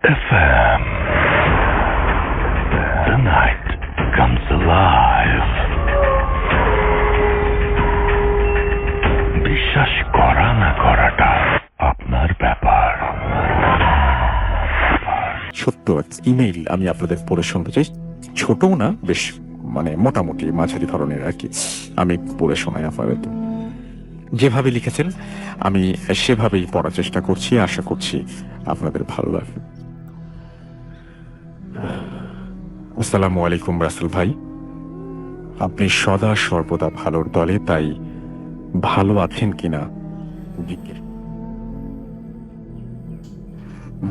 FM. The night comes alive. বিশ্বাস করা না করাটা আপনার ব্যাপার। ছোট্ট ইমেইল আমি আপনাদের পড়ে শুনতে চাই। ছোটও না, বেশ মোটামুটি মাঝারি ধরনের আর কি। আমি পড়ে শোনাই আপনাদের। যেভাবে লিখেছেন আমি সেভাবেই পড়ার চেষ্টা করছি, আশা করছি আপনাদের ভালো লাগবে। আসসালামু আলাইকুম রাসেল ভাই, আপনি সদা সর্বদা ভালোর দলে, তাই ভালো আছেন কিনা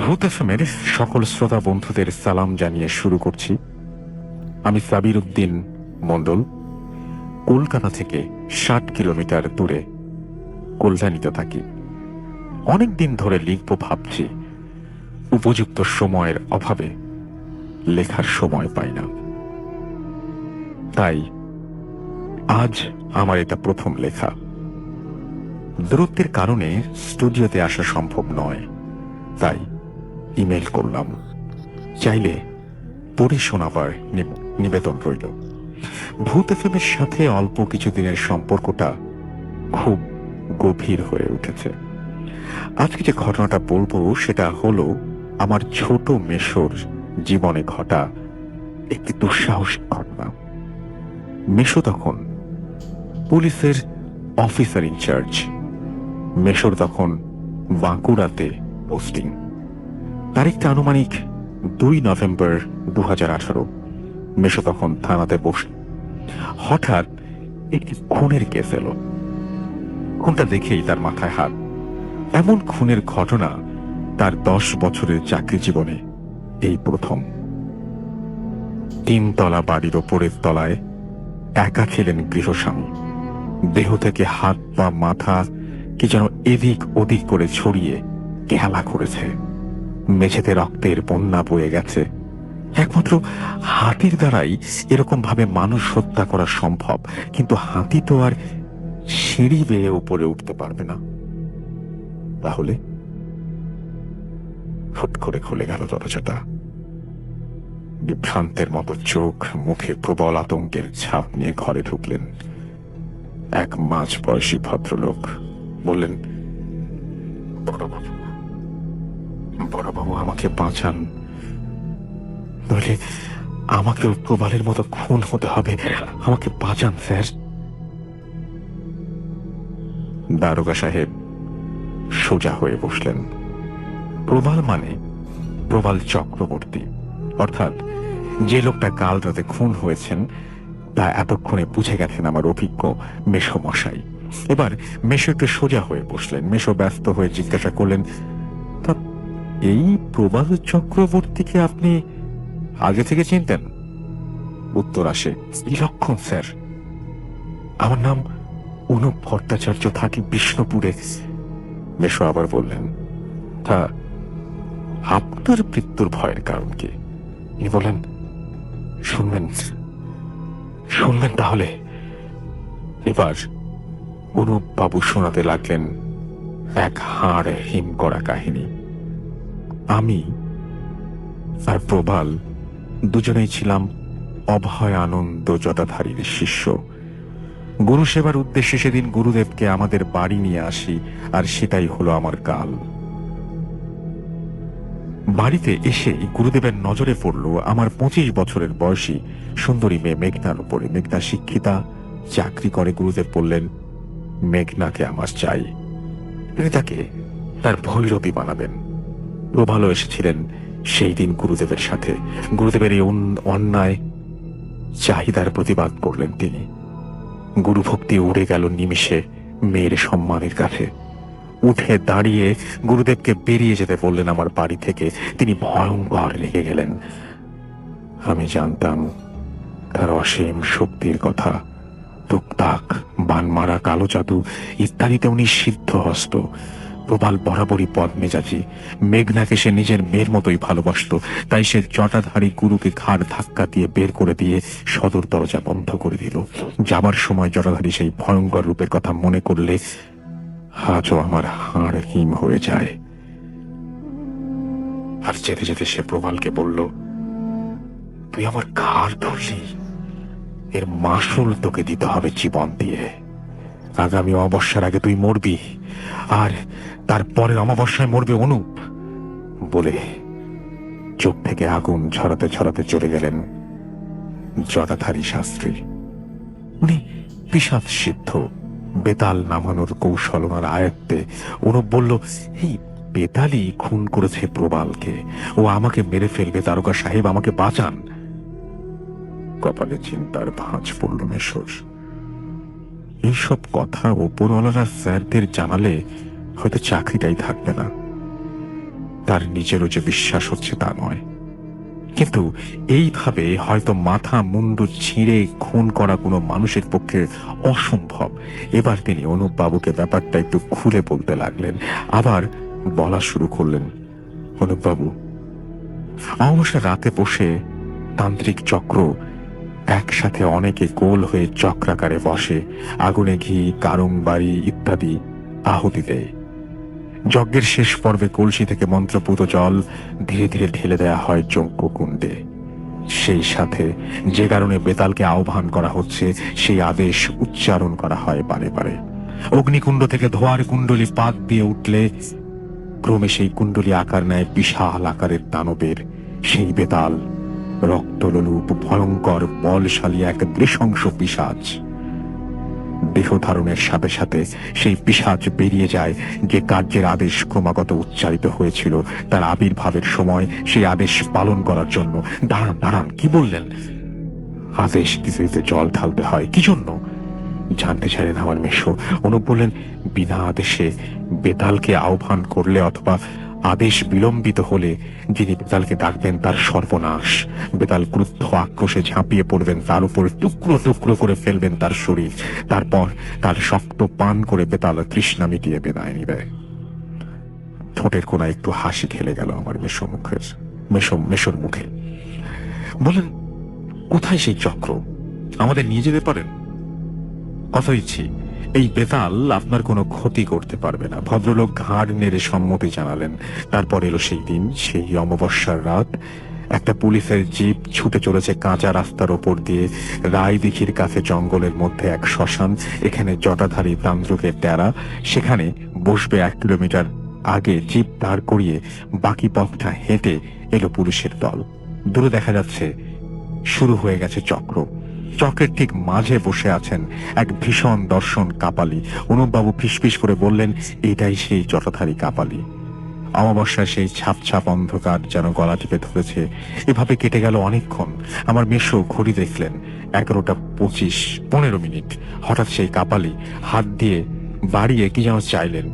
ভূত এফএমের সকল শ্রোতা বন্ধুদের সালাম জানিয়ে শুরু করছি। আমি সাবির উদ্দিন মন্ডল, কলকাতা থেকে 60 কিলোমিটার দূরে কল্যাণীতে থাকি। অনেকদিন ধরে লিখব ভাবছি, উপযুক্ত সময়ের অভাবে লেখার সময় পাই না। তাই আজ আমার এটা প্রথম লেখা। দূরত্বের কারণে স্টুডিওতে আসা সম্ভব নয়, তাই ইমেল করলাম। চাইলে পড়ে শোনাবার নিবেদন রইল। ভূত এফএমের সাথে অল্প কিছুদিনের সম্পর্কটা খুব গভীর হয়ে উঠেছে। আজকে যে ঘটনাটা বলবো সেটা হলো আমার ছোট মেশোর জীবনে ঘটা একটি দুঃসাহসিক ঘটনা। মেশো তখন পুলিশের অফিসার ইনচার্জ। মেশোর তখন বাঁকুড়াতে পোস্টিং। তারিখটা আনুমানিক 2 নভেম্বর 2018। মেশো তখন থানাতে বসে। হঠাৎ একটি খুনের কেস এলো। খুনটা দেখেই তার মাথায় হাত। এমন খুনের ঘটনা তার 10 বছরের চাকরি জীবনে এই প্রথম। 3 তলা বাড়ির ওপরের তলায় একা খেলেন গৃহস্বামী। দেহ থেকে হাত পা মাথা কি যেন এদিক ওদিক করে ছড়িয়ে খেলা করেছে। মেঝেতে রক্তের বন্যা বয়ে গেছে। একমাত্র হাতির দ্বারাই এরকম ভাবে মানুষ হত্যা করা সম্ভব, কিন্তু হাতি তো আর সিঁড়ি বেয়ে উপরে উঠতে পারবে না। তাহলে হুট করে খুলে গেল দরজাটা। বিভ্রান্তের মতো চোখ মুখে প্রবল আতঙ্কের ছাপ নিয়ে ঘরে ঢুকলেন এক মাঝ বয়সী ভদ্রলোক। বললেন, বড়বাবু আমাকে বাঁচান, নইলে আমাকেও প্রবালের মতো খুন হতে হবে। আমাকে বাঁচান স্যার। দারোগা সাহেব সোজা হয়ে বসলেন। প্রবাল মানে প্রবাল চক্রবর্তী, অর্থাৎ যে লোকটা কাল রাতে খুন হয়েছেন তা এতক্ষণে বুঝে গেছেন আমার অভিজ্ঞ মেশো মশাই। এবার মেশো একটু সোজা হয়ে বসলেন। মেশো ব্যস্ত হয়ে জিজ্ঞাসা করলেন, তা এই প্রবাল চক্রবর্তীকে আপনি আগে থেকে চিনতেন? উত্তর আসে, বিলক্ষণ স্যার। আমার নাম অনুপ ভট্টাচার্য, থাকি বিষ্ণুপুরে। মেশো আবার বললেন, তা আপনার মৃত্যুর ভয়ের কারণ কি? তিনি বলেন, শুনবেন তাহলে। এবার অনুপ বাবু শোনাতে লাগলেন এক হাড় হিম করা কাহিনী। আমি আর প্রবাল দুজনেই ছিলাম অভয় আনন্দ জটাধারীর শিষ্য। গুরু সেবার উদ্দেশ্যে সেদিন গুরুদেবকে আমাদের বাড়ি নিয়ে আসি, আর সেটাই হলো আমার কাল। বাড়িতে এসে গুরুদেবের নজরে পড়ল আমার 25 বছরের বয়সী সুন্দরী মেয়ে মেঘনার উপরে। মেঘনা শিক্ষিতা, চাকরি করে। গুরুদেব বললেন, মেঘনাকে আমার চাই, তিনি তাকে তার ভৈরবী বানাবেন। প্রভালও এসেছিলেন সেই দিন গুরুদেবের সাথে। গুরুদেবের এই অন্যায় চাহিদার প্রতিবাদ করলেন তিনি। গুরুভক্তি উড়ে গেল নিমিষে মেয়ের সম্মানের কাছে। উঠে দাঁড়িয়ে গুরুদেবকে বেরিয়ে যেতে বললেন আমার বাড়ি থেকে। তিনি ভয়ঙ্কর রেগে গেলেন। আমি জানতাম তার অসীম শক্তির কথা। টুকটাক বানমারা, কালো জাদু ইত্যাদিতে উনি সিদ্ধহস্ত। প্রবাল বরাবরই পদ মেজাজি। মেঘনাকে সে নিজের মেয়ের মতোই ভালোবাসত। তাই সে জটাধারী গুরুকে ঘাড় ধাক্কা দিয়ে বের করে দিয়ে সদর দরজা বন্ধ করে দিল। যাবার সময় জটাধারী সেই ভয়ঙ্কর রূপের কথা মনে করলে আজও আমার হাড় হিম হয়ে যায়। আর যেতে যেতে সে প্রবালকে বলল, তুই আমার ঘাড় ধরলি, এর মাসুল তোকে দিতে হবে জীবন দিয়ে। আগামী অমাবস্যার আগে তুই মরবি, আর তারপরের অমাবস্যায় মরবে অনুপ। বলে চোখ থেকে আগুন ঝরাতে ঝরাতে চলে গেলেন জটাধারী শাস্ত্রী। উনি পিশাচ সিদ্ধ, বেতাল নামানোর কৌশল ওনার আয়ত্তে। অনুপ বলল, এই বেতালি খুন করেছে প্রবালকে, ও আমাকে মেরে ফেলবে, দারোগা সাহেব আমাকে বাঁচান। কপালে চিন্তার ভাঁজ পড়ল মেশোর। এইসব কথা ওপরওয়ালারা স্যারদের জানালে হয়তো চাকরিটাই থাকবে না। তার নিজেরও যে বিশ্বাস হচ্ছে তা নয়, কিন্তু এইভাবে হয়তো মাথা মুন্ডু ছিঁড়ে খুন করা কোনো মানুষের পক্ষে অসম্ভব। এবার তিনি অনুপ বাবুকে ব্যাপারটা একটু খুলে বলতে লাগলেন। আবার বলা শুরু করলেন, অনুপ বাবু, অমাবস্যা রাতে বসে তান্ত্রিক চক্র একসাথে অনেকে গোল হয়ে চক্রাকারে বসে, আগুনে ঘি, কারংবাড়ি ইত্যাদি আহুতি দেয়। যজ্ঞের শেষ পর্বে কলসি থেকে মন্ত্রপুত জল ধীরে ধীরে ঢেলে দেয়া হয় যজ্ঞকুণ্ডে। সেই সাথে যে কারণে বেতালকে আহ্বান করা হচ্ছে সেই আদেশ উচ্চারণ করা হয় বারে বারে। অগ্নিকুণ্ড থেকে ধোয়ার কুণ্ডলী পাত দিয়ে উঠলে ক্রমে সেই কুণ্ডলী আকার নেয় বিশাল আকারের দানবের। সেই বেতাল রক্তলোলুপ ভয়ঙ্কর বলশালী এক নৃশংস পিশাচ। দেহ ধারণের সাথে সাথে সেই পিশাচ বেরিয়ে যায় যে কার্যের আদেশ ক্রমাগত উচ্চারিত হয়েছিল তার আবির্ভাবের সময়, সেই আদেশ পালন করার জন্য। দাঁড়ান দাঁড়ান, কি বললেন? আদেশ দিতে দিতে জল ঢালতে হয় কি জন্য জানতে চাইলেন আমার মেশো। অনুপ বললেন, বিনা আদেশে বেতালকে আহ্বান করলে অথবা আদেশ বিলম্বিত হলে যিনি বেতালকে ডাকবেন তার সর্বনাশ। বেতাল ক্রুদ্ধ আক্রোশে ঝাঁপিয়ে পড়বেন, তার উপর টুকরো টুকরো করে ফেলবেন তার শরীর, তারপর তার শক্ত পান করে বেতাল তৃষ্ণা মিটিয়ে বিদায় নিবে। ঠোঁটের কোণা একটু হাসি খেলে গেল আমার মেশোর মুখে। বলেন, কোথায় সেই চক্র? আমাদের নিয়ে যেতে পারেন? কথা দিচ্ছি, এই বেতাল আপনার কোনো ক্ষতি করতে পারবে না। ভদ্রলোক ঘাড় নেড়ে সম্মতি জানালেন। তারপর এলো সেই দিন, সেই অমাবস্যার রাত। একটা পুলিশের জিপ ছুটে চলেছে কাঁচা রাস্তার ওপর দিয়ে। রায়দিঘির কাছে জঙ্গলের মধ্যে এক শ্মশান, এখানে জটাধারী তান্ত্রিকের ডেরা। সেখানে বসবে 1 কিলোমিটার আগে জিপ দাঁড় করিয়ে বাকি পথটা হেঁটে এলো পুলিশের দল। দূরে দেখা যাচ্ছে শুরু হয়ে গেছে চক্র। চক্রের ঠিক মাঝে বসে আছেন এক ভীষণ দর্শন কাপালি। অনুপবাবু ফিসফিস করে বললেন, এটাই সেই জটাধারী কাপালি। অমাবস্যায় সেই ছাপ ছাপ অন্ধকার যেন গলা টিপে ধরেছে। এভাবে কেটে গেল অনেকক্ষণ। আমার মেশো ঘড়ি দেখলেন 11:25-15। হঠাৎ সেই কাপালি হাত দিয়ে বাড়িয়ে কি যেন চাইলেন।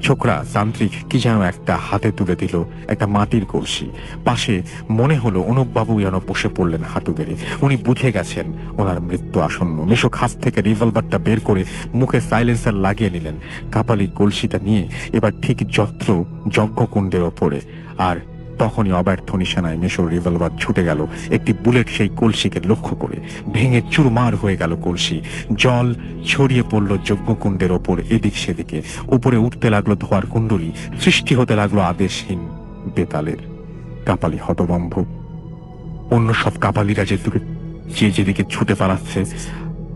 ছোকরা তান্ত্রিক কি যেন একটা হাতে তুলে দিল, একটা মাটির কলসি। পাশে মনে হলো অনুপবাবু যেন বসে পড়লেন হাঁটু গেড়ে। উনি বুঝে গেছেন ওনার মৃত্যু আসন্ন। মেশো খাস থেকে রিভলভারটা বের করে মুখে সাইলেন্সার লাগিয়ে নিলেন। কাপালি কলসিটা নিয়ে এবার ঠিক যজ্ঞকুণ্ডের ওপরে। আর তখনই অব্যর্থ নিশানায় মেশোর রিভলভার ছুটে গেল একটি বুলেট সেই কলসিকে লক্ষ্য করে। ভেঙে চুরমার হয়ে গেল কলসি। জল ছড়িয়ে পড়ল যজ্ঞকুণ্ডের ওপর এদিক সেদিকে। উপরে উঠতে লাগলো ধোয়ার কুণ্ডলী, সৃষ্টি হতে লাগলো আদেশহীন বেতালের। কাপালি হতভম্ব। অন্য সব কাপালিরা যেদিকে ছুটে পালাচ্ছে,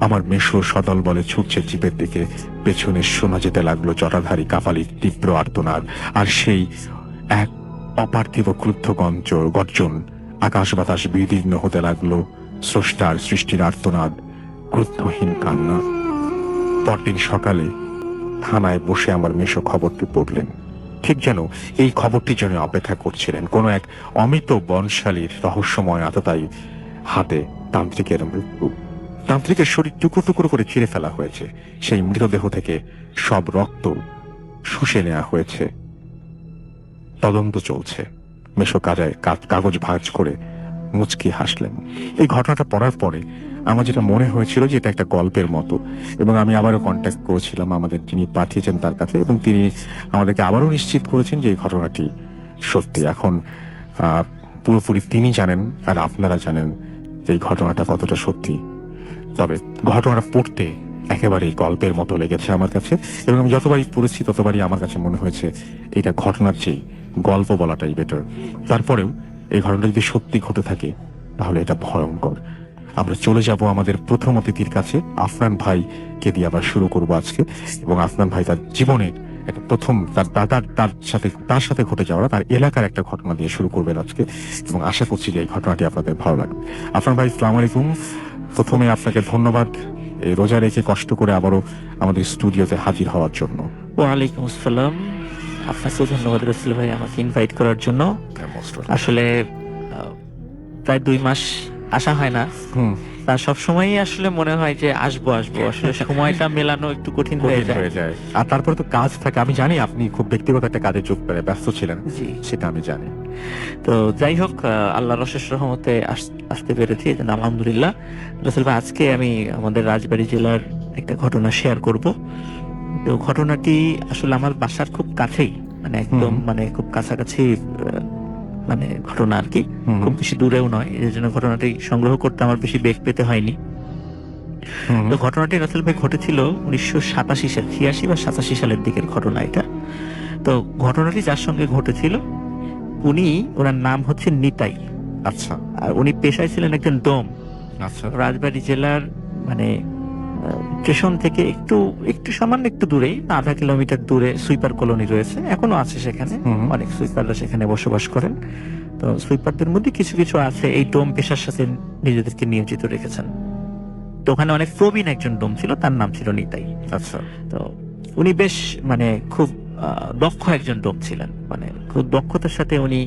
আমার মেশো সদল বলে ছুটছে জিপের দিকে। পেছনে শোনা যেতে লাগলো জটাধারী কাপালির তীব্র আর্তনাদ। আর সেই এক অপার্থিব ক্রুদ্ধ গর্জন। আকাশ বাতাস বিদীর্ণ হতে লাগলো। স্রষ্টার সৃষ্টির আর্তনাদ, ক্রুদ্ধহীন কান্না। পরদিন সকালে থানায় বসে আমার মেশো খবরটি পড়লেন। ঠিক যেন এই খবরটির জন্য অপেক্ষা করছিলেন। কোন এক অমিত বনশালীর রহস্যময় আততায়ী হাতে তান্ত্রিকের মৃত্যু। তান্ত্রিকের শরীর টুকরো টুকরো করে ছিঁড়ে ফেলা হয়েছে। সেই মৃতদেহ থেকে সব রক্ত শুষে নেওয়া হয়েছে। তদন্ত চলছে। মেশো কাগজ ভাঁজ করে মুচকি হাসলেন। এই ঘটনাটা পড়ার পরে আমার যেটা মনে হয়েছিল যে এটা একটা গল্পের মতো, এবং আমি আবারও কন্ট্যাক্ট করেছিলাম আমাদের যিনি পাঠিয়েছেন তার কাছে, এবং তিনি আমাদেরকে আবারও নিশ্চিত করেছেন যে এই ঘটনাটি সত্যি। এখন পুরোপুরি তিনি জানেন আর আপনারা জানেন যে এই ঘটনাটা কতটা সত্যি। তবে ঘটনাটা পড়তে একেবারেই গল্পের মতো লেগেছে আমার কাছে, এবং আমি যতবারই পড়েছি ততবারই আমার কাছে মনে হয়েছে এটা ঘটনার চেয়ে গল্প বলাটাই বেটার। তারপরেও এই ঘটনা যদি সত্যি ঘটে থাকে তাহলে এটা ভয়ঙ্কর। আমরা চলে যাব আমাদের প্রথম অতিথির কাছে, আফনান ভাইকে দিয়ে আবার শুরু করব আজকে। এবং আফনান ভাই তার জীবনের একটা প্রথম তার সাথে ঘটে যাওয়া তার এলাকার একটা ঘটনা দিয়ে শুরু করবেন আজকে, এবং আশা করছি যে এই ঘটনাটি আপনাদের ভালো লাগবে। আফনান ভাই, আসসালামু আলাইকুম। প্রথমে আপনাকে ধন্যবাদ এই রোজা রেখে কষ্ট করে আবারও আমাদের স্টুডিওতে হাজির হওয়ার জন্য। ওয়ালাইকুম আসসালাম। আপনাকেও ধন্যবাদ রসুল ভাই আমাকে ইনভাইট করার জন্য। আসলে প্রায় 2 মাস আসা হয় না, তা সবসময়ই আসলে মনে হয় যে আসবো আসলে সময়টা মেলানো একটু কঠিন হয়ে যায়। আর তারপরে তো কাজ থাকে, আমি জানি আপনি খুব ব্যক্তিগত একটা কাজে যোগ করে ব্যস্ত ছিলেন, জি সেটা আমি জানি। তো যাই হোক, আল্লাহর অশেষ রহমতে আসতে পেরেছি, এই জন্য আলহামদুলিল্লাহ। রসুল ভাই, আজকে আমি আমাদের রাজবাড়ী জেলার একটা ঘটনা শেয়ার করব। তো ঘটনাটি আসলে আমার বাসার খুব কাছেই, মানে একদম মানে খুব কাছাকাছি মানে ঘটনা আর কি, খুব বেশি দূরেও নয়। এই জন্য ঘটনাটি সংগ্রহ করতে আমার বেশি বেগ পেতে হয়নি। তো ঘটনাটি রাসেল ভাই ঘটেছিল 1987 সাল, 86 বা 87 সালের দিকের ঘটনা এটা। তো ঘটনাটি যার সঙ্গে ঘটেছিল ওনার নাম হচ্ছে নিতাই। আচ্ছা। আর উনি পেশায় ছিলেন একজন ডোম। আচ্ছা। রাজবাড়ী জেলার মানে স্টেশন থেকে একটু সামান্য একটু দূরেই, আধা কিলোমিটার দূরে সুইপার কলোনি রয়েছে, এখনো আছে সেখানে। অনেক সুইপাররা সেখানে বসবাস করেন। তো সুইপারদের মধ্যে কিছু কিছু আছে এই ডোম পেশার সাথে নিজেদেরকে নিয়োজিত রেখেছেন। তো ওখানে অনেক প্রবীণ একজন ডোম ছিল, তার নাম ছিল নিতাই। আচ্ছা। তো উনি বেশ মানে খুব দক্ষ একজন ডোম ছিলেন, মানে খুব দক্ষতার সাথে উনি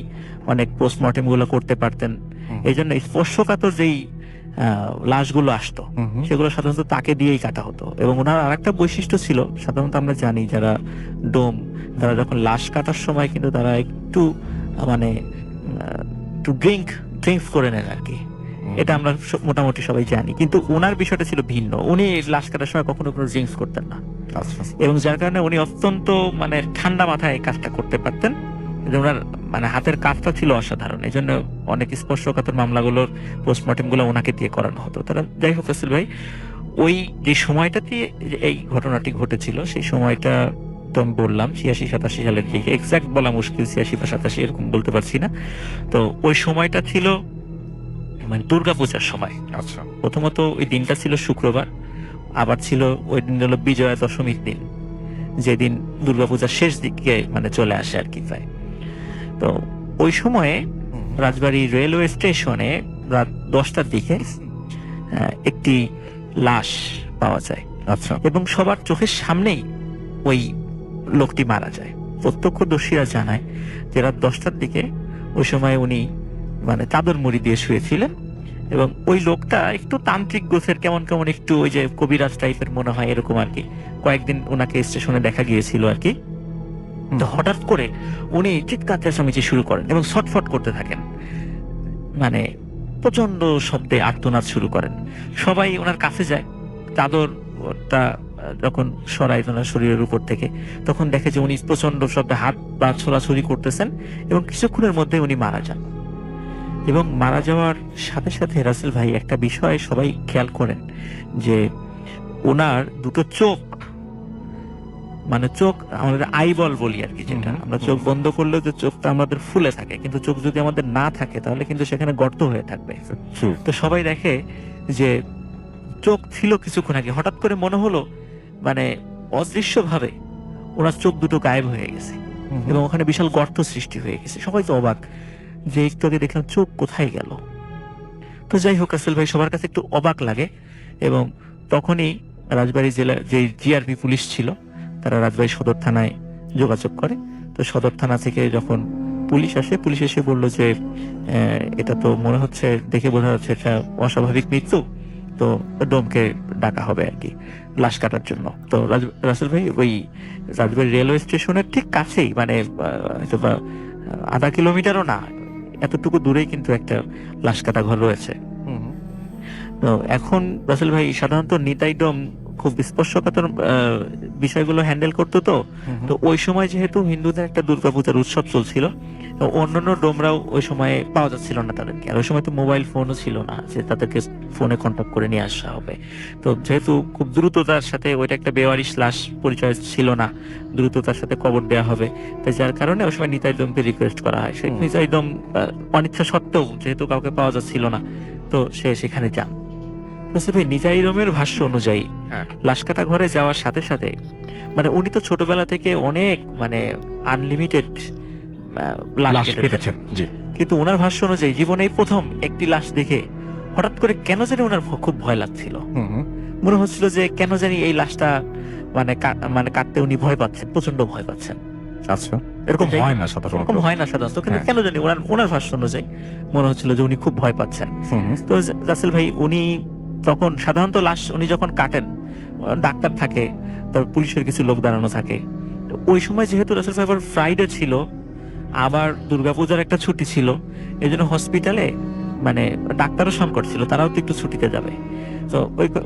অনেক পোস্টমর্টেম গুলো করতে পারতেন। এই জন্য স্পর্শকাতর যেই লাশগুলো আসতো সেগুলো সাধারণত তাকে দিয়েই কাটা হতো। এবং ওনার আরেকটা বৈশিষ্ট্য ছিল, সাধারণত আমরা জানি যারা ডোম তারা যখন লাশ কাটার সময় কিন্তু তারা একটু মানে একটু ড্রিঙ্ক করে নেন আর কি, এটা আমরা মোটামুটি সবাই জানি। কিন্তু ওনার বিষয়টা ছিল ভিন্ন, উনি লাশ কাটার সময় কখনো কোনো ড্রিঙ্কস করতেন না। এবং যার কারণে উনি অত্যন্ত মানে ঠান্ডা মাথায় এই কাজটা করতে পারতেন। ওনার মানে হাতের কাজটা ছিল অসাধারণ। এই জন্য অনেক স্পর্শকাতর মামলাগুলোর পোস্টমর্টেম গুলো ওনাকে দিয়ে করানো হতো। তারা যাই হোক রাসেল ভাই, ওই যে সময়টাতে এই ঘটনাটি ঘটেছিল সেই সময়টা তো আমি বললাম 86-87 সালের দিকে, এক্সাক্ট বলা মুশকিল, 86 বা 87 এরকম বলতে পারছি না। তো ওই সময়টা ছিল মানে দুর্গাপূজার সময়। আচ্ছা। প্রথমত ওই দিনটা ছিল শুক্রবার, আবার ছিল ওই দিন হলো বিজয়া দশমীর দিন, যেদিন দুর্গাপূজার শেষ দিকে মানে চলে আসে আর কি প্রায়। তো ওই সময়ে রাজবাড়ী রেলওয়ে স্টেশনে রাত 10টার দিকে একটি লাশ পাওয়া যায়। আচ্ছা। এবং সবার চোখের সামনেই ওই লোকটি মারা যায়। প্রত্যক্ষদর্শীরা জানায় যে রাত 10টার দিকে ওই সময় উনি মানে চাদর মুড়ি দিয়ে শুয়েছিলেন, এবং ওই লোকটা একটু তান্ত্রিক গোছের, কেমন কেমন একটু ওই যে কবিরাজ টাইপের মনে হয় এরকম আর কি। কয়েকদিন ওনাকে স্টেশনে দেখা গিয়েছিল আর কি। তো হঠাৎ করে উনি চিৎকার চেঁচামেচি শুরু করেন এবং ছটফট করতে থাকেন, মানে প্রচন্ড শব্দে আর্তনাদ শুরু করেন। সবাই ওনার কাছে যায়, চাদরটা যখন সরাই ওনার শরীরের উপর থেকে, তখন দেখে যে উনি প্রচন্ড শব্দে হাত পা ছোড়াছুড়ি করতেছেন, এবং কিছুক্ষণের মধ্যে উনি মারা যান। এবং মারা যাওয়ার সাথে সাথে রাসেল ভাই একটা বিষয় সবাই খেয়াল করেন যে ওনার দুটো চোখ, মানে চোখ আমাদের আইবল বলি আর কি, যেটা আমরা চোখ বন্ধ করলেও যে চোখটা আমাদের ফুলে থাকে, কিন্তু চোখ যদি আমাদের না থাকে তাহলে কিন্তু সেখানে গর্ত হয়ে থাকবে। তো সবাই দেখে যে চোখ ছিল কিছুক্ষণ আগে, হঠাৎ করে মনে হলো মানে অদৃশ্য ভাবে ওনার চোখ দুটো গায়েব হয়ে গেছে এবং ওখানে বিশাল গর্ত সৃষ্টি হয়ে গেছে। সবাই তো অবাক যে একটু আগে দেখলাম চোখ কোথায় গেল। তো যাই হোক রাসেল ভাই, সবার কাছে একটু অবাক লাগে। এবং তখনই রাজবাড়ী জেলার যে জিআরপি পুলিশ ছিল তারা রাজবাড়ী সদর থানায় যোগাযোগ করে। তো সদর থানা থেকে যখন পুলিশ আসে, পুলিশ এসে বললো যে এটা তো মনে হচ্ছে, দেখে বোঝা যাচ্ছে এটা অস্বাভাবিক মৃত্যু, তো ডোমকে ডাকা হবে আর কি লাশ কাটার জন্য। তো রাসেল ভাই ওই রাজবাড়ী রেলওয়ে স্টেশনের ঠিক কাছেই, মানে হয়তো বা আধা কিলোমিটারও না, এতটুকু দূরেই কিন্তু একটা লাশ কাটা ঘর রয়েছে। তো এখন রাসেল ভাই সাধারণত নিতাই ডোম খুব স্পর্শকাতর বিষয়গুলো হ্যান্ডেল করতো। তো ওই সময় যেহেতু হিন্দুদের একটা দুর্গাপূজার উৎসব চলছিল, তো অন্যান্য ডোমরাও ওই সময় পাওয়া যাচ্ছিল না তাদেরকে, আর ওই সময় তো মোবাইল ফোনও ছিল না যে তাদেরকে ফোনে কন্ট্যাক্ট করে নিয়ে আসা হবে। তো যেহেতু খুব দ্রুততার সাথে ওইটা একটা বেওয়ারিশ লাশ, পরিচয় ছিল না, দ্রুততার সাথে কবর দেওয়া হবে, তাই যার কারণে ওই সময় নিতাই দমকে রিকোয়েস্ট করা হয়। সেই নিতাই দম অনিচ্ছা সত্ত্বেও, যেহেতু কাউকে পাওয়া যাচ্ছিল না, তো সে সেখানে যান। ভাই নিতাই দমের ভাষ্য অনুযায়ী লাশ কাটা ঘরে যাওয়ার সাথে সাথে, মানে উনি তো ছোটবেলা থেকে অনেক মানে আনলিমিটেড লাশ কেটেছেন, জি, কিন্তু ওনার ভাষ্য অনুযায়ী জীবনে এই প্রথম একটি লাশ দেখে হঠাৎ করে কেন জানি ওনার খুব ভয় লাগছিল। মনে হচ্ছিল যে কেন জানি এই লাশটা মানে কাটতে উনি ভয় পাচ্ছেন, প্রচন্ড ভয় পাচ্ছেন। আচ্ছা, এরকম হয় না সাধারণত, এরকম হয় না সাধারণত, কিন্তু কেন জানি ওনার ভাষ্য অনুযায়ী মনে হচ্ছিল যে উনি খুব ভয় পাচ্ছেন। তো রাসেল ভাই, উনি তখন সাধারণত লাশ উনি যখন কাটেন, ডাক্তার থাকে, তারপর পুলিশের কিছু লোক দাঁড়ানো থাকে। ওই সময় যেহেতু রাসেল ভাই আবার ফ্রাইডে ছিল, আবার দুর্গাপূজার একটা ছুটি ছিল, এই জন্য হসপিটালে মানে ডাক্তারও সংকট ছিল, তারাও তো একটু ছুটিতে যাবে। তো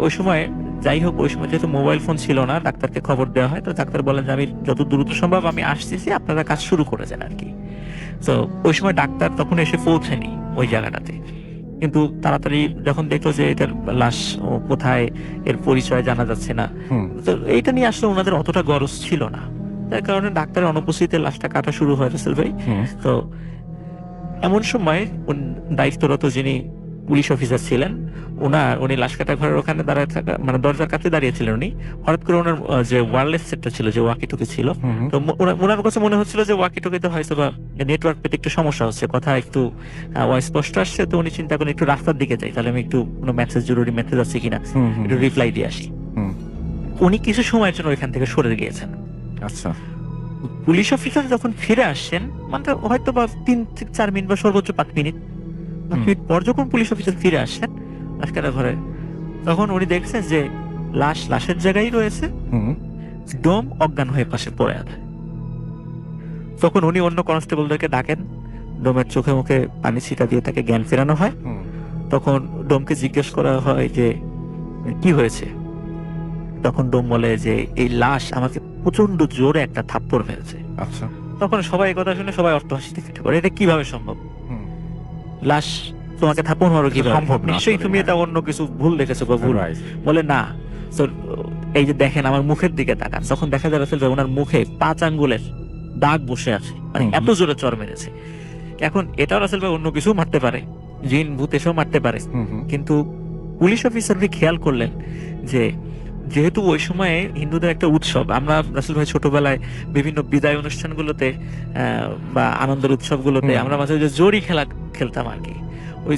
ওই সময় যাই হোক, ওই সময় যেহেতু মোবাইল ফোন ছিল না, ডাক্তারকে খবর দেওয়া হয়। তো ডাক্তার বলেন যে আমি যত দ্রুত সম্ভব আমি আসতেছি, আপনারা কাজ শুরু করে যান আর কি। তো ওই সময় ডাক্তার তখন এসে পৌঁছেনি ওই জায়গাটাতে, কিন্তু তাড়াতাড়ি যখন দেখলো যে এটার লাশ কোথায়, এর পরিচয় জানা যাচ্ছে না, তো এইটা নিয়ে আসলে ওনাদের অতটা গরজ ছিল না, তার কারণে ডাক্তারের অনুপস্থিতিতে লাশটা কাটা শুরু হয় রাসেল ভাই। তো এমন সময় দায়িত্বরত যিনি পুলিশ অফিসার ছিলেন, উনি লাশ কাটা ঘরের ওখানে দাঁড়ায় থাকা, মানে দরজার কাছে দাঁড়িয়েছিলেন উনি। হঠাৎ করে ওনার যে ওয়্যারলেস সেটটা ছিল, যে ওয়াকিটকি ছিল, তো ওনার কাছে মনে হচ্ছিল যে ওয়াকিটকিতে হয়তো বা নেটওয়ার্ক পেতে একটু সমস্যা হচ্ছে, কথা একটু স্পষ্ট আসছে। তো উনি চিন্তা করেন একটু রাস্তার দিকে যাই, তাহলে আমি একটু কোনো মেসেজ, জরুরি মেসেজ আছে কিনা একটু রিপ্লাই দিয়ে আসি। উনি কিছু সময়ের জন্য ওইখান থেকে সরে গিয়েছেন। আচ্ছা, পুলিশ অফিসার যখন ফিরে আসছেন, মানে হয়তো বা 3-4 মিনিট বা সর্বোচ্চ 5 মিনিট পর যখন পুলিশ অফিসার ফিরে আসছেন লাশ কাটা ঘরে, তখন উনি দেখছেন যে লাশের জায়গায় রয়েছে, ডোম অজ্ঞান হয়ে পাশে পড়ে আছে। তখন উনি অন্য কনস্টেবলদেরকে ডাকেন, ডোমের চোখে মুখে পানি ছিটা দিয়ে তাকে জ্ঞান ফেরানো হয়। তখন ডোমকে জিজ্ঞেস করা হয় যে কি হয়েছে। তখন ডোম বলে যে এই লাশ আমাকে প্রচন্ড জোরে একটা থাপ্পড় মেরেছে। আচ্ছা, তখন সবাই এই কথা শুনে সবাই অট্টহাসিতে ফেটে পড়ে, এটা কিভাবে সম্ভব? লাশ তোমাকে থাপ্পড় মারো কিভাবে? সম্ভব না, নিশ্চয়ই তুমি এটা অন্য কিছু ভুল দেখেছো বা ভুল। বলে না, এই যে দেখেন আমার মুখের দিকে তাকান, তখন দেখা যাচ্ছে ওনার মুখে 5 আঙ্গুলের দাগ বসে আছে, মানে এত জোরে চড় মেরেছে। এখন এটাও রাসেল ভাই অন্য কিছু মারতে পারে, জিন ভূত এসব মারতে পারে, কিন্তু পুলিশ অফিসার খেয়াল করলেন যে যেহেতু ওই সময়ে হিন্দুদের একটা উৎসব, আমরা রাসেল ভাই ছোটবেলায় বিভিন্ন বিদায় অনুষ্ঠানগুলোতে বা আনন্দের উৎসবগুলোতে আমরা মাঝে মাঝে জড়ি খেলা খেলতাম আর কি। ওই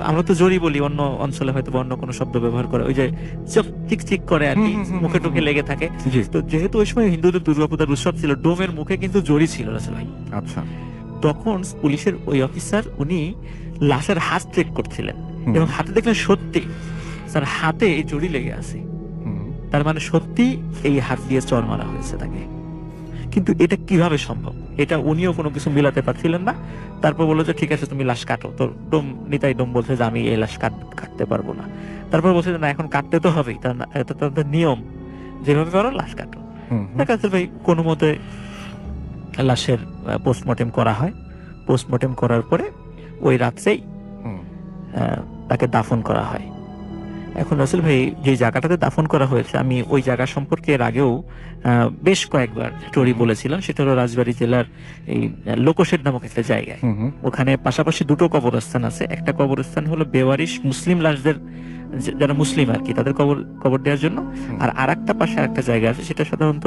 আমরা তো জড়ি বলি, অন্য অঞ্চলে হয়তো অন্য কোনো শব্দ ব্যবহার করে, ওই যে চোখ চিক করে আর কি, মুখে টুকে লেগে থাকে। তো যেহেতু ওই সময় হিন্দুদের দুর্গাপূজার উৎসব ছিল, ডোমের মুখে কিন্তু জড়ি ছিল রাসেল ভাই। আচ্ছা, তখন পুলিশের ওই অফিসার উনি লাশের হাত চেক করছিলেন, এবং হাতে দেখলেন সত্যি স্যার হাতে এই জড়ি লেগে আছে, তার মানে সত্যি এই হাত দিয়ে চড় মারা হয়েছে তাকে। কিন্তু এটা কিভাবে সম্ভব, এটা উনিও কোনো কিছু মিলাতে পারছিলেন না। তারপর বললো যে ঠিক আছে তুমি লাশ কাটো। তো নিতাই ডোম বলছে যে আমি এই লাশ কাটতে পারবো না। তারপর বলছে যে না, এখন কাটতে তো হবেই, এটা তাদের নিয়ম, যেভাবে পারো লাশ কাটো। ভাই কোনো মতে লাশের পোস্টমর্টেম করা হয়। পোস্টমর্টেম করার পরে ওই রাত্রেই তাকে দাফন করা হয়। এখন রাসেল ভাই যে জায়গাটাতে দাফন করা হয়েছে, আমি ওই জায়গা সম্পর্কে এর আগেও বেশ কয়েকবার স্টোরি বলেছিলাম। সেটা হলো রাজবাড়ী জেলার এই লোকশেড নামক একটা জায়গায়। ওখানে পাশাপাশি 2টো কবরস্থান আছে। একটা কবরস্থান হলো বেওয়ারিশ মুসলিম লাশদের, যারা মুসলিম আর কি, তাদের কবর দেওয়ার জন্য। আর আরেকটা পাশে আরেকটা জায়গা আছে, সেটা সাধারণত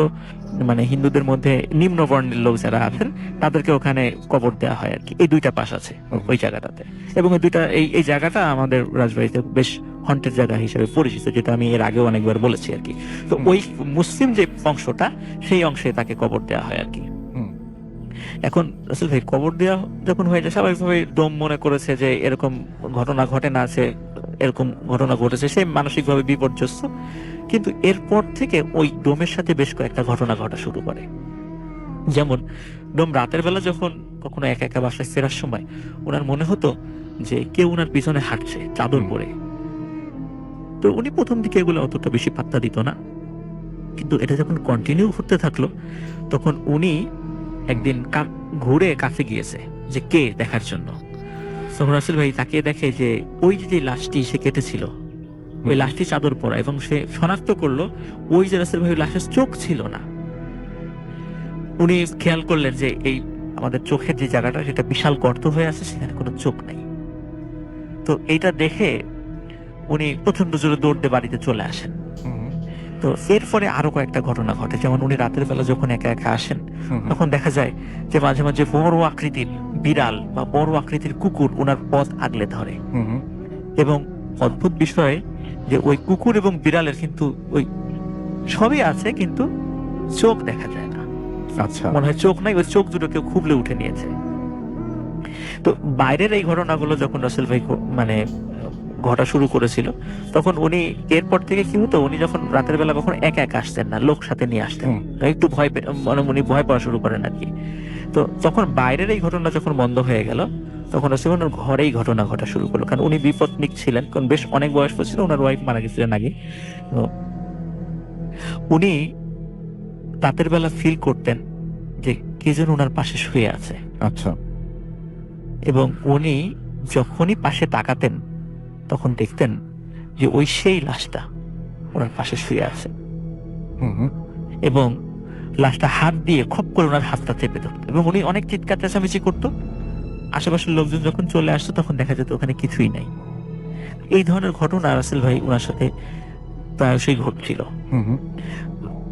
মানে হিন্দুদের মধ্যে নিম্ন বর্ণের লোক যারা আছেন তাদেরকে ওখানে কবর দেওয়া হয় আর কি। এই 2টা পাশ আছে ওই জায়গাটাতে, এবং এই জায়গাটা আমাদের রাজবাড়িতে বেশ হন্টের জায়গা হিসেবে পরিচিত, যেটা আমি এর আগেও অনেকবার বলেছি আর কি। তো ওই মুসলিম যে অংশটা, সেই অংশে তাকে কবর দেওয়া হয় আর কি। এখন রাসেল ভাই কবর দেওয়া যখন হয়ে যায়, স্বাভাবিকভাবে ডোম মনে করেছে যে এরকম ঘটনা ঘটে না, আছে এরকম ঘটনা ঘটেছে, সে মানসিকভাবে বিপর্যস্ত। কিন্তু এরপর থেকে ওই ডোমের সাথে বেশ কয়েকটা ঘটনা ঘটা শুরু করে। যেমন ডোম রাতের বেলা যখন কখনো একা একা বাসায় ফেরার সময় ওনার মনে হতো যে কেউ ওনার পিছনে হাঁটছে চাদর পরে। তো উনি প্রথম দিকে এগুলো অতটা বেশি পাত্তা দিত না, কিন্তু এটা যখন কন্টিনিউ হতে থাকলো, তখন উনি একদিন ঘুরে কাছে গিয়েছে যে কে দেখার জন্য। তখন রাসেল ভাই তাকিয়ে দেখে যে ওই যে লাশটি সে কেটেছিল, ওই লাশটি চাদর পরা, এবং সে শনাক্ত করলো ওই যে রাসেল ভাই লাশের চোখ ছিল না। উনি খেয়াল করলেন যে এই আমাদের চোখের যে জায়গাটা সেটা বিশাল গর্ত হয়ে আছে, সেখানে কোনো চোখ নাই। তো এইটা দেখে উনি প্রচন্ড জোরে দৌড় দিয়ে বাড়িতে চলে আসেন। তো এরপরে আরো কয়েকটা ঘটনা ঘটে, যেমন উনি রাতের বেলা যখন একা একা আসেন তখন দেখা যায় যে মাঝে মাঝে বড় আকৃতির বিড়াল বা বড় আকৃতির কুকুর ওনার পথ আগলে ধরে। এবং অদ্ভুত বিষয় যে ওই কুকুর এবং বিড়ালের কিন্তু ওই সবই আছে, কিন্তু চোখ দেখা যায় না। আচ্ছা, মনে হয় চোখ নাই, ওই চোখ দুটো কেউ খুবলে উঠে নিয়েছে। তো বাইরের এই ঘটনাগুলো যখন রাসেল ভাই মানে ঘটা শুরু করেছিল, তখন উনি এরপর থেকে কি হতো, উনি যখন রাতের বেলা কখনো একা একা আসতেন না, লোক সাথে নিয়ে আসতেন। একটু ভয় মানে উনি ভয় পাওয়া শুরু করেন আর কি। তো তখন বাইরের এই ঘটনা যখন বন্ধ হয়ে গেল, তখন রাসেল ওনার ঘরেই ঘটনা ঘটা শুরু করলো। কারণ উনি বিপত্নিক ছিলেন, কারণ বেশ অনেক বয়স্ক ছিল, ওনার ওয়াইফ মারা গেছিলেন আগে। তো উনি রাতের বেলা ফিল করতেন যে কে যেন ওনার পাশে শুয়ে আছে। আচ্ছা, এবং উনি যখনই পাশে তাকাতেন তখন দেখতেন যে ওই সেই লাশটা ওনার পাশে শুয়ে আছে, এবং লাশটা হাত দিয়ে খপ করে ওনার হাতটা চেপে ধরত, এবং উনি অনেক চিৎকার চেঁচামেচি করতো। আশেপাশের লোকজন যখন চলে আসতো তখন দেখা যেত ওখানে কিছুই নাই। এই ধরনের ঘটনা রাসেল ভাই ওনার সাথে প্রায়শই ঘটছিল।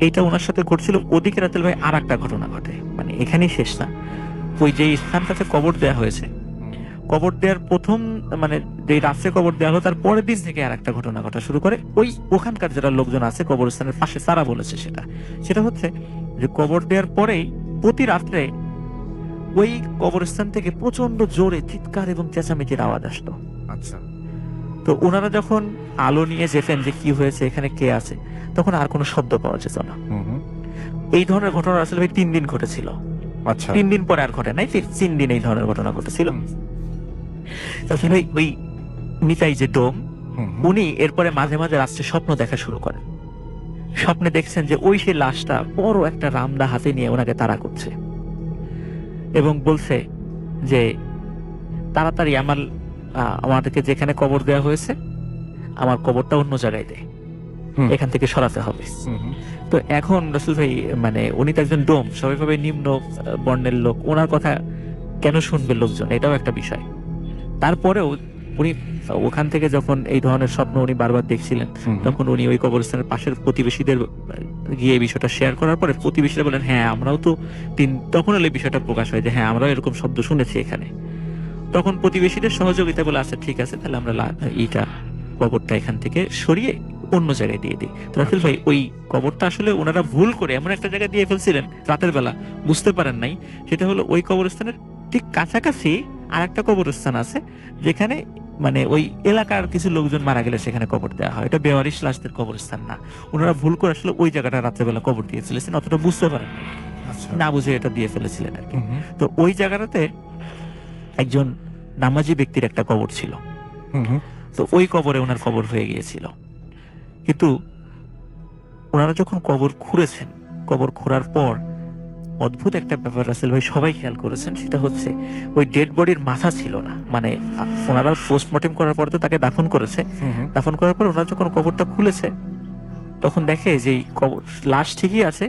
এইটা ওনার সাথে ঘটছিল। ওদিকে রাসেল ভাই আর একটা ঘটনা ঘটে, মানে এখানেই শেষ না। ওই যে স্থানটাতে কবর দেয়া হয়েছে, কবর দেওয়ার প্রথম মানে যে রাত্রে কবর দেওয়া হলো তার পরের দিন থেকে আর একটা ঘটনা ঘটা শুরু করে। ওখানকার যারা লোকজন আছে কবরস্থানের পাশে, তারা বলেছে সেটা হচ্ছে যে কবর দেওয়ার পরেই প্রতি রাত্রে ওই কবরস্থান থেকে প্রচন্ড জোরে চিৎকার এবং চেঁচামেচির আওয়াজ আসতো। আচ্ছা। তো ওনারা যখন আলো নিয়ে যেতেন যে কি হয়েছে, এখানে কে আছে, তখন আর কোনো শব্দ পাওয়া যেত না। এই ধরনের ঘটনা আসলে ভাই 3 দিন ঘটেছিল। আচ্ছা, 3 দিন পরে আর ঘটে নাই, 3 দিন এই ধরনের ঘটনা ঘটেছিল। তাহলে ওই নিতাই যে ডোম, উনি এরপরে মাঝে মাঝে রাত্রে স্বপ্ন দেখা শুরু করেন। স্বপ্নে দেখছেন যে ওই সেই লাশটা বড় একটা রামদা হাতে নিয়ে ওনাকে তাড়া করছে, এবং বলছে যে তাড়াতাড়ি আমাদেরকে যেখানে কবর দেওয়া হয়েছে, আমার কবরটা অন্য জায়গায় দেয়, এখান থেকে সরাতে হবে। তো এখন রাসূল ভাই মানে উনি তো একজন ডোম, স্বাভাবিকভাবে নিম্ন বর্ণের লোক, ওনার কথা কেন শুনবে লোকজন, এটাও একটা বিষয়। তারপরেও উনি ওখান থেকে যখন এই ধরনের স্বপ্ন উনি বারবার দেখছিলেন, তখন উনি ওই কবরস্থানের পাশের প্রতিবেশীদের গিয়ে বিষয়টা শেয়ার করার পরে প্রতিবেশীরা বলেন হ্যাঁ আমরাও তো তখন হলে বিষয়টা প্রকাশ হয় যে হ্যাঁ আমরাও এরকম শব্দ শুনেছি এখানে। তখন প্রতিবেশীদের সহযোগিতা বলে আচ্ছা ঠিক আছে, তাহলে আমরা কবরটা এখান থেকে সরিয়ে অন্য জায়গায় দিয়ে দিই। তো রাসেল ভাই ওই কবরটা আসলে ওনারা ভুল করে এমন একটা জায়গায় দিয়ে ফেলছিলেন রাতের বেলা, বুঝতে পারেন নাই। সেটা হলো ওই কবরস্থানের ঠিক কাছাকাছি আর একটা কবরস্থান আছে, যেখানে মানে ওই এলাকার কিছু লোকজন মারা গেলে সেখানে কবর দেওয়া হয়। এটা বেওয়ারিশ লাশদের কবরস্থান না। ওনারা ভুল করে আসলে ওই জায়গাটা রাত্রেবেলা কবর দিয়ে ফেলেছেন, অতটা বুঝতে পারেন না, বুঝে এটা দিয়ে ফেলেছিলেন আর কি। তো ওই জায়গাটাতে একজন নামাজি ব্যক্তির একটা কবর ছিল। তো ওই কবরে ওনার কবর হয়ে গিয়েছিল। কিন্তু ওনারা যখন কবর খুঁড়েছেন, কবর খোঁড়ার পর অদ্ভুত একটা ব্যাপার রাসেল ভাই সবাই খেয়াল করেছেন, সেটা হচ্ছে ওই ডেড বডির মাথা ছিল না। মানে ওনারা পোস্টমর্টেম করার পর তো তাকে দাফন করেছে, দাফন করার পর ওনারা যখন কবরটা খুলেছে তখন দেখে যে কবর লাশ ঠিকই আছে,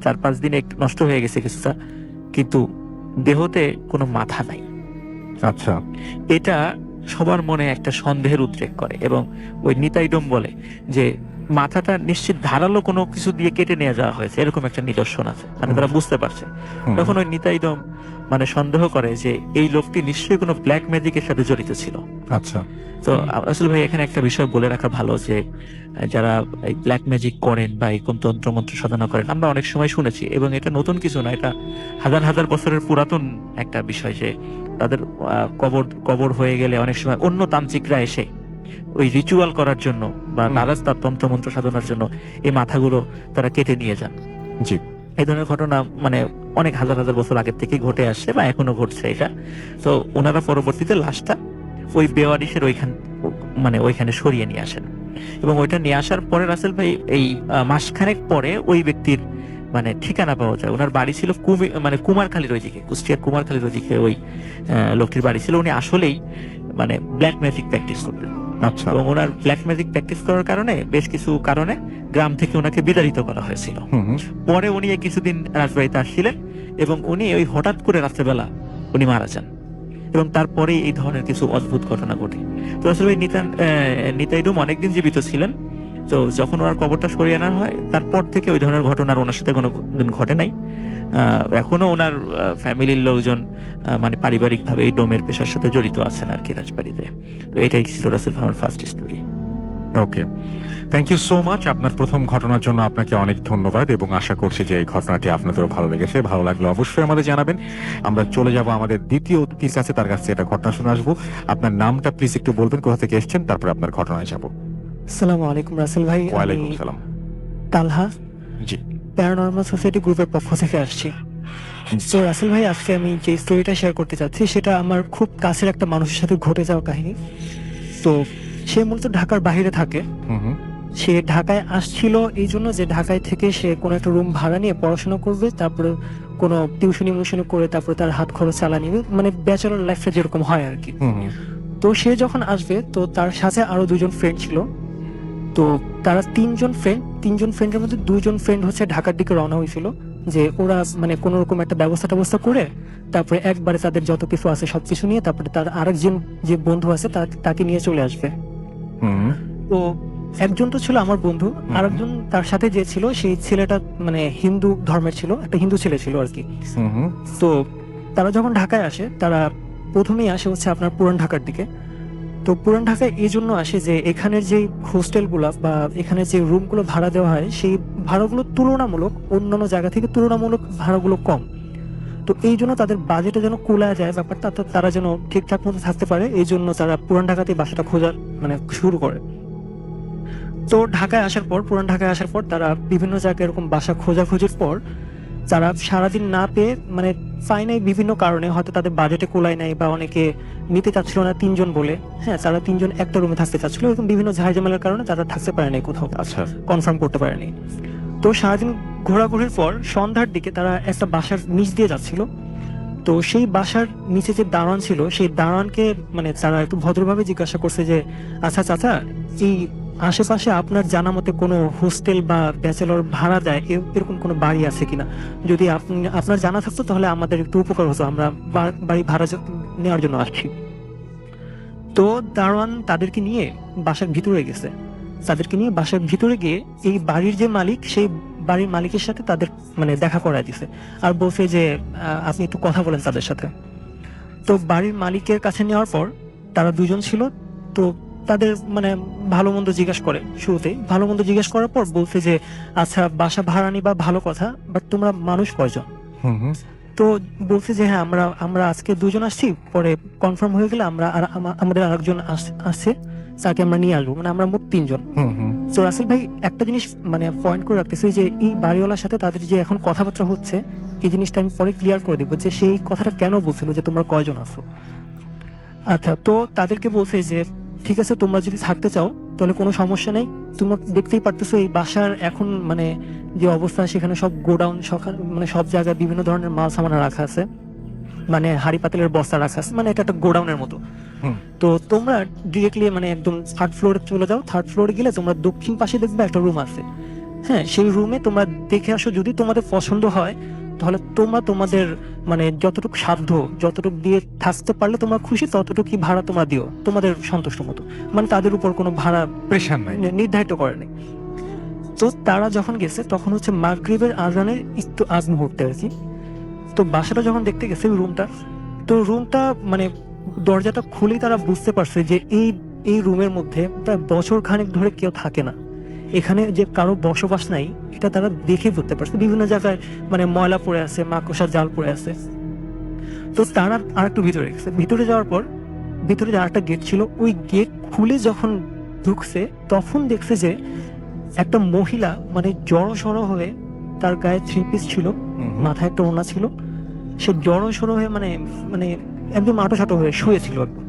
4-5 দিন একটু নষ্ট হয়ে গেছে কিছুটা, কিন্তু দেহতে কোনো মাথা নাই। আচ্ছা, এটা সবার মনে একটা সন্দেহের উদ্রেক করে, এবং ওই নিতাইডম বলে যে মাথাটা নিশ্চিত ধারালো কোনো কিছু দিয়ে কেটে নিয়ে যাওয়া হয়েছে, এরকম একটা নিদর্শন আছে, মানে তারা বুঝতে পারছে। তখন ওই নিতাইডম মানে সন্দেহ করে যে এই লোকটি নিশ্চয়ই কোনো ব্ল্যাক ম্যাজিকের সাথে জড়িত ছিল। আচ্ছা। তো আসলে ভাই এখানে একটা বিষয় বলে রাখা ভালো যে যারা এই ব্ল্যাক ম্যাজিক করেন বা এই কোন তন্ত্র মন্ত্র সাধনা করেন, আমরা অনেক সময় শুনেছি, এবং এটা নতুন কিছু না, এটা হাজার হাজার বছরের পুরাতন একটা বিষয় যে তাদের কবর হয়ে গেলে অনেক সময় অন্য তান্ত্রিকরা এসে ওই রিচুয়াল করার জন্য বা নারাজ তার তন্ত্র মন্ত্র সাধনার জন্য এই মাথাগুলো তারা কেটে নিয়ে যান। জি, এই ধরনের ঘটনা মানে অনেক হাজার হাজার বছর আগের থেকে ঘটে আসছে বা এখনো ঘটছে এটা। তো ওনারা পরবর্তীতে লাশটা ওই বেওয়ারিশের ওইখানে সরিয়ে নিয়ে আসেন, এবং ওইটা নিয়ে আসার পরে রাসেল ভাই এই মাসখানেক পরে ওই ব্যক্তির মানে ঠিকানা পাওয়া যায়। ওনার বাড়ি ছিল মানে কুমারখালীর ওইদিকে, কুষ্টিয়ার কুমারখালীর ওইদিকে ওই লোকটির বাড়ি ছিল। উনি আসলেই মানে ব্ল্যাক ম্যাজিক প্র্যাকটিস করতেন। আচ্ছা। এবং ওনার ব্ল্যাক ম্যাজিক প্র্যাকটিস করার কারণে বেশ কিছু কারণে গ্রাম থেকে ওনাকে বিতাড়িত করা হয়েছিল। হুম হুম। পরে উনি এই কিছুদিন রাজবাড়িতে আসছিলেন এবং উনি ওই হঠাৎ করে রাত্রেবেলা উনি মারা যান এবং তারপরে এই ধরনের কিছু অদ্ভুত ঘটনা ঘটে। তো আসলে ওই নিতাই ডুম অনেকদিন জীবিত ছিলেন। তো যখন ওনার কবরটা সরিয়ে আনা হয় তারপর থেকে ওই ধরনের ঘটনা আর ওনার সাথে কোনো দিন ঘটে নাই। এখনো ওনার ফ্যামিলির লোকজন মানে পারিবারিক ভাবে এই ডোমের পেশার সাথে জড়িত আছেন আর কি রাজবাড়িতে। তো এটাই ছিল রাসেল ভার্মার first story. Okay, thank you so much. আপনার প্রথম ঘটনার জন্য আপনাকে অনেক ধন্যবাদ এবং আশা করছি যে এই ঘটনাটি আপনাদেরও ভালো লেগেছে। ভালো লাগলে অবশ্যই আমাদের জানাবেন। আমরা চলে যাব আমাদের দ্বিতীয় অতিথির কাছে, তার কাছে এটা ঘটনা শুনে আসবো। আপনার নামটা প্লিজ একটু বলবেন, কোথা থেকে এসেছেন, তারপর আপনার ঘটনায় যাব। আসসালামু আলাইকুম রাসেল ভাই, আমি ওয়ালাইকুম সালাম। তালহা জি। প্যারানর্মাল সোসাইটি গ্রুপের পক্ষ থেকে আসছি। তো রাসেল ভাই, আজকে আমি যে স্টোরিটা শেয়ার করতে চাচ্ছি সেটা আমার খুব কাছের একটা মানুষের সাথে ঘটে যাওয়া কাহিনী। তো সে মূলত ঢাকার বাইরে থাকে। হুম হুম। সে ঢাকায় আসছিল এই জন্য যে ঢাকায় থেকে সে কোনো একটা রুম ভাড়া নিয়ে পড়াশোনা করবে, তারপরে কোনো টিউশনি মিউশনি করে তারপরে তার হাত খরচ চালা নিবে, মানে ব্যাচেলর লাইফটা যেরকম হয় আর কি। হুম হুম। তো সে যখন আসবে তো তার সাথে আরো দুজন ফ্রেন্ড ছিল। তো তারা তিনজন ফ্রেন্ডের মধ্যে দুইজন ফ্রেন্ড হচ্ছে ঢাকার দিকে রওনা হয়েছিল, যে ওরা মানে কোন রকম একটা ব্যবস্থা করে তারপরে একবারে তাদের যত কিছু আছে সবকিছু নিয়ে তারপরে তার আরেকজন যে বন্ধু আছে তাকে নিয়ে চলে আসবে। হুম। তো একজন তো ছিল আমার বন্ধু, আরেকজন তার সাথে যে ছিল সেই ছেলেটা মানে হিন্দু ধর্মের ছিল, একটা হিন্দু ছেলে ছিল আর কি। হুম হুম। তো তারা যখন ঢাকায় আসে তারা প্রথমেই আসে হচ্ছে আপনার পুরান ঢাকার দিকে। তো পুরান ঢাকায় এই জন্য আসে যে এখানের যে হোস্টেলগুলো বা এখানে যে রুমগুলো ভাড়া দেওয়া হয় সেই ভাড়াগুলো তুলনামূলক অন্যান্য জায়গা থেকে তুলনামূলক ভাড়াগুলো কম। তো এই জন্য তাদের বাজেটে যেন কুলায় যায় ব্যাপারটা, তো তারা যেন ঠিকঠাক মতো থাকতে পারে, এই জন্য তারা পুরান ঢাকাতেই বাসাটা খোঁজার মানে শুরু করে। তো পুরান ঢাকায় আসার পর তারা বিভিন্ন জায়গায় এরকম বাসা খোঁজাখুঁজির পর তারা সারাদিন না পেয়ে মানে ফাইনাই বিভিন্ন কারণে হয়তো তাদের বাজেটে কোলায় নাই বা অনেকে নিতে চাচ্ছিল না তিনজন বলে, হ্যাঁ তারা তিনজন একটা রুমে থাকতে চাচ্ছিল, এরকম বিভিন্ন ঝামেলার কারণে তারা থাকতে পারে নাই, কোথাও আচ্ছা। কনফার্ম করতে পারেনি। তো সারাদিন ঘোরাঘুরির পর সন্ধ্যার দিকে তারা একটা বাসার নিচ দিয়ে যাচ্ছিল। তো সেই বাসার নিচে যে দারোয়ান ছিল সেই দারোয়ানকে মানে তারা একটু ভদ্রভাবে জিজ্ঞাসা করছে যে আচ্ছা চাচা, এই আশেপাশে আপনার জানা মতে কোনো হোস্টেল বা ব্যাচেলর ভাড়া দেয় এরকম কোনো বাড়ি আছে কিনা? যদি আপনার জানা থাকতো তাহলে আমাদের একটু উপকার হতো, আমরা বাড়ি ভাড়া নেওয়ার জন্য আসছি। তো দারোয়ান তাদেরকে নিয়ে বাসার ভিতরে গেছে। তাদেরকে নিয়ে বাসার ভিতরে গিয়ে এই বাড়ির যে মালিক সেই বাড়ির মালিকের সাথে তাদের মানে দেখা করায় দিছে আর বলছে যে আপনি একটু কথা বলেন তাদের সাথে। তো বাড়ির মালিকের কাছে নেওয়ার পর তারা দুজন ছিল। তো তাদের মানে ভালো মন্দ জিজ্ঞাসা করে, শুরুতেই ভালো মন্দ জিজ্ঞাসা করার পর বলছে যে আচ্ছা বাসা ভাড়া নিবা ভালো কথা, বাট তোমরা মানুষ কয়জন? হুম হুম। তো বলছে যে হ্যাঁ আমরা আজকে দুজন আসছি, পরে কনফার্ম হয়ে গেলে আমরা আর আমাদের আরেকজন আসছে তাকে আমরা নিয়ে আসবো, মানে আমরা মোট তিনজন। হুম হুম। তো রাসেল ভাই একটা জিনিস মানে পয়েন্ট করে রাখতেছি যে এই বাড়িওয়ালার সাথে তাদের যে এখন কথাবার্তা হচ্ছে এই জিনিসটা আমি পরে ক্লিয়ার করে দিব যে সেই কথাটা কেন বলছিল যে তোমরা কয়জন আছো। আচ্ছা, তো তাদেরকে বলছে যে ঠিক আছে তোমরা যদি থাকতে চাও তাহলে কোনো সমস্যা নেই, তোমরা দেখতেই পারতেছো এই বাসার এখন মানে যে অবস্থা সেখানে সব গোডাউন মানে সব জায়গায় বিভিন্ন ধরনের মাল সামান রাখা আছে, মানে হাড়ি পাতিলের বস্তা রাখা আছে, মানে এটা একটা গোডাউনের মতো। তো তোমরা ডিরেক্টলি মানে একদম থার্ড ফ্লোরে চলে যাও, থার্ড ফ্লোরে গেলে তোমরা দক্ষিণ পাশে দেখবে একটা রুম আছে, হ্যাঁ সেই রুমে তোমরা দেখে আসো, যদি তোমাদের পছন্দ হয় তাহলে তোমরা তোমাদের মানে যতটুকু সাধ্য যতটুকু দিয়ে থাকতে পারলে তোমরা খুশি ততটুকু ভাড়া তোমরা দিও তোমাদের সন্তুষ্ট মতো, মানে তাদের উপর কোনো ভাড়া প্রেশার নাই, নির্ধারিত করে নেই। তো তারা যখন গেছে তখন হচ্ছে মাগরিবের আজানের একটু আগ মুহূর্তে আর কি। তো বাসাটা যখন দেখতে গেছে রুমটা মানে দরজাটা খুলেই তারা বুঝতে পারছে যে এই রুমের মধ্যে প্রায় বছর খানেক ধরে কেউ থাকে না, এখানে যে কারো বসবাস নাই এটা তারা দেখে বুঝতে পারছে। বিভিন্ন জায়গায় মানে ময়লা পড়ে আছে, মাকড়সার জাল পড়ে আছে। তো তারা আর একটু ভিতরে গেছে, ভিতরে যাওয়ার পর ভিতরে যে আরেকটা গেট ছিল ওই গেট খুলে যখন ঢুকছে তখন দেখছে যে একটা মহিলা মানে জড়সড় হয়ে, তার গায়ে 3 পিস ছিল, মাথায় একটা ওড়না ছিল, সে জড়সড় হয়ে মানে মানে একদম আটোসাটো হয়ে শুয়েছিল একদম।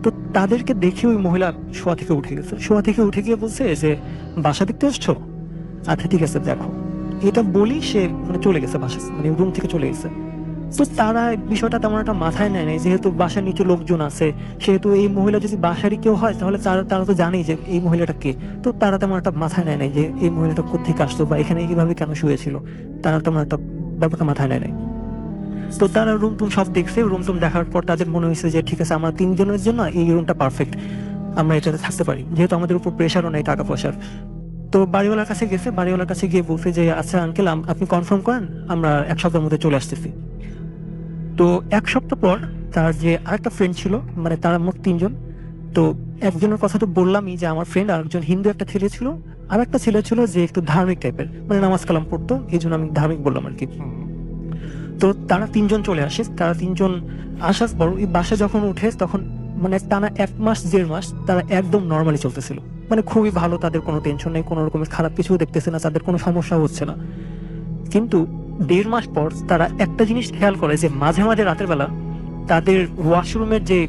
তো তাদেরকে দেখে ওই মহিলা শোয়া থেকে উঠে গেছে, শোয়া থেকে উঠে গিয়ে বলছে যে বাসা দেখতে এসছো, আচ্ছা ঠিক আছে দেখো। এটা বলি সে মানে চলে গেছে বাসা, মানে রুম থেকে চলে গেছে। তো তারা বিষয়টা তেমন একটা মাথায় নেয় নাই, যেহেতু বাসার নিচে লোকজন আছে, সেহেতু এই মহিলা যদি বাসারই কেউ হয় তাহলে তারা তো জানেই যে এই মহিলাটা কে। তো তারা তেমন একটা মাথায় নেয় নাই যে এই মহিলাটা কোথেকে আসতো বা এখানে এইভাবে কেন শুয়েছিল, তারা তেমন একটা ব্যাপারটা মাথায় নেয় নাই। তো তারা রুম টুম সব দেখছে, রুম টুম দেখার পর তাদের মনে হয়েছে যে ঠিক আছে, আমরা 3 জনের জন্য এই রুমটা পারফেক্ট, আমরা এটাতে থাকতে পারি, যেহেতু আমাদের উপর প্রেশারও নেই টাকা পয়সার। তো বাড়িওয়ালার কাছে গেছে, বাড়িওয়ালার কাছে গিয়ে বলছে যে আচ্ছা আঙ্কেল, আপনি কনফার্ম করেন, আমরা 1 সপ্তাহের মধ্যে চলে আসতেছি। তো 1 সপ্তাহ পর তার যে আরেকটা ফ্রেন্ড ছিল, মানে তারা মোট 3 জন। তো একজনের কথা তো বললামই যে আমার ফ্রেন্ড, আর একজন হিন্দু একটা ছেলে ছিল, আর একটা ছেলে ছিল যে একটু ধার্মিক টাইপের, মানে নামাজ কালাম পড়তো, এই জন্য আমি ধার্মিক বললাম আর কি। তো তারা 3 জন চলে আসে, তারা 3 জন আসার পর এই বাসা যখন উঠে তখন মানে টানা 1 মাস 1.5 মাস তারা একদম নর্মালি চলতেছিল, মানে খুবই ভালো, তাদের কোনো টেনশন নেই, কোনো রকমের খারাপ কিছু দেখতেছে না, তাদের কোনো সমস্যা হচ্ছে না। কিন্তু 1.5 মাস পর তারা একটা জিনিস খেয়াল করে যে মাঝে মাঝে রাতের বেলা তাদের ওয়াশরুমের যে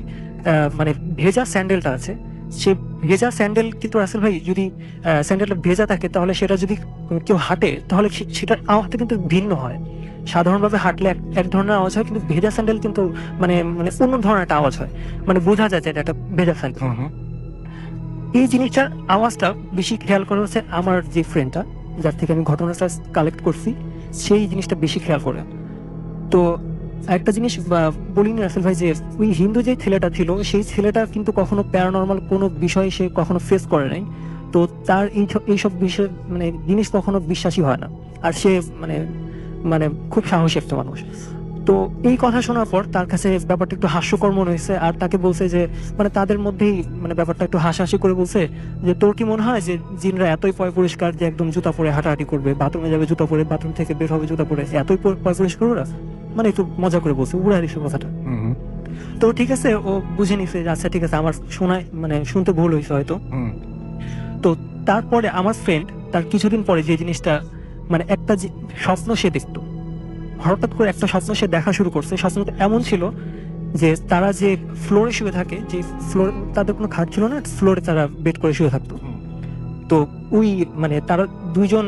মানে ভেজা স্যান্ডেলটা আছে, সে ভেজা স্যান্ডেল কিন্তু রাসেল ভাই যদি স্যান্ডেলটা ভেজা থাকে তাহলে সেটা যদি কেউ হাঁটে তাহলে সেটার আওয়াজটা কিন্তু ভিন্ন হয়। সাধারণভাবে হাঁটলে এক ধরনের আওয়াজ হয়, কিন্তু ভেজা স্যান্ডেল কিন্তু মানে মানে অন্য ধরনের একটা আওয়াজ হয়, মানে বোঝা যায় যে এটা একটা ভেজা স্যান্ডেল। এই জিনিসটার আওয়াজটা বেশি খেয়াল করা হচ্ছে আমার যে ফ্রেন্ডটা, যার থেকে আমি ঘটনাটা কালেক্ট করছি, সেই জিনিসটা বেশি খেয়াল করে। তো একটা জিনিস বলিনি রাসেল ভাই, যে ওই হিন্দু যে ছেলেটা ছিল সেই ছেলেটা কিন্তু কখনো প্যারানর্মাল কোনো বিষয় সে কখনো ফেস করে নাই। তো তার এইসব বিষয় মানে জিনিস কখনো বিশ্বাসী হয় না, আর সে মানে মানে খুব সাহসী একটা মানুষ। তো এই কথা শোনার পর তার কাছে ব্যাপারটা একটু হাস্যকর মনে হয়েছে, আর তাকে বলছে যে মানে তাদের মধ্যেই মানে ব্যাপারটা একটু হাসাহাসি করে বলছে যে তোর কি মনে হয় যে জিনরা এতই পয় পরিষ্কার যে একদম জুতা পরে হাঁটাহাঁটি করবে, বাথরুমে যাবে জুতা পরে, বাথরুম থেকে বের হবে জুতা পরে, এতই পয় পরিষ্কার ওরা? মানে একটু মজা করে বলছে, উড়াই দিচ্ছে কথাটা। তো ঠিক আছে, ও বুঝে নিছে যে আচ্ছা ঠিক আছে, আমার শোনায় মানে শুনতে ভুল হয়েছে হয়তো। তো তারপরে আমার ফ্রেন্ড তার কিছুদিন পরে যে জিনিসটা মানে একটা স্বপ্ন সে দেখতো, হঠাৎ করে একটা স্বপ্ন সে দেখা শুরু করছে। স্বপ্নটা এমন ছিল যে তারা যে ফ্লোরে শুয়ে থাকে, যে ফ্লোর তাদের কোনো খাট ছিল না, ফ্লোরে তারা বেড করে শুয়ে থাকতো। তো ওই মানে তারা 2 জন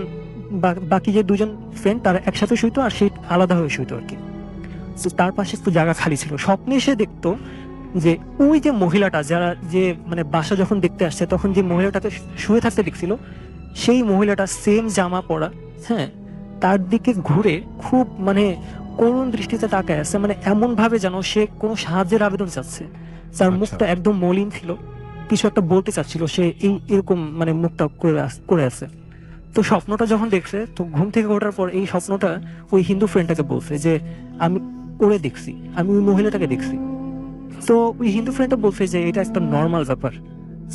বাকি যে 2 জন ফ্রেন্ড তারা একসাথে শুইতো, আর সেই আলাদা হয়ে শুইতো আর কি। তো তার পাশে একটু জায়গা খালি ছিল। স্বপ্নে সে দেখতো যে ওই যে মহিলাটা, যারা যে মানে বাসা যখন দেখতে আসছে তখন যে মহিলাটাকে শুয়ে থাকতে দেখছিল, সেই মহিলাটা সেম জামা পরা, হ্যাঁ, তার দিকে ঘুরে খুব মানে করুণ দৃষ্টিতে তাকায় আছে, মানে এমন ভাবে যেন সে কোনো সাহায্যের আবেদন চাচ্ছে। তার মুখটা একদম মলিন ছিল, কিছু একটা বলতে চাচ্ছিল, সে এরকম মানে মুখটা করে আছে। তো স্বপ্নটা যখন দেখছে, তো ঘুম থেকে ওঠার পর এই স্বপ্নটা ওই হিন্দু ফ্রেন্ডটাকে বলছে যে আমি ওরে দেখছি, আমি ওই মহিলাটাকে দেখছি। তো ওই হিন্দু ফ্রেন্ডটা বলছে যে এটা একটা নর্মাল ব্যাপার,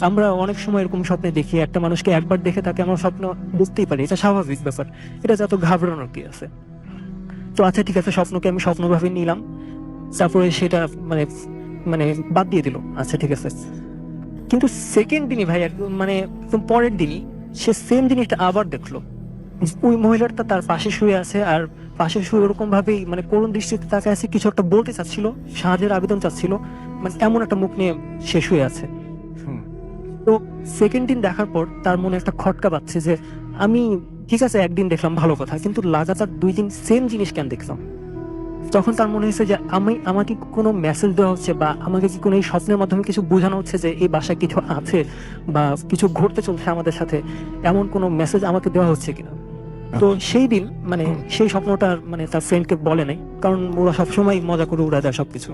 আমরা অনেক সময় এরকম স্বপ্নে দেখি, একটা মানুষকে একবার দেখে তাকে আমরা স্বপ্ন বুঝতেই পারি, এটা স্বাভাবিক ব্যাপার, এটা যত ঘাবড়ানোর কি আছে। তো আচ্ছা ঠিক আছে, স্বপ্নকে আমি স্বপ্নভাবে নিলাম, তারপরে সেটা মানে মানে বাদ দিয়ে দিল, আচ্ছা ঠিক আছে। কিন্তু সেকেন্ড দিনই ভাই মানে পরের দিনই সে সেম জিনিসটা আবার দেখলো, ওই মহিলাটা তার পাশে শুয়ে আছে, আর পাশে শুয়ে ওরকম ভাবেই মানে করুণ দৃষ্টিতে তাকে আছে, কিছু একটা বলতে চাচ্ছিল, সাহায্যের আবেদন চাচ্ছিল, মানে এমন একটা মুখ নিয়ে সে শুয়ে আছে। তো সেকেন্ড দিন দেখার পর তার মনে একটা খটকা পাচ্ছে যে আমি ঠিক আছে একদিন দেখলাম ভালো কথা, কিন্তু লাগাতার 2 দিন সেম জিনিস কেন দেখলাম? তখন তার মনে হয়েছে যে আমাকে কোনো মেসেজ দেওয়া হচ্ছে, বা আমাকে কি কোনো এই স্বপ্নের মাধ্যমে কিছু বোঝানো হচ্ছে যে এই বাসায় কিছু আছে বা কিছু ঘটতে চলছে আমাদের সাথে, এমন কোনো মেসেজ আমাকে দেওয়া হচ্ছে কিনা। তো সেই দিন মানে সেই স্বপ্নটা মানে তার ফ্রেন্ডকে বলে নাই, কারণ ওরা সবসময় মজা করে উড়া দেয় সবকিছু।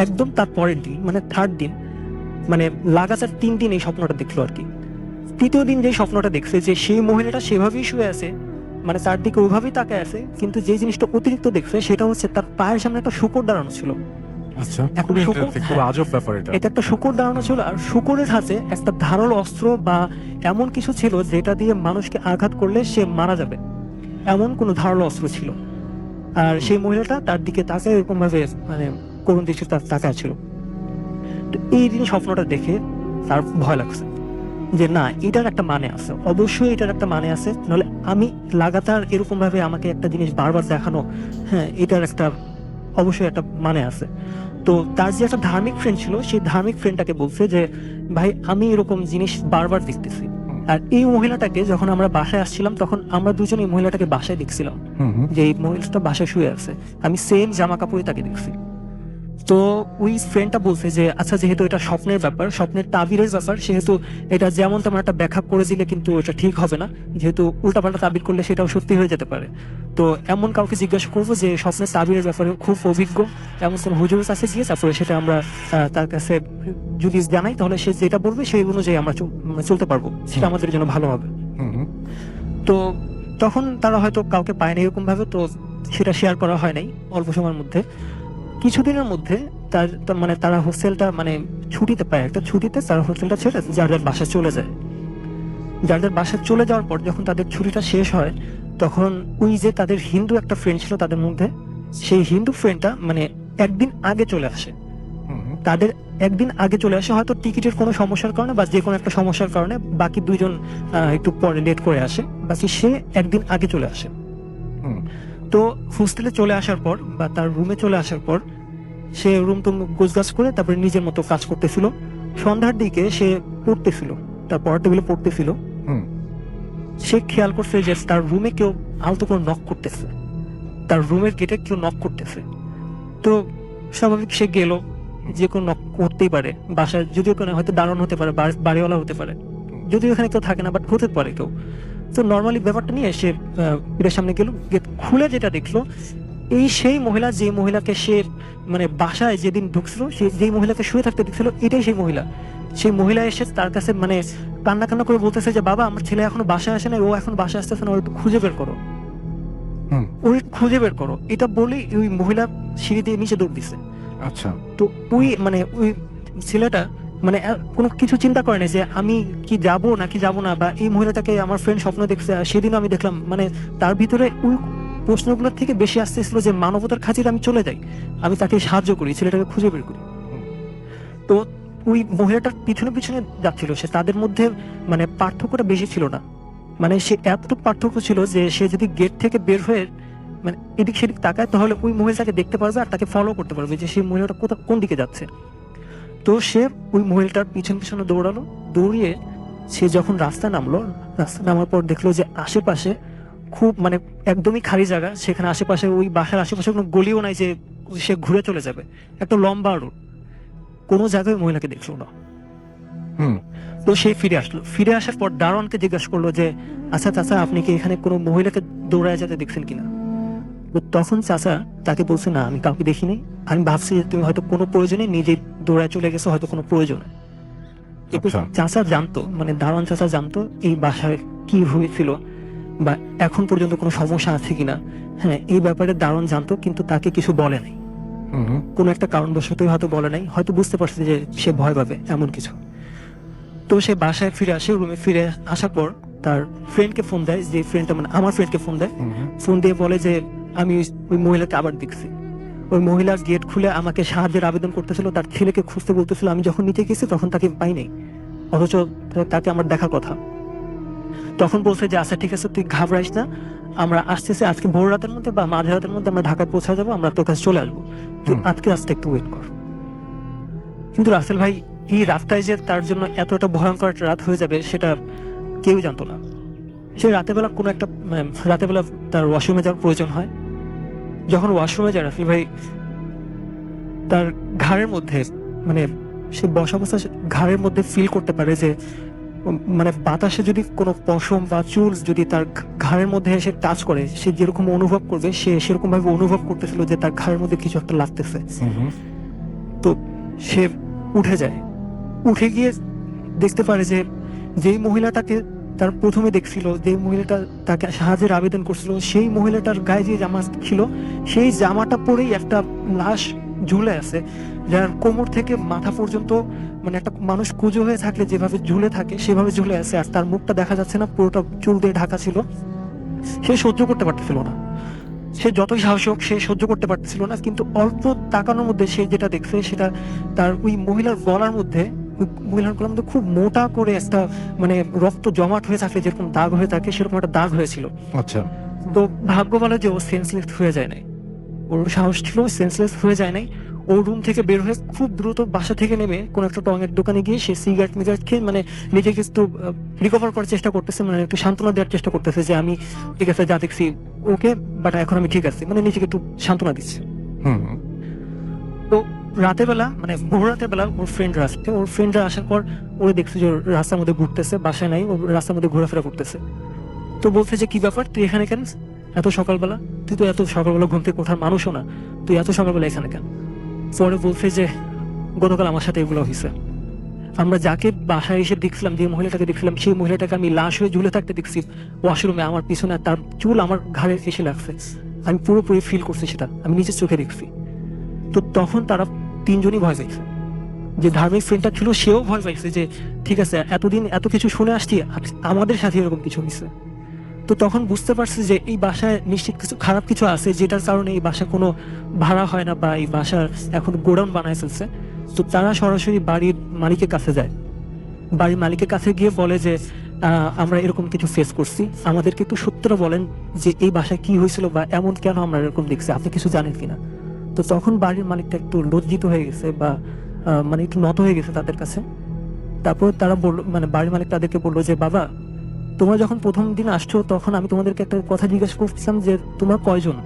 একদম তার পরের দিন মানে 3rd দিন, মানে লাগাতার 3 দিন এই স্বপ্নটা দেখলো আর কি। 3য় দিন যে স্বপ্নটা দেখছে যে সেই মহিলাটা সেভাবেই শুয়ে আছে, মানে তার দিকে ওইভাবেই তাকায় আছে, কিন্তু যে জিনিসটা অতিরিক্ত দেখছে সেটা হচ্ছে তার পায়ের সামনে একটা শূকর দাঁড়ানো ছিল। আচ্ছা, এখন শূকর, খুব আজব ব্যাপার এটা। এটা একটা শূকর দাঁড়ানো ছিল, আর শূকরের হাতে একটা ধারালো অস্ত্র বা এমন কিছু ছিল যেটা দিয়ে মানুষকে আঘাত করলে সে মারা যাবে, এমন কোনো ধারালো অস্ত্র ছিল। আর সেই মহিলাটা তার দিকে তাকায় এরকম ভাবে মানে করুণ দৃষ্টিতে তাকায় ছিল। তো এই দিন স্বপ্নটা দেখে তার ভয় লাগছে যে না, এটার একটা মানে আছে, অবশ্যই এটার একটা মানে আছে, নাহলে আমি লাগাতার এরকম ভাবে আমাকে একটা জিনিস বারবার দেখানো, হ্যাঁ, এটার একটা অবশ্যই একটা মানে আছে। তো তার যে একটা ধার্মিক ফ্রেন্ড ছিল, সেই ধার্মিক ফ্রেন্ডটাকে বলছে যে ভাই আমি এরকম জিনিস বারবার দেখতেছি, আর এই মহিলাটাকে যখন আমরা বাসায় আসছিলাম তখন আমরা দুজন এই মহিলাটাকে বাসায় দেখছিলাম, যে এই মহিলাটা বাসায় শুয়ে আছে, আমি সেম জামা কাপড়ে তাকে দেখছি। তো ওই ফ্রেন্ডটা বলছে যে আচ্ছা যেহেতু এটা স্বপ্নের ব্যাপার, স্বপ্নের তাবিরের ব্যাপার, সেহেতু এটা যেমন তেমন একটা ব্যাখ্যা করে দিলে কিন্তু এটা ঠিক হবে না, যেহেতু উল্টাপাল্টা তাবির করলে সেটাও সত্যি হয়ে যেতে পারে। তো এমন কাউকে জিজ্ঞাসা করবো যে স্বপ্নের তাবিরের ব্যাপারে খুব অভিজ্ঞ এমন কোন হুজুরের কাছে গিয়ে তারপরে সেটা আমরা তার কাছে যদি জানাই তাহলে সে যেটা বলবে সেই অনুযায়ী আমরা চলতে পারবো, সেটা আমাদের জন্য ভালো হবে। তো তখন তারা হয়তো কাউকে পায়নি এরকম ভাবে, তো সেটা শেয়ার করা হয় নাই। অল্প সময়ের মধ্যে কিছুদিনের মধ্যে মানে তারা হোস্টেলটা মানে ছুটিতে পায়, একটা ছুটিতে তারা হোস্টেলটা ছেড়ে যার যার বাসায় চলে যায়। যার যার বাসায় চলে যাওয়ার পর যখন তাদের ছুটিটা শেষ হয় তখন ওই যে তাদের হিন্দু একটা ফ্রেন্ড ছিল তাদের মধ্যে, সেই হিন্দু ফ্রেন্ডটা মানে একদিন আগে চলে আসে। তাদের একদিন আগে চলে আসে, হয়তো টিকিটের কোনো সমস্যার কারণে বা যে কোনো একটা সমস্যার কারণে বাকি দুইজন একটু পরে লেট করে আসে, বাকি সে একদিন আগে চলে আসে। তো হোস্টেলে চলে আসার পর বা তার রুমে চলে আসার পর সে রুম টুম গোছগাছ করে তারপরে নিজের মতো কাজ করতেছিল। সন্ধ্যার দিকে সে পড়তেছিল, তার পড়ার টেবিলে পড়তেছিল। সে খেয়াল করছে যে তার রুমে কেউ আলতো করে নক করতেছে, তার রুমের গেটে কেউ নক করতেছে। তো স্বাভাবিক সে গেল, যে কোনো নক করতেই পারে বাসায়, যদিও কোনো হয়তো দারুণ হতে পারে, বাড়িওয়ালা হতে পারে, যদিও এখানে কেউ থাকে না বাট হতে পারে কেউ। তো নর্মালি ব্যাপারটা নিয়ে সে গেটের সামনে গেল, গেট খুলে যেটা দেখলো এই সেই মহিলা যে মহিলাকে সে মানে বাসায় যেদিন ঢুকছিল, সে যেই মহিলাকে শুয়ে থাকতে দেখছিল এটাই সেই মহিলা। সেই মহিলা এসে তার কাছে মানে কান্না কান্না করে বলতেছে যে বাবা আমার ছেলে এখনো বাসায় আসে না, ও এখন বাসায় আসতেছে না, ওর একটু খুঁজে বের করো, ওই খুঁজে বের করো। এটা বলেই ওই মহিলা সিঁড়ি দিয়ে নিচে দৌড় দিছে। আচ্ছা, তো ওই মানে ওই ছেলেটা মানে কোনো কিছু চিন্তা করে না যে আমি কি যাব নাকি যাব না, বা এই মহিলাটাকে আমার ফ্রেন্ড স্বপ্ন দেখছে, সেদিনও আমি দেখলাম, মানে তার ভিতরে ওই প্রশ্নগুলোর থেকে বেশি আসতেছিল যে মানবতার খাতিরে আমি চলে যাই, আমি তাকে সাহায্য করি, ছেলেটাকে খুঁজে বের করি। তো ওই মহিলাটার পিছনে পিছনে যাচ্ছিল সে, তাদের মধ্যে মানে পার্থক্যটা বেশি ছিল না, মানে সে এতটুকু পার্থক্য ছিল যে সে যদি গেট থেকে বের হয়ে মানে এদিক সেদিক তাকায় তাহলে ওই মহিলাটাকে দেখতে পারবে আর তাকে ফলো করতে পারবে যে সেই মহিলাটা কোন দিকে যাচ্ছে। তো সে ওই মহিলাটার পিছনে পিছনে দৌড়ালো, দৌড়িয়ে সে যখন রাস্তা নামলো, রাস্তা নামার পর দেখলো যে আশেপাশে খুব মানে একদমই খালি জায়গা, সেখানে আশেপাশে ওই বাসার আশেপাশে কোনো গলিও নাই যে সে ঘুরে চলে যাবে, একটা লম্বা রোড, কোনো জায়গায় মহিলাকে দেখলো না। তো সে ফিরে আসলো, ফিরে আসার পর দারোয়ানকে জিজ্ঞাসা করলো যে আচ্ছা চাচা আপনি কি এখানে কোনো মহিলাকে দৌড়ায় যেতে দেখছেন কিনা। তো তখন চাচা তাকে বলছে না আমি কাউকে দেখিনি, আমি ভাবছি যে তুমি হয়তো কোনো প্রয়োজনে নিজে দৌড়ায় চলে গেছো, হয়তো কোনো প্রয়োজনে। চাচা জানতো, মানে দারোয়ান চাচা জানতো এই বাসায় কি হয়েছিল বা এখন পর্যন্ত কোনো সমস্যা আছে কিনা। হ্যাঁ, এই ব্যাপারে দারোয়ান জানতো, কিন্তু তাকে কিছু বলে নাই, কোনো একটা কারণবশতই হয়তো বলে নাই, হয়তো বুঝতে পারছে যে সে ভয় পাবে এমন কিছু। তো সে বাসায় ফিরে আসে, রুমে ফিরে আসার পর তার ফ্রেন্ডকে ফোন দেয়, যে ফ্রেন্ডটা মানে আমার ফ্রেন্ডকে ফোন দেয়, ফোন দিয়ে বলে যে আমি ওই মহিলাকে আবার দেখছি। ওই মহিলা গেট খুলে আমাকে সাহায্যের আবেদন করতেছিল, তার ছেলেকে খুঁজতে বলতেছিল, আমি যখন নিচে গেছি তখন তাকে পাই নাই, অথচ তাকে আমার দেখার কথা। তখন বলছে যে আচ্ছা ঠিক আছে তুই ঘাবড়াইস না, আমরা আসতেছি আজকে ভোর রাতের মধ্যে বা মাঝরাতের মধ্যে আমরা ঢাকায় পৌঁছা যাবো, আমরা তোর কাছে চলে আসবো, তুই আজকে একটু ওয়েট কর। কিন্তু রাসেল ভাই এই রাতটায় যে তার জন্য এতটা ভয়ঙ্কর একটা রাত হয়ে যাবে সেটা কেউ জানতো না। সে রাতের বেলা কোনো একটা রাতের বেলা তার ওয়াশরুমে যাওয়ার প্রয়োজন হয়। যখন ওয়াশরুমে যায় রাসেল ভাই তার ঘাড়ের মধ্যে মানে সে বসা অবস্থা ঘাড়ের মধ্যে ফিল করতে পারে যে মানে বাতাসে যদি কোনো পশম বা চুল যদি তার ঘাড়ের মধ্যে এসে টাচ করে সে যেরকম অনুভব করবে, সে সেরকম ভাবে অনুভব করতেছিল যে তার ঘাড়ের মধ্যে কিছু একটা লাগতেছে। তো সে উঠে যায়, উঠে গিয়ে দেখতে পারে যে যেই মহিলাটাকে তার প্রথমে দেখছিল, যে মহিলাটা তাকে সাহায্যের আবেদন করছিল, সেই মহিলাটার গায়ে যে জামা ছিল সেই জামাটা পরেই একটা লাশ ঝুলে আছে, যার কোমর থেকে মাথা পর্যন্ত মানে একটা মানুষ কুঁজো হয়ে থাকলে যেভাবে ঝুলে থাকে সেভাবে ঝুলে আছে, আর তার মুখটা দেখা যাচ্ছে না, পুরোটা চুল দিয়ে ঢাকা ছিল। সে সহ্য করতে পারতেছিল না, সে যতই সাহসী হোক সে সহ্য করতে পারতেছিল না। কিন্তু অল্প তাকানোর মধ্যে সে যেটা দেখছে সেটা তার ওই মহিলার গলার মধ্যে, মহিলার গলার মধ্যে খুব মোটা করে একটা মানে রক্ত জমাট হয়ে থাকলে যেরকম দাগ হয়ে থাকে সেরকম একটা দাগ হয়েছিল। আচ্ছা, তো ভাগ্য বলে যে ও সেন্সলেস হয়ে যায় নাই, ওর সাহস ছিল, সেন্সলেস হয়ে যায় নাই। ও রুম থেকে বের হয়ে খুব দ্রুত বাসা থেকে নেমে কোন একটা টঙের দোকানে গিয়ে সে সিগারেট মিগারেট খেয়ে মানে নিজেকে একটু রিকভার করার চেষ্টা করতেছে, মানে একটু সান্ত্বনা দেওয়ার চেষ্টা করতেছে যে আমি ঠিক আছে, যা দেখছি ওকে, বাট এখন আমি ঠিক আছি, মানে নিজেকে একটু সান্ত্বনা দিচ্ছে। হুম। তো রাতের বেলা মানে ভোর রাতের বেলা ওর ফ্রেন্ডরা আসছে, ওর ফ্রেন্ডরা আসার পর ওরা দেখছে যে ওর রাস্তার মধ্যে ঘুরতেছে, বাসায় নাই, ও রাস্তার মধ্যে ঘোরাফেরা করতেছে। তো বলছে যে কি ব্যাপার, তুই এখানে কেন এত সকালবেলা? তুই তো এত সকালবেলা ঘুম থেকে ওঠার মানুষও না, তুই এত সকালবেলা এখানে কেন? পরে বলছে যে গতকাল আমার সাথে এগুলো হয়েছে। আমরা যাকে বাসায় এসে দেখছিলাম, যে মহিলাটাকে দেখছিলাম, সেই মহিলাটাকে আমি লাশ হয়ে ঝুলে থাকতে দেখছি ওয়াশরুমে, আমার পিছনে, তার চুল আমার ঘাড়ে এসে লাগছে। আমি পুরোপুরি ফিল করছি সেটা, আমি নিজের চোখে দেখছি। তো তখন তারা তিনজনই ভয় পাইছে, যে ধার্মিক ফ্রেন্ডটা ছিল সেও ভয় পাইছে যে ঠিক আছে, এতদিন এত কিছু শুনে আসছি, আমাদের সাথে এরকম কিছু হয়েছে। তো তখন বুঝতে পারছে যে এই বাসায় নিশ্চিত কিছু খারাপ কিছু আছে, যেটার কারণে এই বাসা কোনো ভাড়া হয় না, বা এই বাসার এখন গোডাউন বানায় ফেলছে। তো তারা সরাসরি বাড়ির মালিকের কাছে যায়, বাড়ির মালিকের কাছে গিয়ে বলে যে আমরা এরকম কিছু ফেস করছি, আমাদেরকে একটু সত্যটা বলেন যে এই বাসায় কি হয়েছিল, বা এমন কেন আমরা এরকম দেখছি, আপনি কিছু জানেন কিনা। তো তখন বাড়ির মালিকটা একটু লজ্জিত হয়ে গেছে, বা মানে একটু নত হয়ে গেছে তাদের কাছে। তারপর তারা বললো, মানে বাড়ির মালিক তাদেরকে বললো যে বাবা, তোমরা যখন প্রথম দিন আসছো তখন আমি তোমাদেরকে একটা কথা জিজ্ঞাসা করছিলাম যে তোমরা কয়জন।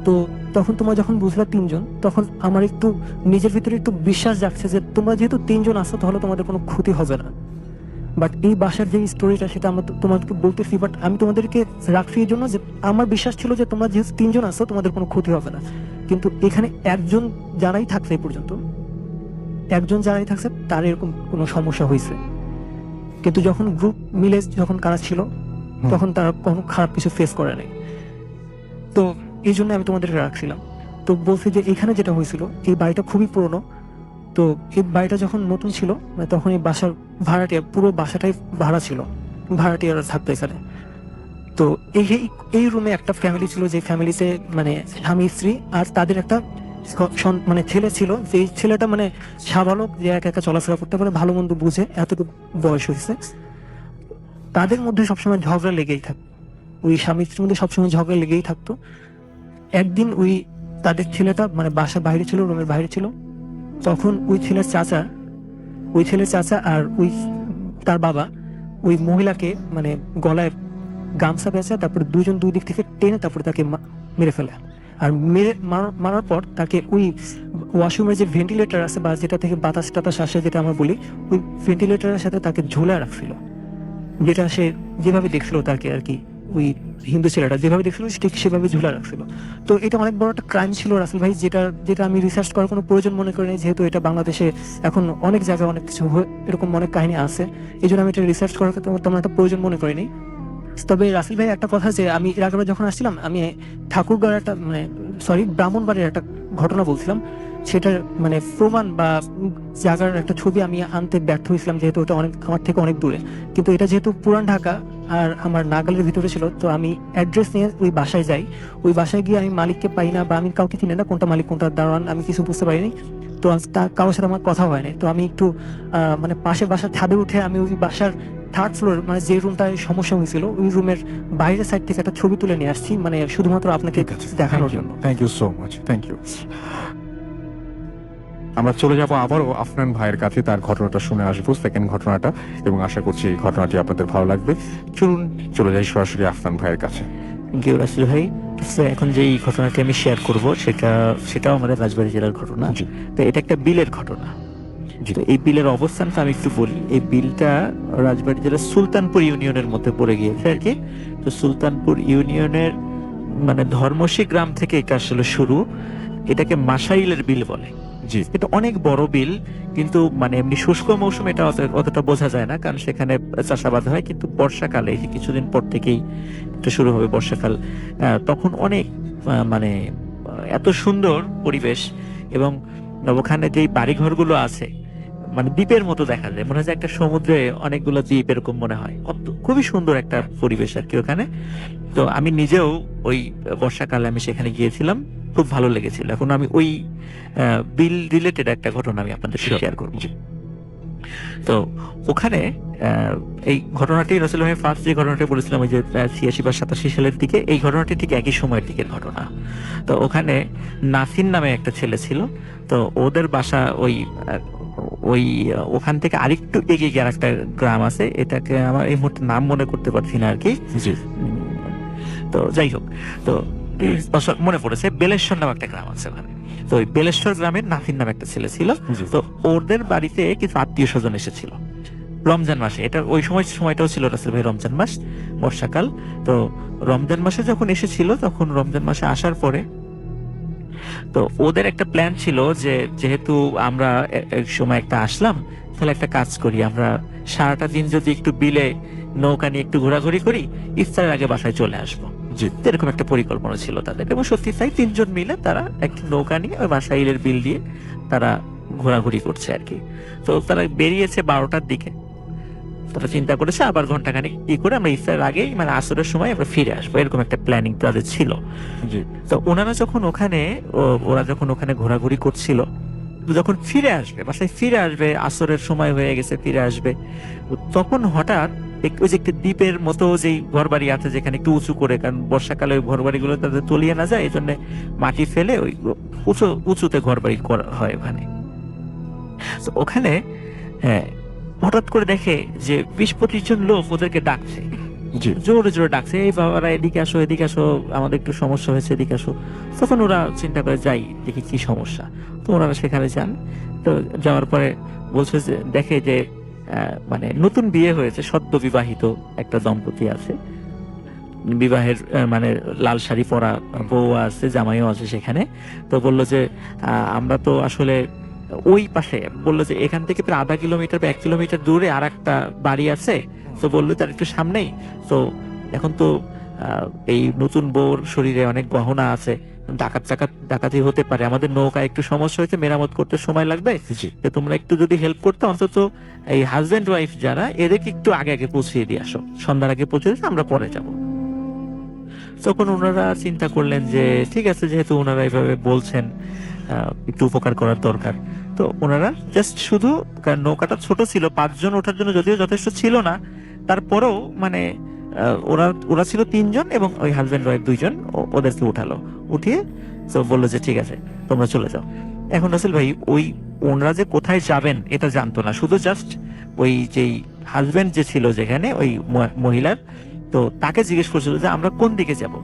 তো তখন তোমরা যখন বুঝলা তিনজন, তখন আমার একটু নিজের ভিতরে একটু বিশ্বাস জাগছে যে তোমরা যেহেতু তিনজন আসছো তাহলে তোমাদের কোনো ক্ষতি হবে না। বাট এই বাসার যে স্টোরিটা সেটা আমরা তোমাদেরকে বলতেছি, বাট আমি তোমাদেরকে রাখছি এই জন্য যে আমার বিশ্বাস ছিল যে তোমরা যেহেতু তিনজন আসছো তোমাদের কোনো ক্ষতি হবে না। কিন্তু এখানে একজন যারাই থাকছে এই পর্যন্ত, একজন যারাই থাকছে তার এরকম কোনো সমস্যা হয়েছে। কিন্তু যখন গ্রুপ মিলে যখন কারা ছিল তখন তারা কোনো খারাপ কিছু ফেস করে নাই। তো এই জন্য আমি তোমাদেরকে রাখছিলাম। তো বলছি যে এখানে যেটা হয়েছিল, এই বাড়িটা খুবই পুরনো। তো এই বাড়িটা যখন নতুন ছিল, মানে তখন এই বাসার ভাড়াটিয়া, পুরো বাসাটাই ভাড়া ছিল, ভাড়াটিয়ারা থাকতো এখানে। তো এই এই রুমে একটা ফ্যামিলি ছিল, যে ফ্যামিলিতে মানে স্বামী স্ত্রী আর তাদের একটা মানে ছেলে ছিল, যে ছেলেটা মানে সাবালক, যে একা একা চলাফেরা করতে পারে, ভালো মন্দ বুঝে, এতটুকু বয়স হয়েছে। তাদের মধ্যে সবসময় ঝগড়া লেগেই থাকতো, ওই স্বামী স্ত্রীর মধ্যে সবসময় ঝগড়া লেগেই থাকতো। একদিন ওই তাদের ছেলেটা মানে বাসার বাইরে ছিল, রুমের বাইরে ছিল, তখন ওই ছেলের চাচা আর ওই তার বাবা ওই মহিলাকে মানে গলায় গামছা পেঁচা, তারপর দুজন দুই দিক থেকে টেনে তারপরে তাকে মেরে ফেলে। আর মারার পর তাকে ওই ওয়াশরুমের যে ভেন্টিলেটর আছে, বা যেটা থেকে বাতাস টাতাস আসে, যেটা আমরা বলি, ওই ভেন্টিলেটরের সাথে তাকে ঝোলা রাখছিল, যেটা সে যেভাবে দেখছিল তাকে আর কি, ওই হিন্দু ছেলেটা যেভাবে দেখছিল ঠিক সেভাবে ঝুলা রাখছিল। তো এটা অনেক বড় একটা ক্রাইম ছিল রাসেল ভাই, যেটা আমি রিসার্চ করার কোনো প্রয়োজন মনে করি নাই, যেহেতু এটা বাংলাদেশে এখন অনেক জায়গায় অনেক কিছু এরকম অনেক কাহিনী আছে, এই জন্য আমি এটা রিসার্চ করার তেমন একটা প্রয়োজন মনে করিনি। তবে রাসেল ভাই একটা কথা, যে আমি এর আগেবার যখন আসছিলাম, আমি ঠাকুরগাঁওয়ের একটা মানে ব্রাহ্মণবাড়ির একটা ঘটনা বলছিলাম, সেটার মানে প্রমাণ বা জায়গার একটা ছবি আমি আনতে ব্যর্থ হয়েছিলাম, যেহেতু ওটা অনেক আমার থেকে অনেক দূরে। কিন্তু এটা যেহেতু পুরান ঢাকা আর আমার নাগালের ভিতরে ছিল, তো আমি অ্যাড্রেস নিয়ে ওই বাসায় যাই। ওই বাসায় গিয়ে আমি মালিককে পাই না, বা আমি কাউকে চিনি না, কোনটা মালিক কোনটা দারোয়ান আমি কিছু বুঝতে পারিনি। তো কারোর সাথে আমার কথা হয়নি। তো আমি একটু মানে পাশের বাসার ছাদে উঠে আমি ওই বাসার থার্ড ফ্লোর, মানে যে রুমটায় সমস্যা হয়েছিল, ওই রুমের বাইরের সাইড থেকে একটা ছবি তুলে নিয়ে আসছি, মানে শুধুমাত্র আপনাকে দেখানোর জন্য। Thank you so much, thank you. আমরা চলে যাব আবারও আফনান ভাইয়ের কাছে, তার ঘটনাটা শুনে আসবো, সেকেন্ড ঘটনাটা, এবং আশা করছি এই ঘটনাটি আপনাদের ভালো লাগবে। চলুন চলে যাই সরাসরি আফনান ভাইয়ের কাছে। রাসেল ভাই, এখন যে ঘটনাটি আমি শেয়ার করব সেটাও আমাদের রাজবাড়ী জেলার ঘটনা। তো এটা একটা বিলের ঘটনা। তো এই বিলের অবস্থানটা আমি একটু বলি। এই বিলটা রাজবাড়ী জেলার সুলতানপুর ইউনিয়নের মধ্যে পড়ে গিয়েছে আর কি। তো সুলতানপুর ইউনিয়নের মানে ধর্মসী গ্রাম থেকে এটা আসলে শুরু। এটাকে মাসাইলের বিল বলে। জি, এটা অনেক বড় বিল, কিন্তু মানে এমনি শুষ্ক মৌসুমে এটা অতটা বোঝা যায় না, কারণ সেখানে চাষাবাদ হয়। কিন্তু বর্ষাকালে, এই যে কিছুদিন পর থেকেই এটা শুরু হবে বর্ষাকাল, তখন অনেক মানে এত সুন্দর পরিবেশ, এবং ওখানে যে বাড়িঘরগুলো আছে মানে দ্বীপের মতো দেখা যায়, মনে হয় যে একটা সমুদ্রে অনেকগুলো দ্বীপ এরকম মনে হয়। খুবই সুন্দর একটা পরিবেশ আর কি ওখানে। তো আমি নিজেও ওই বর্ষাকালে আমি সেখানে গিয়েছিলাম, খুব ভালো লেগেছিল। এখন আমি ওই বিল রিলেটেড একটা ঘটনা আমি আপনাদের শেয়ার করব। তো ওখানে এই ঘটনাটি রাসেল ভাই ফার্স্ট যে ঘটনাটি বলেছিলাম ওই যে 86 বা 87 সালের দিকে, এই ঘটনাটি ঠিক একই সময়ের দিকের ঘটনা। তো ওখানে নাসির নামে একটা ছেলে ছিল, তো ওদের বাসা ওই ওখান থেকে আরেকটু এগিয়ে গিয়ে একটা গ্রাম আছে, এটাকে আমার এই মুহূর্তে নাম মনে করতে পারছি না আর কি। জি। তো যাই হোক, তো মনে পড়েছে বেলেশ্বর নামে একটা গ্রাম আছে ওখানে। তো ওই বেলেশ্বর গ্রামের নাসির নামে একটা ছেলে ছিল। তো ওদের বাড়িতে কিছু আত্মীয় স্বজন এসেছিল রমজান মাসে। এটা ওই সময়টাও ছিল রাসেল ভাই রমজান মাস, বর্ষাকাল। তো রমজান মাসে যখন এসেছিল, তখন রমজান মাসে আসার পরে তো ওদের একটা প্ল্যান ছিল যে যেহেতু আমরা এক সময় একটা আসলাম, তাহলে একটা কাজ করি, আমরা সারাটা দিন যদি একটু বিলে নৌকা নিয়ে একটু ঘোরাঘুরি করি, ইফতারের আগে বাসায় চলে আসবো। জি। এরকম একটা পরিকল্পনা ছিল তাদের, এবং সত্যি তাই 3 জন মিলে তারা একটা নৌকা নিয়ে ওই বাসায় ইলের বিল দিয়ে তারা ঘোরাঘুরি করছে আর কি। তো তারা বেরিয়েছে 12টার দিকে। তারা চিন্তা করেছে আবার ঘন্টাখানেক কি করে আমরা ইফতারের আগে মানে আসরের সময় আমরা ফিরে আসবো, এরকম একটা প্ল্যানিং তাদের ছিল। জি। তো ওরা যখন ওখানে ঘোরাঘুরি করছিল, যখন ফিরে আসবে বাসায় ফিরে আসবে, আসরের সময় হয়ে গেছে, ফিরে আসবে, তখন হঠাৎ ওই যে একটা দ্বীপের মতো যে ঘর বাড়ি আছে যেখানে একটু উঁচু করে, কারণ বর্ষাকালে ওই ঘর বাড়িগুলো তাদের তলিয়ে না যায়, এই জন্য মাটি ফেলে ওই উঁচুতে ঘর বাড়ি করা হয় ওখানে। তো ওখানে হ্যাঁ হঠাৎ করে দেখে যে 20-25 জন লোক ওদেরকে ডাকছে, জি। জোরে জোরে ডাকছে, এই বাবারা এদিকে আসো, এদিকে আসো, আমাদের একটু সমস্যা হয়েছে, এদিকে আসো। তখন ওরা চিন্তা করে যাই দেখি কি সমস্যা। তো ওনারা সেখানে যান। তো যাওয়ার পরে বলছে যে দেখে যে মানে নতুন বিয়ে হয়েছে, সদ্য বিবাহিত একটা দম্পতি আছে, বিবাহের মানে লাল শাড়ি পরা বউ আছে, জামাইও আছে সেখানে। তো বললো যে আমরা তো আসলে ওই পাশে, বললো যে এখান থেকে প্রায় আধা কিলোমিটার বা 1 কিলোমিটার দূরে আর একটা বাড়ি আছে। তো বললো তার একটু সামনেই। তো এখন তো এই নতুন বউর শরীরে অনেক গহনা আছে, ডাকাতি হতে পারে, আমাদের নৌকায় একটু সমস্যা হয়েছে, মেরামত করতে সময় লাগবে, যে তোমরা একটু যদি হেল্প করতে, অন্তত এই হাজবেন্ড ওয়াইফ যারা, এদেরকে একটু আগে আগে পৌঁছিয়ে দিয়ে আসো, সন্ধ্যার আগে পৌঁছে দিলে আমরা পরে যাব। তখন ওনারা চিন্তা করলেন যে ঠিক আছে, যেহেতু ওনারা এইভাবে বলছেন, একটু উপকার করার দরকার। তো ওনারা জাস্ট শুধু, কারণ নৌকাটা ছোট ছিল, 5 জন ওঠার জন্য যদিও যথেষ্ট ছিল না, তারপরেও মানে ওরা ছিল 3 জন, এবং ওই হাজবেন্ড ওয়াইফ 2 জন ওদেরকে উঠালো, উঠিয়ে তো বললো যে ঠিক আছে তোমরা চলে যাও। এখন রাসেল ভাই ওই ওনারা যে কোথায় যাবেন এটা জানতো না, শুধু জাস্ট ওই যেই হাজবেন্ড যে ছিল যেখানে ওই মহিলার, তো তাকে জিজ্ঞেস করছিল যে আমরা কোন দিকে যাব।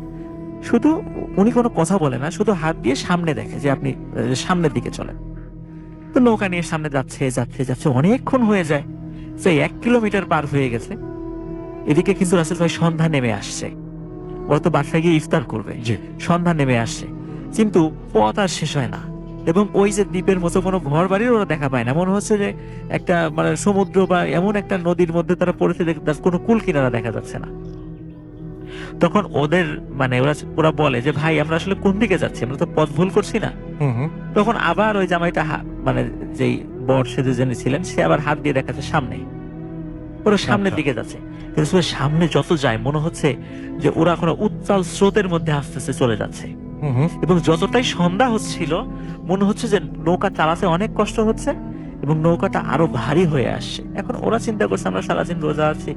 শুধু উনি কোনো কথা বলে না, শুধু হাত দিয়ে সামনে দেখে যে আপনি সামনের দিকে চলেন। তো নৌকা নিয়ে সামনে যাচ্ছে যাচ্ছে যাচ্ছে, অনেকক্ষণ হয়ে যায়, সেই 1 কিলোমিটার পার হয়ে গেছে। এদিকে কিন্তু রাসেল ভাই সন্ধ্যা নেমে আসছে, ওরা তো বাসায় গিয়ে ইফতার করবে, সন্ধ্যা নেমে আসছে, কিন্তু পথ আর শেষ হয় না, এবং ওই যে দ্বীপের মতো কোনো ঘর বাড়ির ওরা দেখা পায় না। মনে হচ্ছে যে একটা মানে সমুদ্র বা এমন একটা নদীর মধ্যে তারা পড়েছে, কোনো কুল কিনারা দেখা যাচ্ছে না। তখন ওদের মানে ওরা বলে যে ভাই আমরা আসলে কোন দিকে যাচ্ছি, আমরা তো পথ ভুল করছি না। তখন আবার ওই জামাইটা মানে যেই বর সেজে যিনি ছিলেন, সে আবার হাত দিয়ে দেখাচ্ছে সামনে, ওরা সামনের দিকে যাচ্ছে। কিন্তু সামনে যত যায় মনে হচ্ছে যে ওরা কোনো উত্তাল স্রোতের মধ্যে আস্তে আস্তে চলে যাচ্ছে, এবং যতটাই সন্ধ্যা হচ্ছিল মনে হচ্ছে যে নৌকা চালাতে অনেক কষ্ট হচ্ছে, এবং নৌকাটা আরো ভারী হয়ে আসছে। এখন ওরা চিন্তা করছে আমরা সারাদিন রোজা আছি,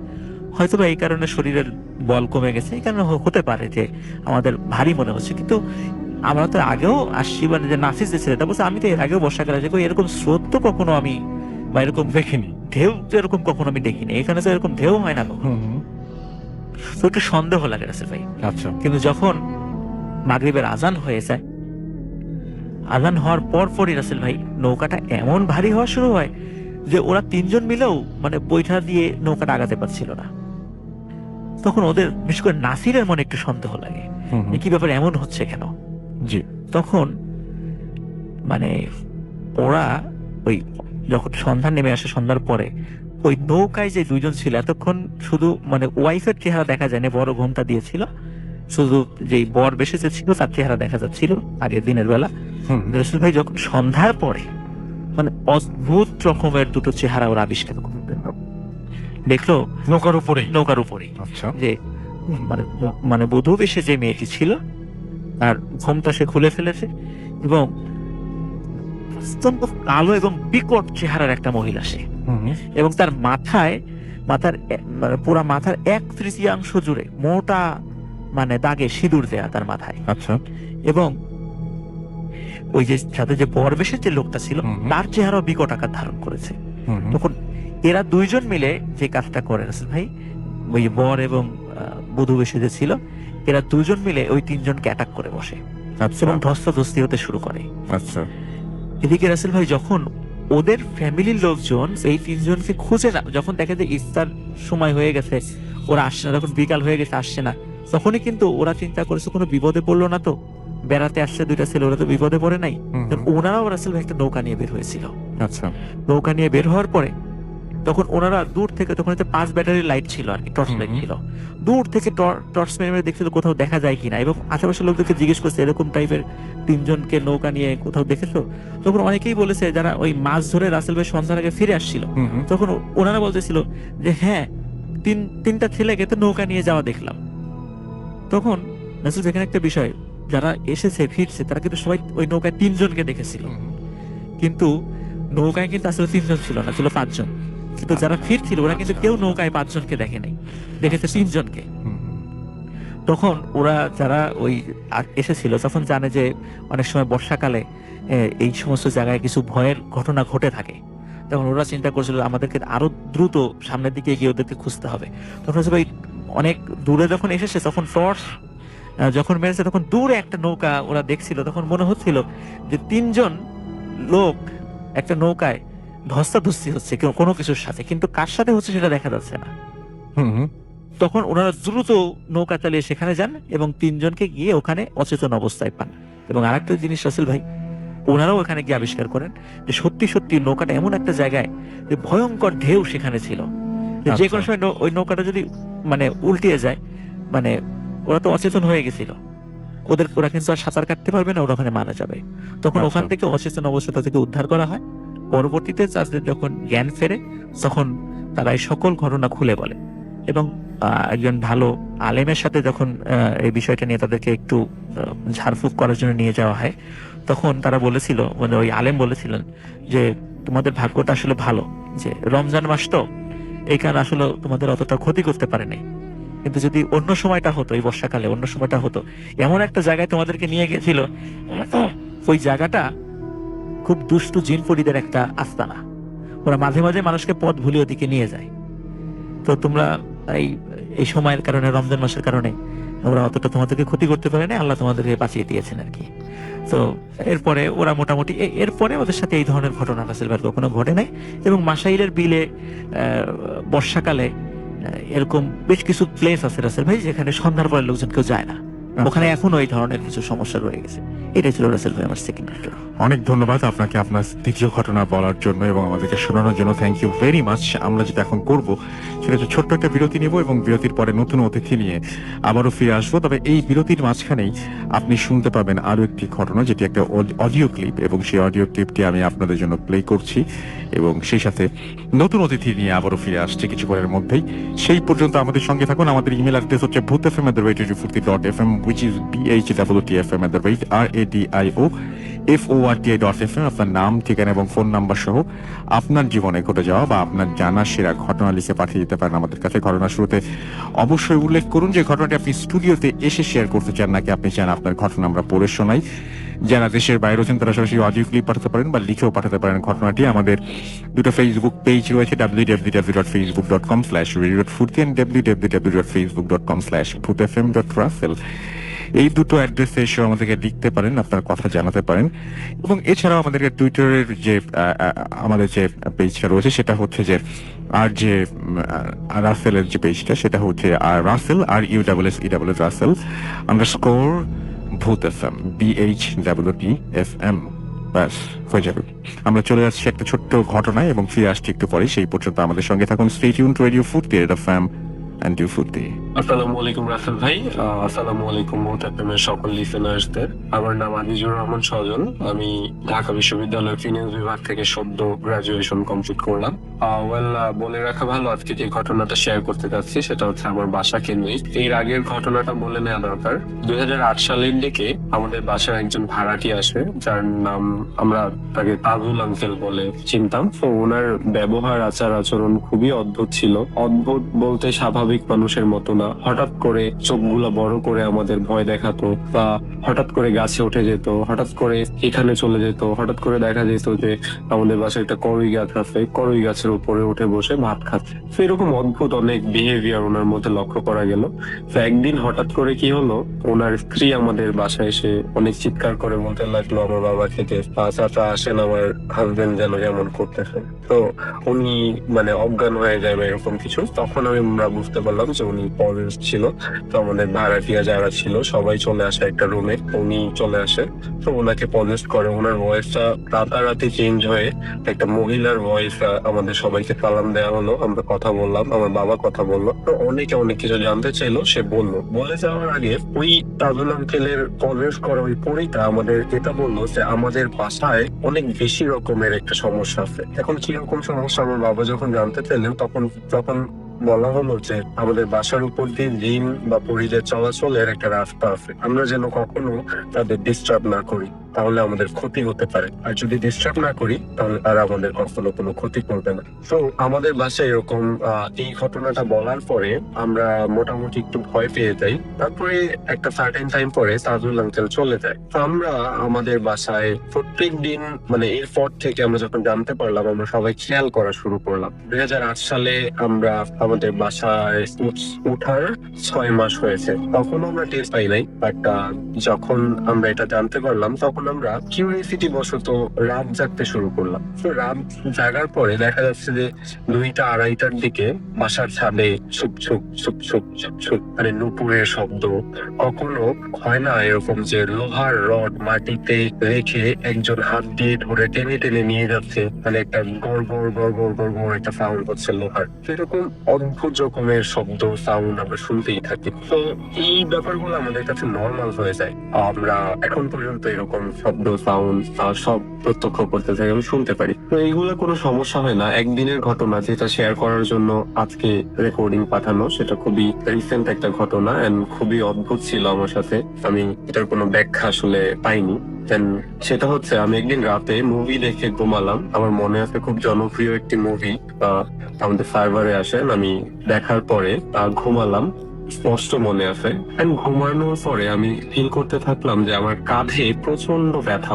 হয়তো বা এই কারণে শরীরের বল কমে গেছে, এই কারণে হতে পারে যে আমাদের ভারী মনে হচ্ছে। কিন্তু আমরা তো আগেও আসছি, মানে যে নাসির যে ছেলেটা বলছে আমি তো এর আগেও বর্ষাকালে আসি, এরকম স্রোত তো কখনো আমি বা এরকম দেখিনি, ঢেউ তো এরকম কখনো আমি দেখিনি, এখানে তো এরকম ঢেউ হয় না কখনো। তো একটু সন্দেহ লাগে রাসেল ভাই। আচ্ছা। কিন্তু যখন মাগরিবের আজান হয়ে যায়, আজান হওয়ার পরই রাসেল ভাই নৌকাটা এমন ভারী হওয়া শুরু হয় যে ওরা 3 জন মিলেও মানে বৈঠা দিয়ে নৌকাটা আগাতে পারছিল না। তখন ওদের বিশেষ করে নাসিরের মনে একটু সন্দেহ লাগে, কি ব্যাপার, এমন হচ্ছে কেন। জি। তখন মানে ওরা ওই যখন সন্ধ্যা নেমে আসে, সন্ধ্যার পরে ওই নৌকায় যে 2 জন ছিল, এতক্ষণ শুধু মানে ওয়াইফের চেহারা দেখা যায় না, বড় ঘোমটা দিয়েছিল, শুধু যেই বর বেশি যে ছিল তার চেহারা দেখা যাচ্ছিল আগের দিনের বেলা। রাসেল ভাই যখন সন্ধ্যার পরে মানে অদ্ভুত রকমের 2টো চেহারা ওরা আবিষ্কার করতে দেখলো নৌকার উপরে। আচ্ছা। যে মানে বধূ বেশে যে মেয়েটি ছিল তার ঘোমটা সে খুলে ফেলেছে, এবং অত্যন্ত কালো এবং বিকট চেহারার একটা মহিলা সে, এবং তার মাথায় মাথার মানে পুরা মাথার 1/3 জুড়ে মোটা মানে দাগে সিঁদুর দেয়া তার মাথায়। আচ্ছা। এবং ওই যে সাথে যে বরবেশের যে লোকটা ছিল হুম হুম। তার চেহারাও বিকট আকার ধারণ করেছে। হুম হুম। তখন এরা দুইজন মিলে যে কাজটা করে রাসেল ভাই, ওই বর এবং বধূ বেশে যে ছিল, এরা দুজন মিলে ওই তিনজনকে অ্যাটাক করে বসে আচ্ছা এবং ধস্তাধস্তি হতে শুরু করে। আচ্ছা। এদিকে রাসেল ভাই যখন ওদের ফ্যামিলির লোকজন এই তিনজনকে খুঁজে না, যখন দেখে যে ইফতার সময় হয়ে গেছে, ওরা আসছে না, তখন বিকাল হয়ে গেছে আসছে না, তখনই কিন্তু ওরা চিন্তা করেছে কোনো বিপদে পড়লো না তো, বেড়াতে আসছে দুইটা ছেলে, ওরা তো বিপদে পড়ে নাই। হুম হুম। ওনারাও রাসেল ভাই একটা নৌকা নিয়ে বের হয়েছিল। আচ্ছা। নৌকা নিয়ে বের হওয়ার পরে তখন ওনারা দূর থেকে, তখন 5 ব্যাটারি লাইট ছিল আর কি, টর্চ লাইট হুম। ছিল, দূর থেকে টর্চ মেরে মেরে দেখছিল কোথাও দেখা যায় কিনা, এবং আশেপাশের লোকদেরকে জিজ্ঞেস করছে এরকম টাইপের তিনজনকে নৌকা নিয়ে কোথাও দেখেছো। তখন অনেকেই বলেছে যারা ওই মাছ ধরে রাসেল ভাই সন্ধ্যার আগে ফিরে আসছিল, হুম হুম। তখন ওনারা বলতেছিল যে হ্যাঁ তিনটা ছেলেকে তো নৌকা নিয়ে যাওয়া দেখলাম। তখন রাসেল ভাই এখানে একটা বিষয়, যারা এসেছে ফিরছে তারা কিন্তু সবাই ওই নৌকায় 3 জনকে দেখেছিল, কিন্তু নৌকায় কিন্তু আসলে 3 জন ছিল না, ছিল 5 জন। কিন্তু যারা ফিরছিল ওরা কিন্তু কেউ নৌকায় 5 জনকে দেখে নাই, দেখেছে 3 জনকে। হুম হুম। তখন ওরা যারা ওই এসেছিল তখন জানে যে অনেক সময় বর্ষাকালে এই সমস্ত জায়গায় কিছু ভয়ের ঘটনা ঘটে থাকে। তখন ওরা চিন্তা করছিল আমাদেরকে আরো দ্রুত সামনের দিকে গিয়ে ওদেরকে খুঁজতে হবে। তখন হচ্ছে ভাই অনেক দূরে যখন এসেছে তখন টর্চ যখন মেরেছে তখন দূরে একটা নৌকা ওরা দেখছিল, তখন মনে হচ্ছিল যে 3 জন লোক একটা নৌকায় ধস্তাধস্তি হচ্ছে কেউ কোনো কিছুর সাথে, কিন্তু কার সাথে হচ্ছে সেটা দেখা যাচ্ছে না। হুম হুম। তখন ওনারা দ্রুত নৌকা চালিয়ে সেখানে যান এবং 3 জনকে গিয়ে ওখানে অচেতন অবস্থায় পান। এবং আরেকটা জিনিস রাসেল ভাই, ওনারাও ওখানে গিয়ে আবিষ্কার করেন যে সত্যি সত্যি নৌকাটা এমন একটা জায়গায় যে ভয়ঙ্কর ঢেউ সেখানে ছিল, যে কোনো সময় ওই নৌকাটা যদি মানে উল্টিয়ে যায়, মানে ওরা তো অচেতন হয়ে গেছিল, ওরা কিন্তু আর সাঁতার কাটতে পারবে না, ওরা ওখানে মারা যাবে। তখন আচ্ছা। ওখান থেকে অচেতন অবস্থা থেকে উদ্ধার করা হয়। পরবর্তীতে তাদের যখন জ্ঞান ফেরে তখন তারা এই সকল ঘটনা খুলে বলে, এবং একজন ভালো আলেমের সাথে যখন এই বিষয়টা নিয়ে তাদেরকে একটু ঝাড়ফুঁক করার জন্য নিয়ে যাওয়া হয়, তখন তারা বলেছিল, মানে ওই আলেম বলেছিলেন যে তোমাদের ভাগ্যটা আসলে ভালো, যে রমজান মাস তো এই কারণে আসলে তোমাদের অতটা ক্ষতি করতে পারে নাই, কিন্তু যদি অন্য সময়টা হতো, এই বর্ষাকালে অন্য সময়টা হতো, এমন একটা জায়গায় তোমাদেরকে নিয়ে গেছিল, ওই জায়গাটা খুব দুষ্টু জিনপরিদের একটা আস্তানা, ওরা মাঝে মাঝে মানুষকে পথ ভুলে ওদিকে নিয়ে যায়। তো তোমরা এই সময়ের কারণে, রমজান মাসের কারণে ওরা অতটা তোমাদেরকে ক্ষতি করতে পারে না, আল্লাহ তোমাদেরকে বাঁচিয়ে দিয়েছেন আর কি। তো এরপরে ওরা মোটামুটি এরপরে ওদের সাথে এই ধরনের ঘটনা রাসেল ভাই কখনো ঘটে নাই। এবং মাসাইলের বিলে বর্ষাকালে এরকম বেশ কিছু প্লেস আছে রাসেল ভাই যেখানে সন্ধ্যার পরে লোকজন কেউ যায় না, ওখানে এখনো এই ধরনের কিছু সমস্যা রয়ে গেছে। এটাই ছিল রাসেল ভাই আমার সেকেন্ড ভিডিও। অনেক ধন্যবাদ আপনাকে আপনার দ্বিতীয় ঘটনা বলার জন্য এবং আমাদেরকে শোনানোর জন্য। Thank you very much. আমরা যেটা এখন করব সেটা হচ্ছে ছোট্ট একটা বিরতি নেব এবং বিরতির পরে নতুন অতিথি নিয়ে আবারও ফিরে আসবো। তবে এই বিরতির মাঝখানেই আপনি শুনতে পাবেন আরো একটি ঘটনা, যেটি একটা অডিও ক্লিপ, এবং সেই অডিও ক্লিপটি আমি আপনাদের জন্য প্লে করছি এবং সেই সাথে নতুন অতিথি নিয়ে আবারও ফিরে আসছে কিছুক্ষণের মধ্যেই। সেই পর্যন্ত আমাদের সঙ্গে থাকুন। আমাদের ইমেল অ্যাড্রেস হচ্ছে bhutfm@radiofurti.fm, which is bhutfm@radiofurti.fm। আপনার নাম, ঠিকানা এবং ফোন নাম্বার সহ আপনার জীবনে ঘটে যাওয়া বা আপনার জানা সেরা ঘটনা লিখে পাঠিয়ে দিতে পারেন আমাদের কাছে। ঘটনার শুরুতে অবশ্যই উল্লেখ করুন যে ঘটনাটি আপনি স্টুডিওতে এসে শেয়ার করতে চান নাকি আপনি চান আপনার ঘটনা আমরা পড়ে শোনাই। যারা দেশের বাইরে আছেন তারা সরাসরি অডিও ক্লিপ পাঠাতে পারেন বা লিখেও পাঠাতে পারেন ঘটনাটি। আমাদের দুটো ফেসবুক পেজ রয়েছে, www.facebook.com/radio.furti and www.facebook.com/bhutfm.russell। এই দুটো অ্যাড্রেসে এসে আমাদেরকে লিখতে পারেন, আপনার কথা জানাতে পারেন। এবং এছাড়াও আমাদেরকে টুইটারের যে আমাদের যে পেজটা রয়েছে সেটা হচ্ছে যে আর যে রাসেলের যে পেজটা সেটা হচ্ছে আর Rasel RUSSESS Rasel _BhutFM BHWTFM। ব্যাস হয়ে যাবে। আমরা চলে যাচ্ছি একটা ছোট্ট ঘটনায় এবং ফিরে আসছি একটু পরে। সেই পর্যন্ত আমাদের সঙ্গে থাকুন। স্টে টিউনড টু রেডিও ফুর্তি, FM and do Furti। আসসালামু আলাইকুম রাসেল ভাই। আসসালামু আলাইকুম মোহতারামের সকল লিসেনার্সদের। আমার নাম আজিজুর রহমান সজল। আমি ঢাকা বিশ্ববিদ্যালয়ের ফিনান্স বিভাগ থেকে সদ্য গ্রাজুয়েশন কমপ্লিট করলাম। বলে রাখা ভালো, আজকে যে ঘটনাটা শেয়ার করতে যাচ্ছি সেটা হচ্ছে আমার বাসা কেন্দ্রিক। এর আগের ঘটনাটা বলে নেওয়া দরকার। 2008 সালের দিকে আমাদের বাসায় একজন ভাড়াটি আসে, যার নাম আমরা তাকে তাজুল আঙ্কেল বলে চিনতাম। তো ওনার ব্যবহার আচার আচরণ খুবই অদ্ভুত ছিল। অদ্ভুত বলতে স্বাভাবিক মানুষের মতো না। হঠাৎ করে চোখগুলো বড় করে আমাদের ভয় দেখাতো, বা হঠাৎ করে গাছে উঠে যেত, হঠাৎ করে এখানে চলে যেত, হঠাৎ করে দেখা যেত যে আমাদের বাসায় একটা করই গাছ আছে, করই গাছের উপরে উঠে বসে ভাত খাচ্ছে। তো এরকম অদ্ভুত অনেক বিহেভিয়ার ওনার মধ্যে লক্ষ্য করা গেল। তো একদিন হঠাৎ করে কি হলো, ওনার স্ত্রী আমাদের বাসায় এসে অনেক চিৎকার করে বলতে লাগলো আমার বাবা থেকে, চাচা আসেন, আমার হাজবেন্ড যেন যেমন করতেছে। তো উনি মানে অজ্ঞান হয়ে যায় বা এরকম কিছু। তখন আমরা বুঝতে পারলাম যে উনি পজেসড ছিল। তো আমাদের ভাড়াটিয়া যারা ছিল সবাই চলে আসে একটা রুমে, উনি চলে আসে। তো ওনাকে পজেসড করে। ওনার ভয়েসটা রাতারাতি চেঞ্জ হয়ে একটা মহিলার ভয়েস আমাদের সবাইকে সালাম দেওয়া হলো, আমরা কথা বললাম, আমার বাবা কথা বললো। তো অনেকে অনেক কিছু জানতে চাইলো, সে বললো। বলে যাওয়ার আগে ওই তাজুল আঙ্কেলের পজেস করা ওই পরিটা আমাদের এটা বললো যে আমাদের বাসায় অনেক বেশি রকমের একটা সমস্যা আছে। এখন কিরকম সমস্যা আমার বাবা যখন জানতে চাইলেন, তখন বলা হলো যে আমাদের বাসার উপর দিয়ে জিন বা পরিদের চলাচলের একটা রাস্তা আছে, আমরা যেন কখনো তাদের ডিস্টার্ব না করি, তাহলে আমাদের ক্ষতি হতে পারে। আর যদি ডিস্টার্ব না করি তাহলে তারা আমাদের কখনো কোনো ক্ষতি করবে না। তো আমাদের বাসায় এরকম এই ঘটনাটা বলার পরে আমরা মোটামুটি একটু ভয় পেয়ে যাই। তারপরে একটা সার্টেন টাইম পরে তাজুল আঙ্কেল চলে যায়। তো আমরা আমাদের বাসায় প্রত্যেক দিন মানে এরপর থেকে আমরা যখন জানতে পারলাম, আমরা সবাই খেয়াল করা শুরু করলাম। 2008 সালে আমরা আমাদের বাসায় উঠার 6 মাস হয়েছে। তখন আমরা টের পাই নাই, বাট যখন আমরা এটা জানতে পারলাম তখন আমরা কিউরিয়াসিটি বশত রাত জাগতে শুরু করলাম। তো রাত জাগার পরে দেখা যাচ্ছে যে 2টা-2:30টার দিকে বাসার ছাদে soup soup soup soup soup soup মানে নুপুরের শব্দ। কখনো হয় না এরকম যে লোহার রড মাটিতে রেখে একজন হাত দিয়ে ধরে টেনে টেনে নিয়ে যাচ্ছে, মানে একটা গড় গড় গড় গড় গড় গড় একটা সাউন্ড হচ্ছে লোহার। সেরকম অদ্ভুত রকমের শব্দ সাউন্ড আমরা শুনতেই থাকি। তো এই ব্যাপারগুলো আমাদের কাছে নর্মাল হয়ে যায়। আমরা এখন পর্যন্ত এরকম শব্দ সাউন্ড সব প্রত্যক্ষ করতে থাকি, আমি শুনতে পারি। তো এইগুলো কোনো সমস্যা হয় না। একদিনের ঘটনা যেটা শেয়ার করার জন্য আজকে রেকর্ডিং পাঠানো, সেটা খুবই রিসেন্ট একটা ঘটনা এন্ড খুবই অদ্ভুত ছিল আমার সাথে। আমি এটার কোনো ব্যাখ্যা আসলে পাইনি। সেটা হচ্ছে আমি একদিন রাতে মুভি দেখে ঘুমালাম। আমার মনে আছে খুব জনপ্রিয় একটি মুভি আমাদের সার্ভারে আসেন, আমি দেখার পরে ঘুমালাম, স্পষ্ট মনে আছে। ঘুমানোর পরে আমি ফিল করতে থাকলাম যে আমার কাঁধে প্রচন্ড ব্যথা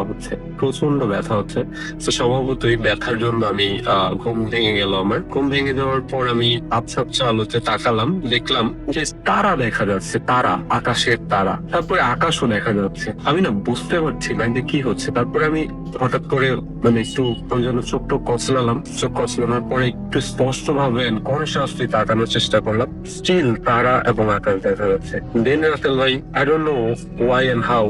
হচ্ছে। তো স্বভাবতই ব্যথার জন্য আমি ঘুম ভেঙে গেল। আমার ঘুম ভেঙে যাওয়ার পর আমি আবছা আলোতে তাকালাম, দেখলাম যে তারা দেখা যাচ্ছে, তারা, আকাশের তারা। তারপরে আকাশও দেখা যাচ্ছে। আমি না বুঝতে পারছি না যে কি হচ্ছে। তারপরে আমি হঠাৎ করে মানে একটু চোখ কচলালাম। চোখ কচলানোর পরে একটু স্পষ্ট ভাবে কনসিয়াসলি তাকানোর চেষ্টা করলাম। স্টিল তারা এবং আকাশ দেখা যাচ্ছে। দেন রাসেল ভাই, I don't know why and how,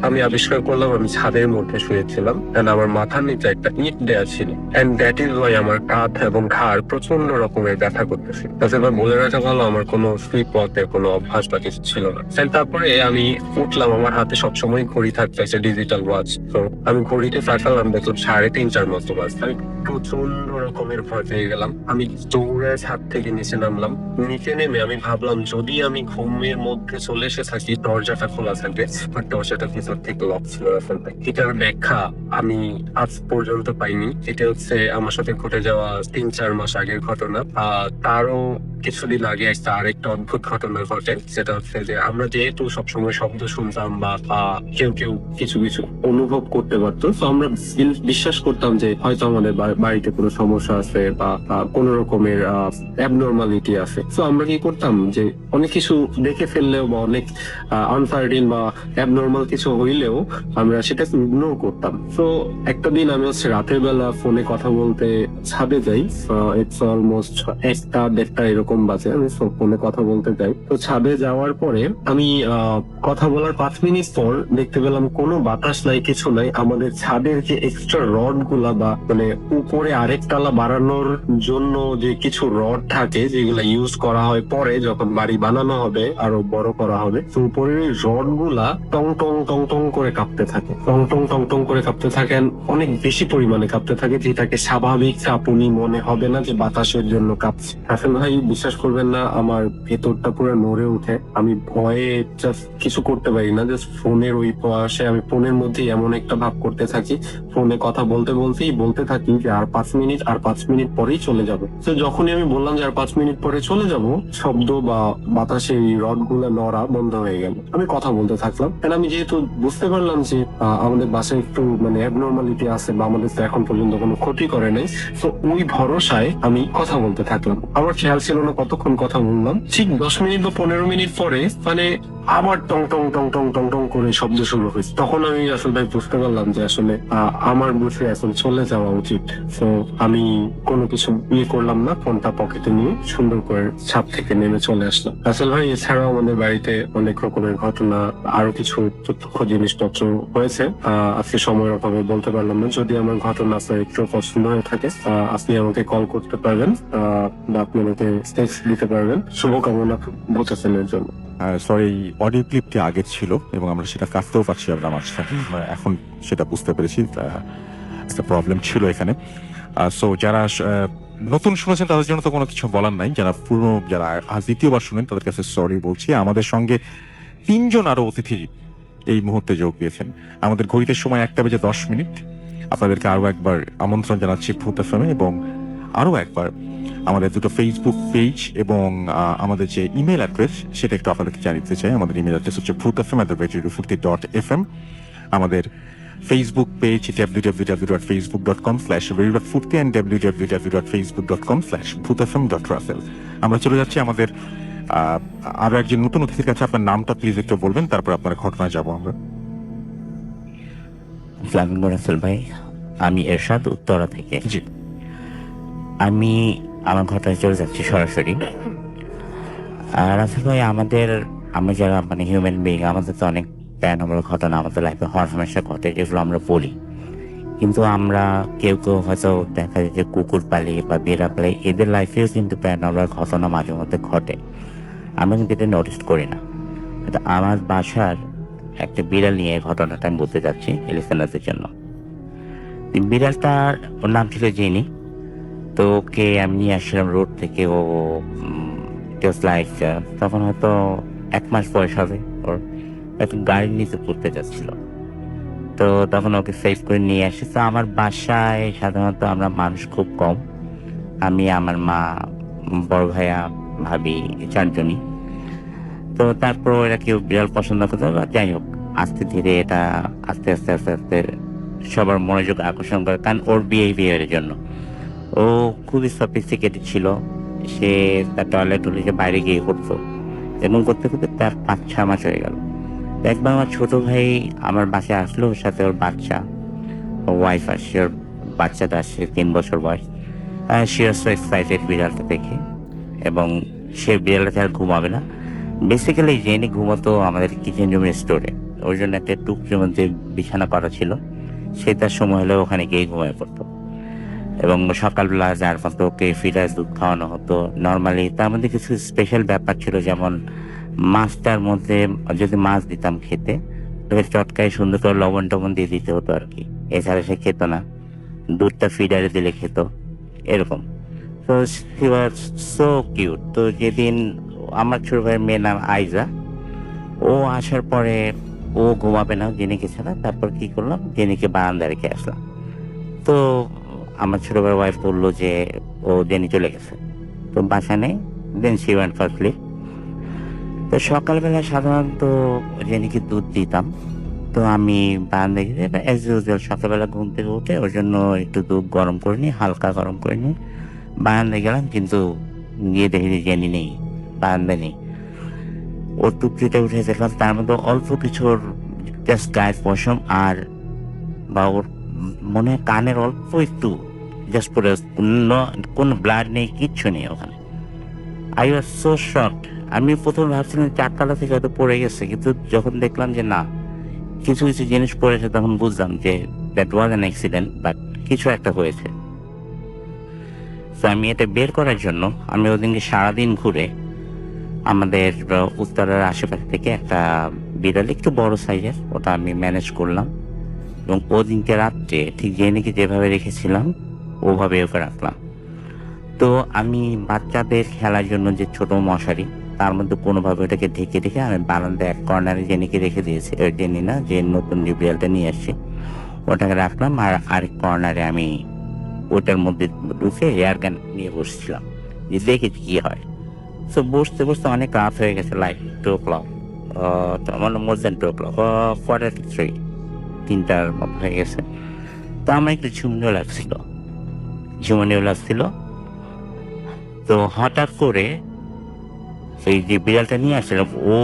আমি আবিষ্কার করলাম আমি ছাদের মধ্যে শুয়েছিলাম এন্ড আমার মাথার নিচে একটা ইট দেয়া ছিল। এন্ড দ্যাট ইজ ওয়াই আমার কাঁধ এবং ঘাড় প্রচন্ড রকমের ব্যথা করতেছে। রাসেল ভাই, বলে রাখা ভালো, আমার কোনো স্লিপ ওয়াকের কোনো অভ্যাস বা কিছু ছিল না। তারপরে আমি উঠলাম, আমার হাতে সবসময় ঘড়ি থাকতেছে, ডিজিটাল ওয়াচ। তো আমি ঘড়িতে তাকালাম, দেখলাম 3:30টার মতো বাজছে। আমি প্রচন্ড রকমের ভয় পেয়ে গেলাম। আমি দৌড়ে ছাদ থেকে নিচে নামলাম। নিচে নেমে আমি ভাবলাম যদি আমি ঘুমের মধ্যে চলে এসে থাকি, দরজাটা খোলা থাকবে, বাট দরজাটা ভিতর থেকে লক ছিল। এটার ব্যাখ্যা আমি আজ পর্যন্ত পাইনি। এটা হচ্ছে আমার সাথে ঘটে যাওয়া 3-4 মাস আগের ঘটনা। তারও কিছুদিন আগে আরেকটা অদ্ভুত ঘটনা ঘটে। সেটা হচ্ছে যে আমরা যেহেতু সবসময় শব্দ শুনতাম বা কেউ কিছু অনুভব করতে পারতো, তো আমরা বিশ্বাস করতাম যে হয়তো আমাদের বাড়িতে কোনো সমস্যা আছে বা কোনো রকমের অ্যাবনর্মালিটি আছে। তো আমরা কি করতাম যে অনেক কিছু দেখে ফেললেও বা অনেক আনসার্টেন বা অ্যাবনর্মাল কিছু হইলেও আমরা সেটা ইগনোর করতাম। তো একটা দিন আমি রাতের বেলা ফোনে কথা বলতে ছাদে যাই। ইটস অলমোস্ট 1টা-1:30 এরকম এরকম বাজে, আমি ফোনে কথা বলতে যাই। তো ছাদে যাওয়ার পরে আমি কথা বলার 5 মিনিট পর দেখতে পেলাম কোনো বাতাস নাই, কিছু নাই। আমাদের ছাদের যে এক্সট্রা রড গুলা বা মানে উপরে আরেক তালা বাড়ানোর জন্য যে কিছু রড থাকে যেগুলা ইউজ করা হয় পরে যখন বাড়ি বানানো হবে, আরো বড় করা হবে, তো উপরের রড গুলা টং টং টং টং করে কাঁপতে থাকে, টং টং টং টং করে কাঁপতে থাকেন, অনেক বেশি পরিমাণে কাঁপতে থাকে, যেটাকে স্বাভাবিক কাঁপুনি মনে হবে না, যে বাতাসের জন্য কাঁপছে। রাসেল ভাই বিশ্বাস করবেন না, আমার ভেতরটা পুরো নড়ে উঠে। আমি ভয়ে জাস্ট কিছু করতে পারি না, জাস্ট ফোনের ওই পাশে আমি ফোনের মধ্যে এমন একটা ভাব করতে থাকি, ফোনে কথা বলতে বলতেই বলতে থাকি যে আর 5 মিনিট, আর 5 মিনিট পরেই চলে যাবে। তো যখনই আমি বললাম যে আর 5 মিনিট পরে চলে যাব, শব্দ বা বাতাসে রড গুলা নড়া বন্ধ হয়ে গেল। আমি কথা বলতে থাকলাম, কারণ আমি যেহেতু বুঝতে পারলাম যে আমাদের বাসায় একটু মানে অ্যাবনর্মালিটি আছে বা আমাদের তো এখন পর্যন্ত কোনো ক্ষতি করে নাই, তো ওই ভরসায় আমি কথা বলতে থাকলাম। আমার খেয়াল ছিল না কতক্ষণ কথা বললাম। ঠিক 10 মিনিট বা 15 মিনিট পরে মানে আবার টং টং টং টং টং টং করে শব্দ শুরু হয়েছে। তখন আমি আসলে ভাই বুঝতে পারলাম যে আসলে আমার বুঝে এখন চলে যাওয়া উচিত। তো আমি কোনো কিছু করলাম না, ফোনটা পকেটে নিয়ে সুন্দর করে ছাদ থেকে নেমে চলে আসলাম। আসলে ভাই এছাড়াও আমাদের বাড়িতে অনেক রকমের ঘটনা, আরো কিছু প্রত্যক্ষ জিনিসপত্র হয়েছে, আজকে সময়ের অভাবে বলতে পারলাম না। যদি আমার ঘটনা আপনার একটু পছন্দ হয়ে থাকে, আপনি আমাকে কল করতে পারবেন বা আপনি আমাকে টেক্সট দিতে পারবেন। শুভকামনা বোঝাচ্ছেনের জন্য। সরি, অডিও ক্লিপটি আগের ছিল এবং আমরা সেটা কাটতেও পারছি আমার সাথে, এখন সেটা বুঝতে পেরেছি একটা প্রবলেম ছিল এখানে। সো যারা নতুন শুনেছেন তাদের জন্য তো কোনো কিছু বলার নাই, যারা আজ দ্বিতীয়বার শুনেন তাদের কাছে সরি বলছি। আমাদের সঙ্গে 3 জন আরো অতিথি এই মুহূর্তে যোগ দিয়েছেন। আমাদের ঘড়িতে সময় 1:10। আপনাদেরকে আরো একবার আমন্ত্রণ জানাচ্ছি ভূত এফএম এ, এবং আরো একবার আমাদের দুটো ফেসবুক পেজ এবং আমাদের যে ইমেল অ্যাড্রেস সেটা একটু আপনাদেরকে জানিয়ে দিতে চাই। আমাদের ইমেল অ্যাড্রেস হচ্ছে bhutfm@radiofurti.fm। আমাদের Facebook page www.facebook.com/radiofurti and www.facebook.com/bhutfm.russell। আমরা চলে যাচ্ছি আমাদের আরো একজন নতুন অতিথির কাছে। আপনার নামটা প্লিজ একটু বলবেন, তারপর আপনার ঘটনায় যাবো আমরা। ফ্লামিঙ্গো রাসেল ভাই, আমি এরশাদ, উত্তরা থেকে। জি, আমি আমার ঘটনায় চলে যাচ্ছি সরাসরি। রাসেল ভাই, আমরা যারা মানে হিউম্যান বিং, আমাদের তো অনেক প্যারানর্মাল ঘটনা আমাদের লাইফে হওয়ার সমস্যা ঘটে, যেগুলো আমরা বলি। কিন্তু আমরা কেউ হয়তো দেখা যায় যে কুকুর পালি বা বিড়া পালি, এদের লাইফেও কিন্তু প্যারানর্মাল ঘটনা মাঝে মধ্যে ঘটে, আমরা কিন্তু এটা নোটিস করি না। আমার বাসার একটা বিড়াল নিয়ে ঘটনাটা আমি বলতে যাচ্ছি লিসেনারদের জন্য। বিড়ালটার ওর নাম ছিল জেনি। তো ওকে আমি নিয়ে আসছিলাম রোড থেকে। ও লাইক তখন হয়তো 1 মাস বয়স হবে ওর। একটা গাড়ির নিচে পড়তে যাচ্ছিল, তো তখন ওকে সেভ করে নিয়ে আসি। তো আমার বাসায় সাধারণত আমরা মানুষ খুব কম, আমি, আমার মা, বড় ভাইয়া, ভাবি, 4 জনই। তো তারপর এরা কেউ বিড়াল পছন্দ করতে, যাই হোক আস্তে ধীরে এটা আস্তে আস্তে আস্তে আস্তে সবার মনোযোগ আকর্ষণ করে, কারণ ওর বিহেভিয়ারের জন্য। ও খুবই সফিস্টিকেটেড ছিল, সে তার টয়লেট যে বাইরে গিয়ে করতো, এবং করতে করতে তার 5-6 মাস হয়ে গেল। একবার আমার ছোট ভাই আমার বাসায় আসলো, ওর সাথে ওর বাচ্চা, ওর ওয়াইফ আসছে, ওর বাচ্চাটা আসছে 3 বছর বয়স। সে ওয়াজ সো এক্সাইটেড বিড়ালটা দেখে, এবং সে বিড়ালটা আর ঘুমাবে না। বেসিক্যালি জেনি ঘুমাতো আমাদের কিচেন রুমের স্টোরে, ওর জন্য একটা টুকরির মধ্যে বিছানা করা ছিল, সে তার সময় হলে ওখানে গিয়ে ঘুমিয়ে পড়তো। এবং সকালবেলা যার মতো ওকে ফিডার দুধ খাওয়ানো হতো নর্মালি। তার মধ্যে কিছু স্পেশাল ব্যাপার ছিল, যেমন মাছটার মধ্যে যদি মাছ দিতাম খেতে, তবে চটকায় সুন্দর করে লবণ টবণ দিয়ে দিতে হতো আর কি, এছাড়া সে খেত না। দুধটা ফিডারে দিলে খেত, এরকম। তো হি ওয়াজ সো কিউট। তো যেদিন আমার ছোট ভাইয়ের মেয়ের নাম আইজা, ও আসার পরে ও ঘুমাবে না জেনিকে ছাড়া। তারপর কি করলাম, জেনিকে বারান্দায় রেখে আসলাম। তো আমার ছোট ভাইয়ের ওয়াইফ বললো যে ও জেনি চলে গেছে, তো বাসা নেই। Then she went for slip. তো সকালবেলা সাধারণত জেনিকে দুধ দিতাম, তো আমি বারান্দায় গিয়ে অ্যাজ ইউজুয়াল সকালবেলা ঘুম থেকে উঠে ওর জন্য একটু দুধ গরম করে নিই, হালকা গরম করে নিই। বারান্দায় গেলাম, কিন্তু গিয়ে দেখি যে জেনি নেই, বারান্দায় নেই। ওর টুকরিতে উঠে দেখলাম তার মধ্যে অল্প কিছু ওর জাস্ট গায়ের পশম আর বা ওর মনে হয় কানের অল্প একটু জাস্ট পরে, কোনো ব্লাড নেই, কিচ্ছু নেই ওখানে। I was so shocked. আমি প্রথমে ভাবছিলাম 4 তলা থেকে হয়তো পড়ে গেছে, কিন্তু যখন দেখলাম যে না, কিছু কিছু জিনিস পড়েছে, তখন বুঝলাম যে that was an accident, but কিছু একটা হয়েছে। তো আমি এটা বের করার জন্য আমি ওদিনকে সারাদিন ঘুরে আমাদের উত্তরের আশেপাশে থেকে একটা বিড়াল, একটু বড় সাইজের, ওটা আমি ম্যানেজ করলাম, এবং ওদিনকে রাত্রে ঠিক জেনিকে যেভাবে রেখেছিলাম ওভাবে ওকে রাখলাম। তো আমি বাচ্চাদের খেলার জন্য যে ছোট মশারি, তার মধ্যে কোনোভাবে ওটাকে ঢেকে রেখে আমি বারান্দায় এক কর্নারে জেনিকে রেখে দিয়েছি। জেনি না, যে নতুন যে বিড়ালটা নিয়ে আসছি ওটাকে রাখলাম, আর আরেক কর্নারে আমি ওটার মধ্যে ঢুকে এয়ার গান নিয়ে বসছিলাম যে দেখি কি হয়। তো বসতে বসতে অনেক রাত হয়ে গেছে, লাইক 2 o'clock, মানে মোর দেন 2 o'clock, 4:03, 3টার মতো হয়ে গেছে। তো আমার একটু ঝুমনিও লাগছিল। তো হঠাৎ করে এই যে বিড়ালটা নিয়ে আসছিলাম ও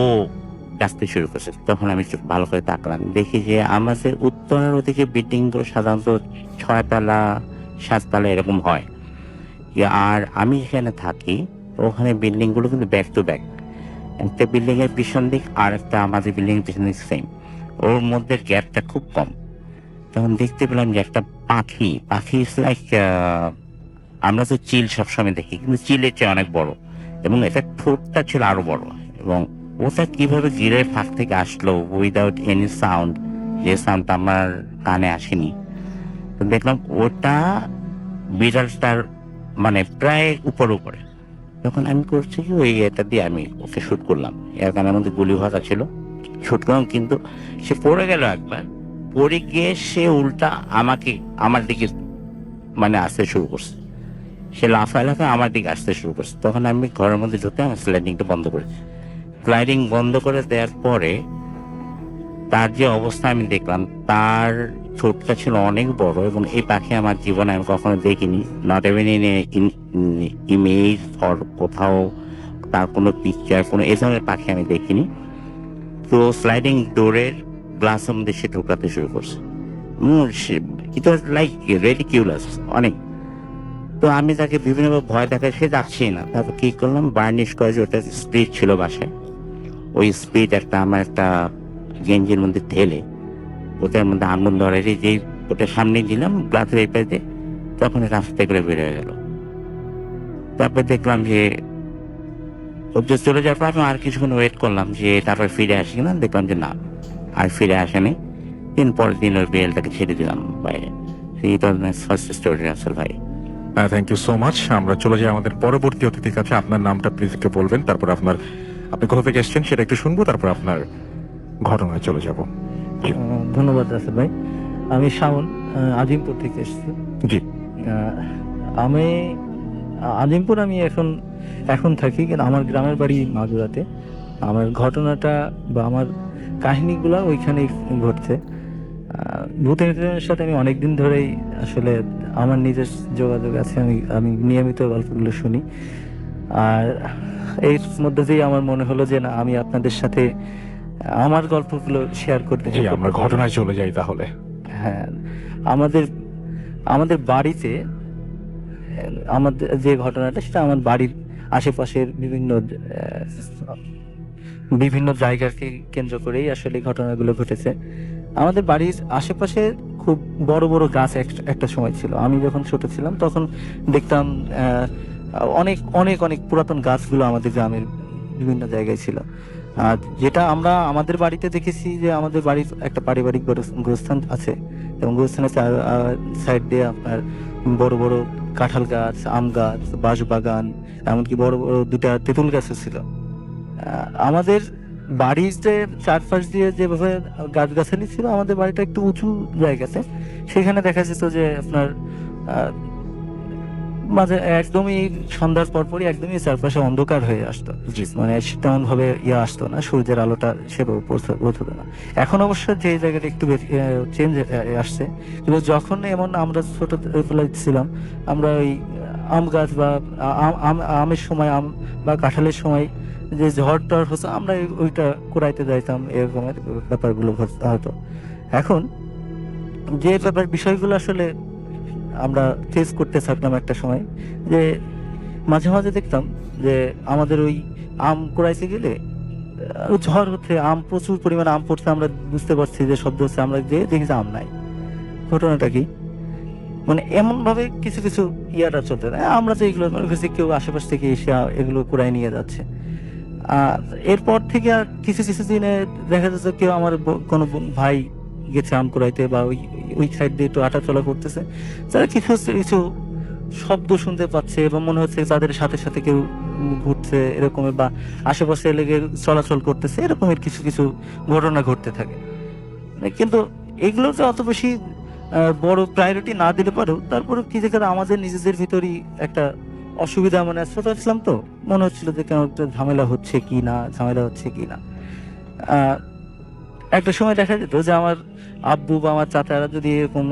ডাকতে শুরু করছে। তখন আমি ভালো করে তাকলাম, দেখি যে আমাদের উত্তরের ওদিকে বিল্ডিং গুলো সাধারণত 6 তলা 7 তলা এরকম হয়, আর আমি এখানে থাকি ওখানে বিল্ডিং গুলো কিন্তু ব্যাক টু ব্যাক, একটা বিল্ডিং এর পিছন দিক আর একটা আমাদের বিল্ডিং এর পিছন দিক সেম, ওর মধ্যে গ্যাপটা খুব কম। তখন দেখতে পেলাম যে একটা পাখি ইজ লাইক, আমরা তো চিল সবসময় দেখি, কিন্তু চিলের চেয়ে অনেক বড়, এবং এটা ঠোঁটটা ছিল আরো বড়, এবং ওটা কিভাবে গিরের ফাঁক থেকে আসলো উইদাউট এনি সাউন্ড, যে সাউন্ডটা আমার কানে আসেনি। তো দেখলাম ওটা বিড়ালটার মানে প্রায় উপরে। তখন আমি করছি কি, ওই এটা দিয়ে আমি ওকে শুট করলাম, এর কানের মধ্যে গুলি ভরা ছিল, শুট করলাম, কিন্তু সে পড়ে গেল একবার, পড়ে গিয়ে সে উল্টা আমার দিকে মানে আসতে শুরু করছে, সে লাফায় আমার দিকে আসতে শুরু করছে। তখন আমি ঘরের মধ্যে ঢুকে আমার স্লাইডিংটা বন্ধ করেছি। স্লাইডিং বন্ধ করে দেওয়ার পরে তার যে অবস্থা আমি দেখলাম, তার ঠোঁটটা ছিল অনেক বড়, এবং এই পাখি আমার জীবনে আমি কখনো দেখিনি, not even in image or কোথাও তার কোনো পিকচার, কোনো এই ধরনের পাখি আমি দেখিনি। তো স্লাইডিং ডোরের গ্লাসের মধ্যে সে ঢোকাতে শুরু করছে, ইট ওয়াজ লাইক রেডিকিউলাস অনেক। তো আমি তাকে বিভিন্নভাবে ভয় দেখাই, সে যাচ্ছেই না। তারপর কি করলাম, বার্নিশ করে, ওটা স্পিড ছিল বাসায়, ওই স্পিড আমার একটা গেঞ্জির মধ্যে ঢেলে ওটার মধ্যে আগুন ধরে যে ওটা সামনে দিলাম গ্লাসের এই পাশে, তখন রাস্তায় করে বের হয়ে গেল। তারপর দেখলাম যে ওদের চলে যাওয়ার পর আমি আর কিছুক্ষণ ওয়েট করলাম যে তারপর ফিরে আসি কিনা, দেখলাম যে না, আর ফিরে আসেনি। পরের দিন ওই বিড়ালটাকে ছেড়ে দিলাম বাইরে। It was my first story Russell ভাই। Thank you so much. আমরা চলে যাই আমাদের পরবর্তী অতিথির কাছে। আপনার নামটা প্লিজ একটু বলবেন, তারপর আপনি কোথা থেকে এসেছেন সেটা একটু শুনবো, তারপর আপনার ঘটনায় চলে যাব। ধন্যবাদ রাসেল ভাই। আমি শাওন, আজিমপুর থেকে এসেছি। জি। আমি আজিমপুর আমি এখন থাকি, কিন্তু আমার গ্রামের বাড়ি মাগুরাতে। আমার ঘটনাটা বা আমার কাহিনীগুলো ওইখানেই ঘটছে। ভূতের সাথে আমি অনেকদিন ধরেই আসলে আমার নিজের যোগাযোগ আছে, আমি নিয়মিত গল্পগুলো শুনি, আর এর মধ্যে দিয়ে আমার মনে হলো যে না, আমি আপনাদের সাথে আমার গল্পগুলো শেয়ার করতে চাই। আমরা ঘটনায় চলে যাই তাহলে। হ্যাঁ, আমাদের বাড়িতে আমাদের যে ঘটনাটা, সেটা আমার বাড়ির আশেপাশের বিভিন্ন জায়গাকে কেন্দ্র করেই আসলে ঘটনাগুলো ঘটেছে। আমাদের বাড়ির আশেপাশে খুব বড় বড় গাছ একটা সময় ছিল। আমি যখন ছোট ছিলাম তখন দেখতাম অনেক অনেক অনেক পুরাতন গাছগুলো আমাদের গ্রামের বিভিন্ন জায়গায় ছিল। আর যেটা আমরা আমাদের বাড়িতে দেখেছি, যে আমাদের বাড়ির একটা পারিবারিক গোরস্থান আছে, এবং গোরস্থানের সাইড দিয়ে আপনার বড় বড় কাঁঠাল গাছ, আম গাছ, বাঁশ বাগান, এমনকি বড় বড় 2টা তেঁতুল গাছও ছিল। আমাদের বাড়িতে চারপাশ দিয়ে যেভাবে গাছগাছালি ছিল, আমাদের বাড়িটা একটু উঁচু জায়গাতে, সেখানে দেখা যেত যে আপনার মাঝে একদমই সন্ধ্যার পরপরই একদমই চারপাশে অন্ধকার হয়ে আসতো, মানে তেমন ভাবে আসতো না, সূর্যের আলোটা সেভাবে পৌঁছতো না। এখন অবশ্য যে জায়গাটা একটু চেঞ্জ আসছে, কিন্তু যখন এমন আমরা ছোটবেলায় ছিলাম, আমরা ওই আম গাছ বা আমের সময়, আম বা কাঁঠালের সময় যে ঝড় টড় হতো, আমরা ওইটা কুড়াইতে যাইতাম, এরকমের ব্যাপারগুলো হতো। এখন যে বিষয়গুলো আসলে আমরা ফেস করতে থাকলাম একটা সময়, যে মাঝে মাঝে দেখতাম যে আমাদের ওই আম কুড়াইতে গেলে ঝড় হচ্ছে, আম প্রচুর পরিমাণে আম পড়ছে, আমরা বুঝতে পারছি যে শব্দ হচ্ছে, আমরা যে দেখি যে আম নাই। ঘটনাটা কি, মানে এমন ভাবে কিছু কিছু ইয়াটা চলতে থাকে। আমরা তো এগুলো মনে করছি কেউ আশেপাশ থেকে এসে এগুলো কুড়াই নিয়ে যাচ্ছে। আর এরপর থেকে আর কিছু কিছু দিনে দেখা যাচ্ছে কেউ আমার কোনো ভাই গেছে আম কুড়াইতে বা ওই সাইড দিয়ে একটু আটা চলা করতেছে, তারা কিছু কিছু শব্দ শুনতে পাচ্ছে এবং মনে হচ্ছে তাদের সাথে সাথে কেউ ঘুরছে এরকমের, বা আশেপাশে লেগে চলাচল করতেছে, এরকমের কিছু কিছু ঘটনা ঘটতে থাকে। কিন্তু এগুলোতে অত বেশি বড় প্রায়োরিটি না দিলে পারেও তারপরে কি দেখে আমাদের নিজেদের ভিতরই একটা অসুবিধা, মানে ছোট ছিলাম তো, মনে হচ্ছিল যে কেন একটা ঝামেলা হচ্ছে কি না, ঝামেলা হচ্ছে কি না। একটা সময় দেখা যেত যে আমার আব্বু বা আমার চাচারা যদি এরকম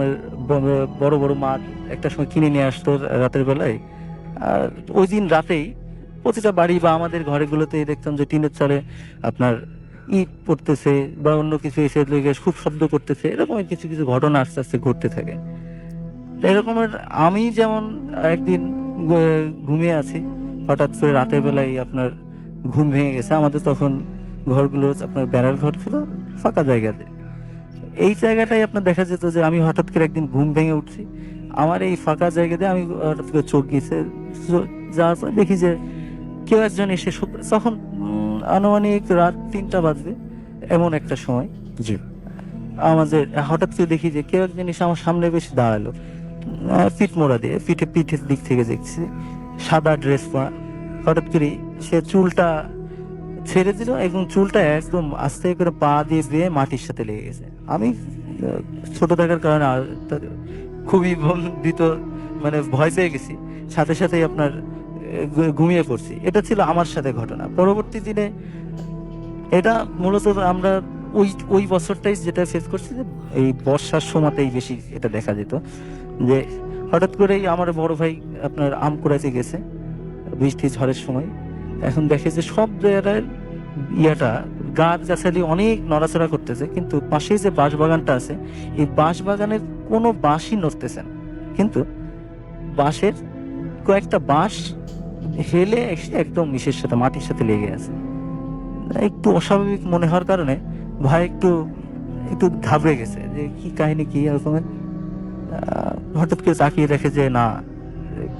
বড় বড় মাছ একটা সময় কিনে নিয়ে আসতো রাতের বেলায়, ওই দিন রাতেই প্রতিটা বাড়ি বা আমাদের ঘরেগুলোতে দেখতাম যে টিনের চালে আপনার ইট পড়তেছে বা অন্য কিছু এসে লেগে খুব শব্দ করতেছে, এরকম কিছু কিছু ঘটনা আস্তে আস্তে ঘটতে থাকে। এরকমের আমি যেমন একদিন ঘুমিয়ে আছি, হঠাৎ করে রাতের বেলায় আপনার ঘুম ভেঙে গেছে। আমাদের তখন ঘরগুলো আপনার বেড়ার ঘর ছিল ফাঁকা জায়গাতে। এই জায়গাটাই আপনার দেখা যেত যে আমি হঠাৎ করে একদিন ঘুম ভেঙে উঠছি, আমার এই ফাঁকা জায়গাতে আমি হঠাৎ করে চোখ গিয়েছে, যাওয়ার পর দেখি যে কেউ একজন এসে, তখন আনুমানিক রাত 3টা বাজবে এমন একটা সময়, জি, আমাদের হঠাৎ করে দেখি যে কেউ একজন এসে আমার সামনে বেশি দাঁড়ালো, পিঠ মোড়া দিয়ে, পিঠের দিক থেকে দেখছি, সাদা ড্রেস পরা। হঠাৎ করে সে চুলটা ছেড়ে দিল এবং চুলটা একদম আস্তে করে পা দিয়ে বেয়ে মাটির সাথে লেগে গেছে। আমি ছোট থাকার কারণে খুবই ভীত, মানে ভয় পেয়ে গেছি, সাথে সাথেই আপনার ঘুমিয়ে পড়ছি। এটা ছিল আমার সাথে ঘটনা। পরবর্তী দিনে এটা মূলত আমরা ওই বছরটাই যেটা ফেস করছি, যে এই বর্ষার সময়তেই বেশি এটা দেখা যেত, যে হঠাৎ করেই আমার বড় ভাই আপনার আম কুড়াইতে গেছে বৃষ্টি ঝড়ের সময়। এখন দেখে যে সব জায়গায় গাছ গাছালি অনেক নড়াচড়া করতেছে, কিন্তু পাশেই যে বাঁশ বাগানটা আছে, এই বাঁশ বাগানের কোনো বাঁশই নড়তেছে না, কিন্তু বাঁশের কয়েকটা বাঁশ হেলে এসে একদম ইসের সাথে, মাটির সাথে লেগে আছে। একটু অস্বাভাবিক মনে হওয়ার কারণে ভাই একটু ঘাবড়ে গেছে যে কি কাহিনী, কি এরকমের। হঠাৎ করে তাকিয়ে দেখে যে না,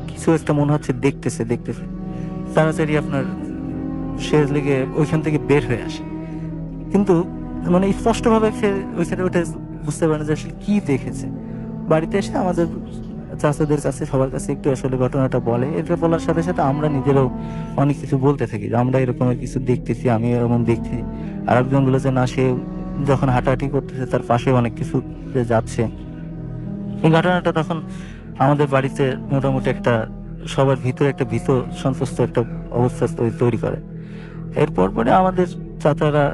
কিছু একটা মনে হচ্ছে দেখতেছে। তাড়াতাড়ি আপনার সে লেগে ওইখান থেকে বের হয়ে আসে, কিন্তু মানে স্পষ্ট ভাবে সে ওইখানে উঠে বুঝতে পারে যে আসলে কি দেখেছে। বাড়িতে এসে আমাদের চাচাদের কাছে, সবার কাছে একটু আসলে ঘটনাটা বলে। এটা বলার সাথে সাথে আমরা নিজেরাও অনেক কিছু বলতে থাকি যে আমরা এরকম কিছু দেখতেছি, আমি এরকম দেখছি। আর একজন বলেছে না, সে যখন হাঁটাহাঁটি করতেছে তার পাশে অনেক কিছু যাচ্ছে। এই ঘটনাটা তখন আমাদের বাড়িতে মোটামুটি একটা সবার ভিতরে একটা ভীত সন্তুষ্ট একটা অবস্থা তৈরি করে। এরপর পরে আমাদের চাচারা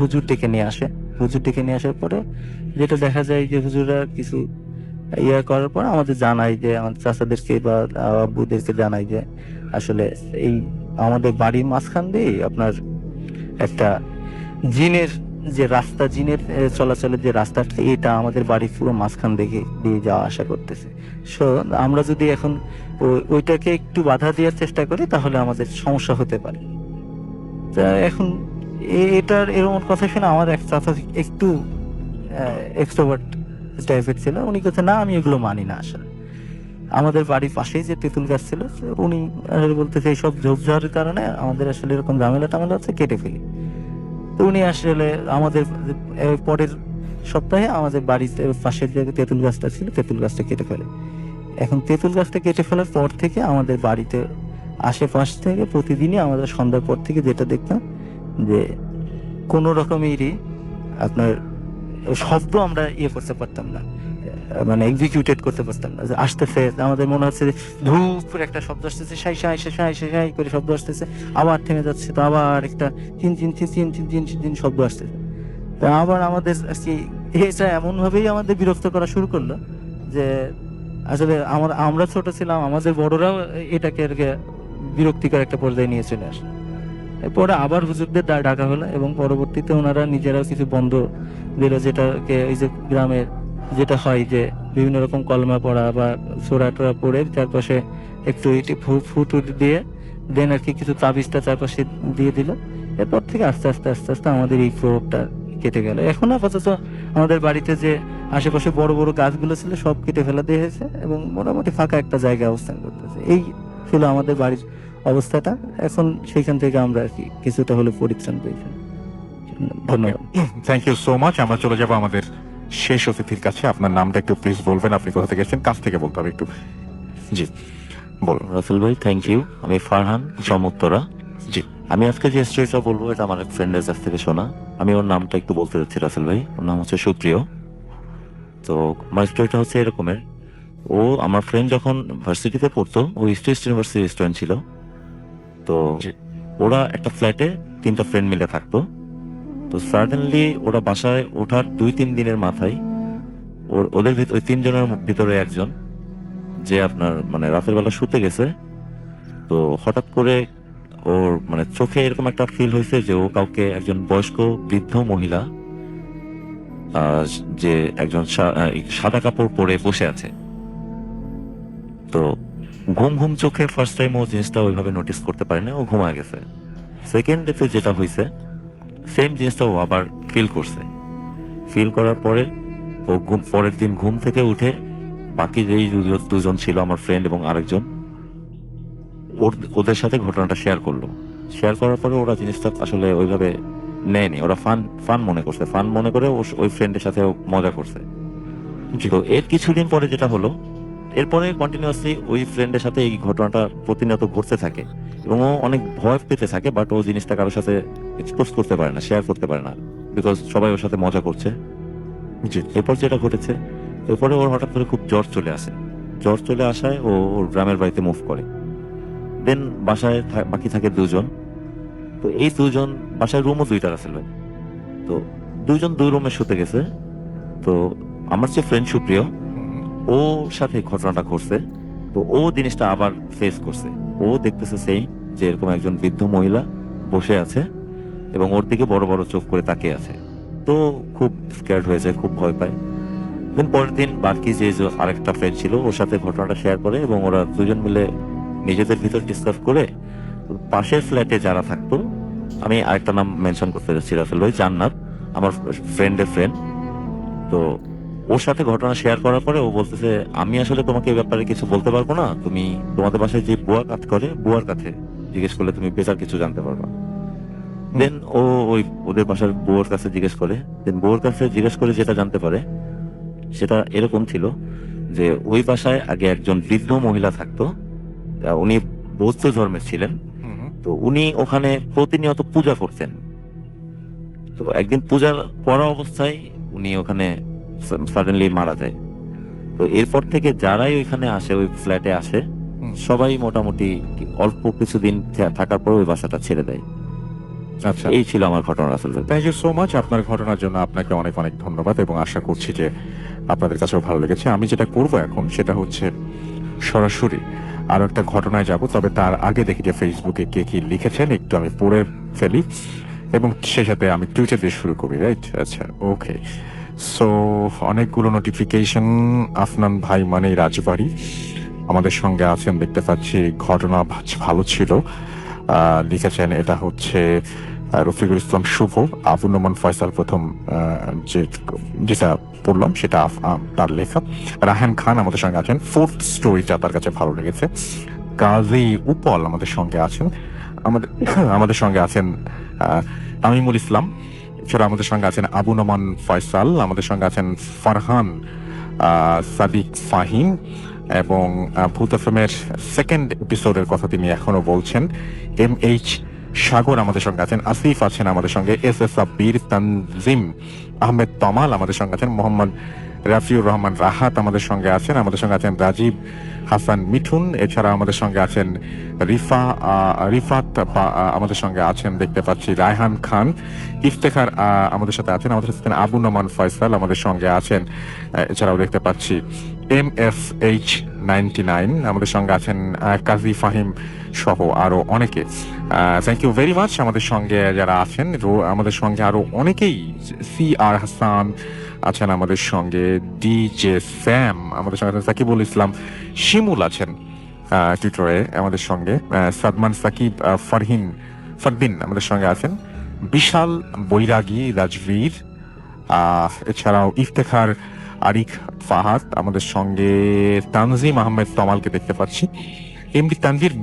হুজুর ডেকে নিয়ে আসে। হুজুর ডেকে নিয়ে আসার পরে যেটা দেখা যায় যে হুজুররা কিছু করার পর আমাদের জানাই, যে আমাদের চাচাদেরকে বা আব্বুদেরকে জানাই যে আসলে এই আমাদের বাড়ির মাঝখান দিয়ে আপনার একটা জিনের যে রাস্তা, জিনের চলাচলের যে রাস্তাটা, এটা আমাদের বাড়ির পুরো মাঝখান দিয়ে যাওয়া আসা করতেছে। সো আমরা যদি এখন ওইটাকে একটু বাধা দেওয়ার চেষ্টা করি তাহলে আমাদের সমস্যা হতে পারে। তা এখন এটার এরকম কথা শুনে আমার এক চাচা একটু এক্সট্রোভার্ট টাইপের ছিল, উনি কাছে না, আমি এগুলো মানি না। আসলে আমাদের বাড়ির পাশেই যে তেঁতুল গাছ ছিল, উনি বলতেছে এইসব ঝোপঝাড়ের কারণে আমাদের আসলে এরকম ঝামেলা টামেলা হচ্ছে, কেটে ফেলি। তো উনি আসলে আমাদের পরের সপ্তাহে আমাদের বাড়িতে পাশের যে তেঁতুল গাছটা ছিল, তেঁতুল গাছটা কেটে ফেলে। এখন তেঁতুল গাছটা কেটে ফেলার পর থেকে আমাদের বাড়িতে আশেপাশ থেকে প্রতিদিনই আমাদের সন্ধ্যার পর থেকে যেটা দেখতাম যে কোনো রকমেরই আপনার শব্দ আমরা করতে পারতাম না, মানে এক্সিকিউটেড করতে পারতাম না। আসতেছে আমাদের মনে হচ্ছে ধূপ করে একটা শব্দ আসতেছে, সাই সাই সাই সাই করে শব্দ আসতেছে, আবার থেমে যাচ্ছে, তো আবার একটা চিন চিন চিন চিন চিন চিন চিন শব্দ আসতেছে। তো আবার আমাদের এটা এমন ভাবেই আমাদের বিরক্ত করা শুরু করলো যে আসলে আমরা ছোট ছিলাম, আমাদের বড়রাও এটাকে বিরক্তিকর একটা পর্যায়ে নিয়ে চলে আসে। এরপরে আবার হুজুরদের ডাকা হলো এবং পরবর্তীতে ওনারা নিজেরাও কিছু বন্ধ দিল, যেটাকে এই যে গ্রামের যেটা হয় যে বিভিন্ন রকম কলমা পড়া বা সোরা টোরা পড়ে চারপাশে একটু ফুট দিয়ে দেন আর কি কিছু তাবিজটা চারপাশে দিয়ে দিল। এরপর থেকে আস্তে আস্তে আস্তে আস্তে আমাদের এই প্রভাবটা কেটে গেল। এখন আপাতত আমাদের বাড়িতে যে আশেপাশে বড় বড় গাছগুলো ছিল সব কেটে ফেলা দিয়ে হয়েছে এবং মোটামুটি ফাঁকা একটা জায়গায় অবস্থান করতেছে। এই ছিল আমাদের বাড়ির অবস্থাটা। এখন সেইখান থেকে আমরা আর কি কিছুটা হলে পরিত্রাণ পেয়েছি। ধন্যবাদ। Thank you so much. আমরা চলে যাব আমাদের শেষ অতিথির কাছে। আপনার নামটা একটু প্লিজ বলবেন, আপনি কোথা থেকে এসেছেন, কাছ থেকে বলতে হবে একটু। জি বলুন। রাসেল ভাই থ্যাংক ইউ। আমি ফারহান from উত্তরা। জি আমি আজকে যে স্টোরিটা বলবো এটা আমার এক ফ্রেন্ডের কাছ থেকে শোনা। আমি ওর নামটা একটু বলতে যাচ্ছি রাসেল ভাই। ওর নাম হচ্ছে সুপ্রিয়। তো আমার স্টোরিটা হচ্ছে এরকমের, ও আমার ফ্রেন্ড যখন ভার্সিটিতে পড়তো, ও ইস্ট ইউনিভার্সিটির স্টুডেন্ট ছিল। তো জি। ওরা একটা ফ্ল্যাটে 3টা ফ্রেন্ড মিলে থাকতো। তো সাডেনলি ওরা বাসায় ওঠার 2-3 দিনের মাথায় ওদের ওই 3 জনের ভিতরে একজন যে আপনার মানে রাতের বেলা শুতে গেছে, তো হঠাৎ করে ওর মানে চোখে এরকম একটা ফিল হয়েছে যে ও কাউকে, একজন বয়স্ক বৃদ্ধ মহিলা যে একজন সাদা কাপড় পরে বসে আছে। তো ঘুম ঘুম চোখে ফার্স্ট টাইম ও জিনিসটা ওইভাবে নোটিস করতে পারে না, ও ঘুমায় গেছে। সেকেন্ড ডেতে যেটা হয়েছে সেম জিনিসটা ও আবার ফিল করছে। ফিল করার পরে ও পরের দিন ঘুম থেকে উঠে বাকি যেই দুজন ছিল আমার ফ্রেন্ড এবং আরেকজন, ওদের সাথে ঘটনাটা শেয়ার করলো। শেয়ার করার পরে ওরা জিনিসটা আসলে ওইভাবে নেয়নি, ওরা ফান মনে করছে, ফান মনে করে ওই ফ্রেন্ডের সাথে মজা করছে। তো এর কিছুদিন পরে যেটা হলো, এরপরে কন্টিনিউয়াসলি ওই ফ্রেন্ডের সাথে এই ঘটনাটা প্রতিনিয়ত ঘটতে থাকে এবং ও অনেক ভয় পেতে থাকে, বাট ও জিনিসটা কারোর সাথে এক্সপোজ করতে পারে না, শেয়ার করতে পারে না, বিকজ সবাই ওর সাথে মজা করছে। জি এরপর যেটা ঘটেছে, এরপরে ওর হঠাৎ করে খুব জ্বর চলে আসে। জ্বর চলে আসায় ও ওর গ্রামের বাড়িতে মুভ করে। দেন বাসায় বাকি থাকে 2 জন। তো এই 2 জন, বাসায় রুমও 2টা রাসেল ভাই। তো 2 জন 2 রুমে শুতে গেছে। তো আমার যে ফ্রেন্ড সুপ্রিয়, ওর সাথে ঘটনাটা ঘটছে। তো ও জিনিসটা আবার ফেস করছে। ও দেখতেছে সেই যে এরকম একজন বৃদ্ধ মহিলা বসে আছে এবং ওর দিকে বড় বড় চোখ করে তাকিয়ে আছে। তো খুব স্ক্যার্ড হয়ে যায়, খুব ভয় পায়। দেন পরের দিন বাকি যে আরেকটা ফ্রেন্ড ছিল ওর সাথে ঘটনাটা শেয়ার করে এবং ওরা 2 জন মিলে নিজেদের ভিতর ডিসকাস করে পাশের ফ্ল্যাটে যারা থাকতো, আমি আরেকটা নাম মেনশন করতে যাচ্ছি রাসেল ভাই, জান্নাত, আমার ফ্রেন্ডের ফ্রেন্ড। তো ওর সাথে ঘটনা শেয়ার করার পরে ও বলতেছে, আমি আসলে তোমাকে এই ব্যাপারে কিছু বলতে পারবো না, তুমি তোমাদের বাসায় যে বুয়া কাজ করে বুয়ার কাছে জিজ্ঞেস করলে তুমি বেচার কিছু জানতে পারবা। দেন ও ওই ওদের বাসার বুয়ার কাছে জিজ্ঞেস করে। দেন বুয়ার কাছে জিজ্ঞেস করে যেটা জানতে পারে সেটা এরকম ছিল যে ওই বাসায় আগে একজন বৃদ্ধ মহিলা থাকতো। উনি বৌদ্ধ ধর্মের ছিলেন। তো উনি ওখানে প্রতিনিয়ত পূজা করতেন। তো একদিন পূজা করা অবস্থায় উনি ওখানে সাডেনলি মারা যায়। তো এরপর থেকে যারাই ওইখানে আসে, ওই ফ্ল্যাটে আসে, সবাই মোটামুটি অল্প কিছুদিন থাকার পর ওই বাসাটা ছেড়ে দেয়। আচ্ছা, এই ছিল আমার ঘটনা আসলে। Thank you so much. আপনার ঘটনার জন্য আপনাকে অনেক অনেক ধন্যবাদ এবং আশা করছি যে আপনাদের কাছেও ভালো লেগেছে। আমি যেটা করব এখন সেটা হচ্ছে সরাসরি আরো একটা ঘটনায় যাব, তবে তার আগে দেখি যে ফেসবুকে কে কি লিখেছেন, একটু আমি পড়ে ফেলি এবং সেই সাথে আমি টুইটার দিয়ে শুরু করি। রাইট, আচ্ছা, ওকে। সো অনেকগুলো নোটিফিকেশন। আফনান ভাই মানে রাজবাড়ি আমাদের সঙ্গে আছেন, দেখতে পাচ্ছি। ঘটনা ভালো ছিল লিখেছেন। এটা হচ্ছে রফিকুল ইসলাম শুভ। আবুল নোমান ফয়সাল প্রথম যেটা পড়লাম সেটা তার লেখা। রাহান খান আমাদের সঙ্গে আছেন, 4th স্টোরিটা তার কাছে ভালো লেগেছে। কাজী উপল আমাদের সঙ্গে আছেন। আমাদের সঙ্গে আছেন তামিমুল ইসলাম। এছাড়া আমাদের সঙ্গে আছেন আবু নোমান ফয়সাল, আমাদের সঙ্গে আছেন ফারহান সাদিক ফাহিম এবং ভূত এফএমের 2nd এপিসোডের কথা তিনি এখনো বলছেন। MH সাগর আমাদের সঙ্গে আছেন, আসিফ আছেন আমাদের সঙ্গে, SS সাব্বির, তানজিম আহমেদ তমাল আমাদের সঙ্গে আছেন, মোহাম্মদ রাফিউর রহমান রাহাত আমাদের সঙ্গে আছেন, আমাদের সঙ্গে আছেন রাজীব হাসান মিঠুন। এছাড়া আমাদের সঙ্গে আছেন রিফাত আমাদের সঙ্গে আছেন, দেখতে পাচ্ছি রায়হান খান, ইফতেখার আমাদের সাথে আছেন, আমাদের সাথে আবু নোমান ফয়সাল আমাদের সঙ্গে আছেন। এছাড়াও দেখতে পাচ্ছি MFH99 আমাদের সঙ্গে আছেন, কাজী ফাহিম সহ আরো অনেকে। থ্যাংক ইউ ভেরি মাচ আমাদের সঙ্গে যারা আছেন। আমাদের সঙ্গে আরো অনেকেই, CR হাসান আছেন আমাদের সঙ্গে, DJ স্যাম আমাদের সঙ্গে আছেন, সাকিবুল ইসলাম শিমুল আছেন, টুইটারে আমাদের সঙ্গে সাদমান সাকিব ফরদিন আমাদের সঙ্গে আছেন, বিশাল বৈরাগী রাজবীর, এছাড়াও ইফতেখার আরিক ফাহাদ আমাদের সঙ্গে, তানজিম আহমেদ তমালকে দেখতে পাচ্ছি, এমডি তানভীর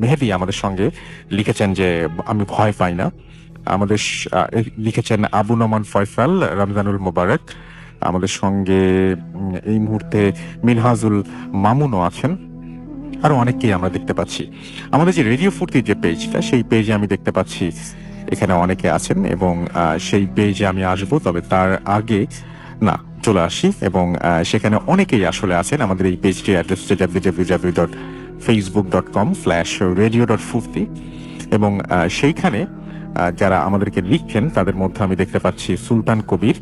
মেহেদি আমাদের সঙ্গে লিখেছেন যে আমি ভয় পাই না। আমাদের লিখেছেন আবু নোমান ফয়সাল, রমজানুল মোবারক আমাদের সঙ্গে। এই মুহূর্তে মিনহাজুল মামুনও আছেন, আরো অনেককেই আমরা দেখতে পাচ্ছি। আমাদের যে রেডিও ফুর্তির যে পেজটা, সেই পেজে আমি দেখতে পাচ্ছি এখানে অনেকে আছেন, এবং সেই পেজে আমি আসবো, তবে তার আগে না চলে আসি, এবং সেখানে অনেকেই আসলে আছেন। আমাদের এই পেজটির অ্যাড্রেস www.facebook.com/radio.furti, এবং সেইখানে যারা আমাদেরকে লিখছেন তাদের মধ্যে আমি দেখতে পাচ্ছি সুলতান কবির,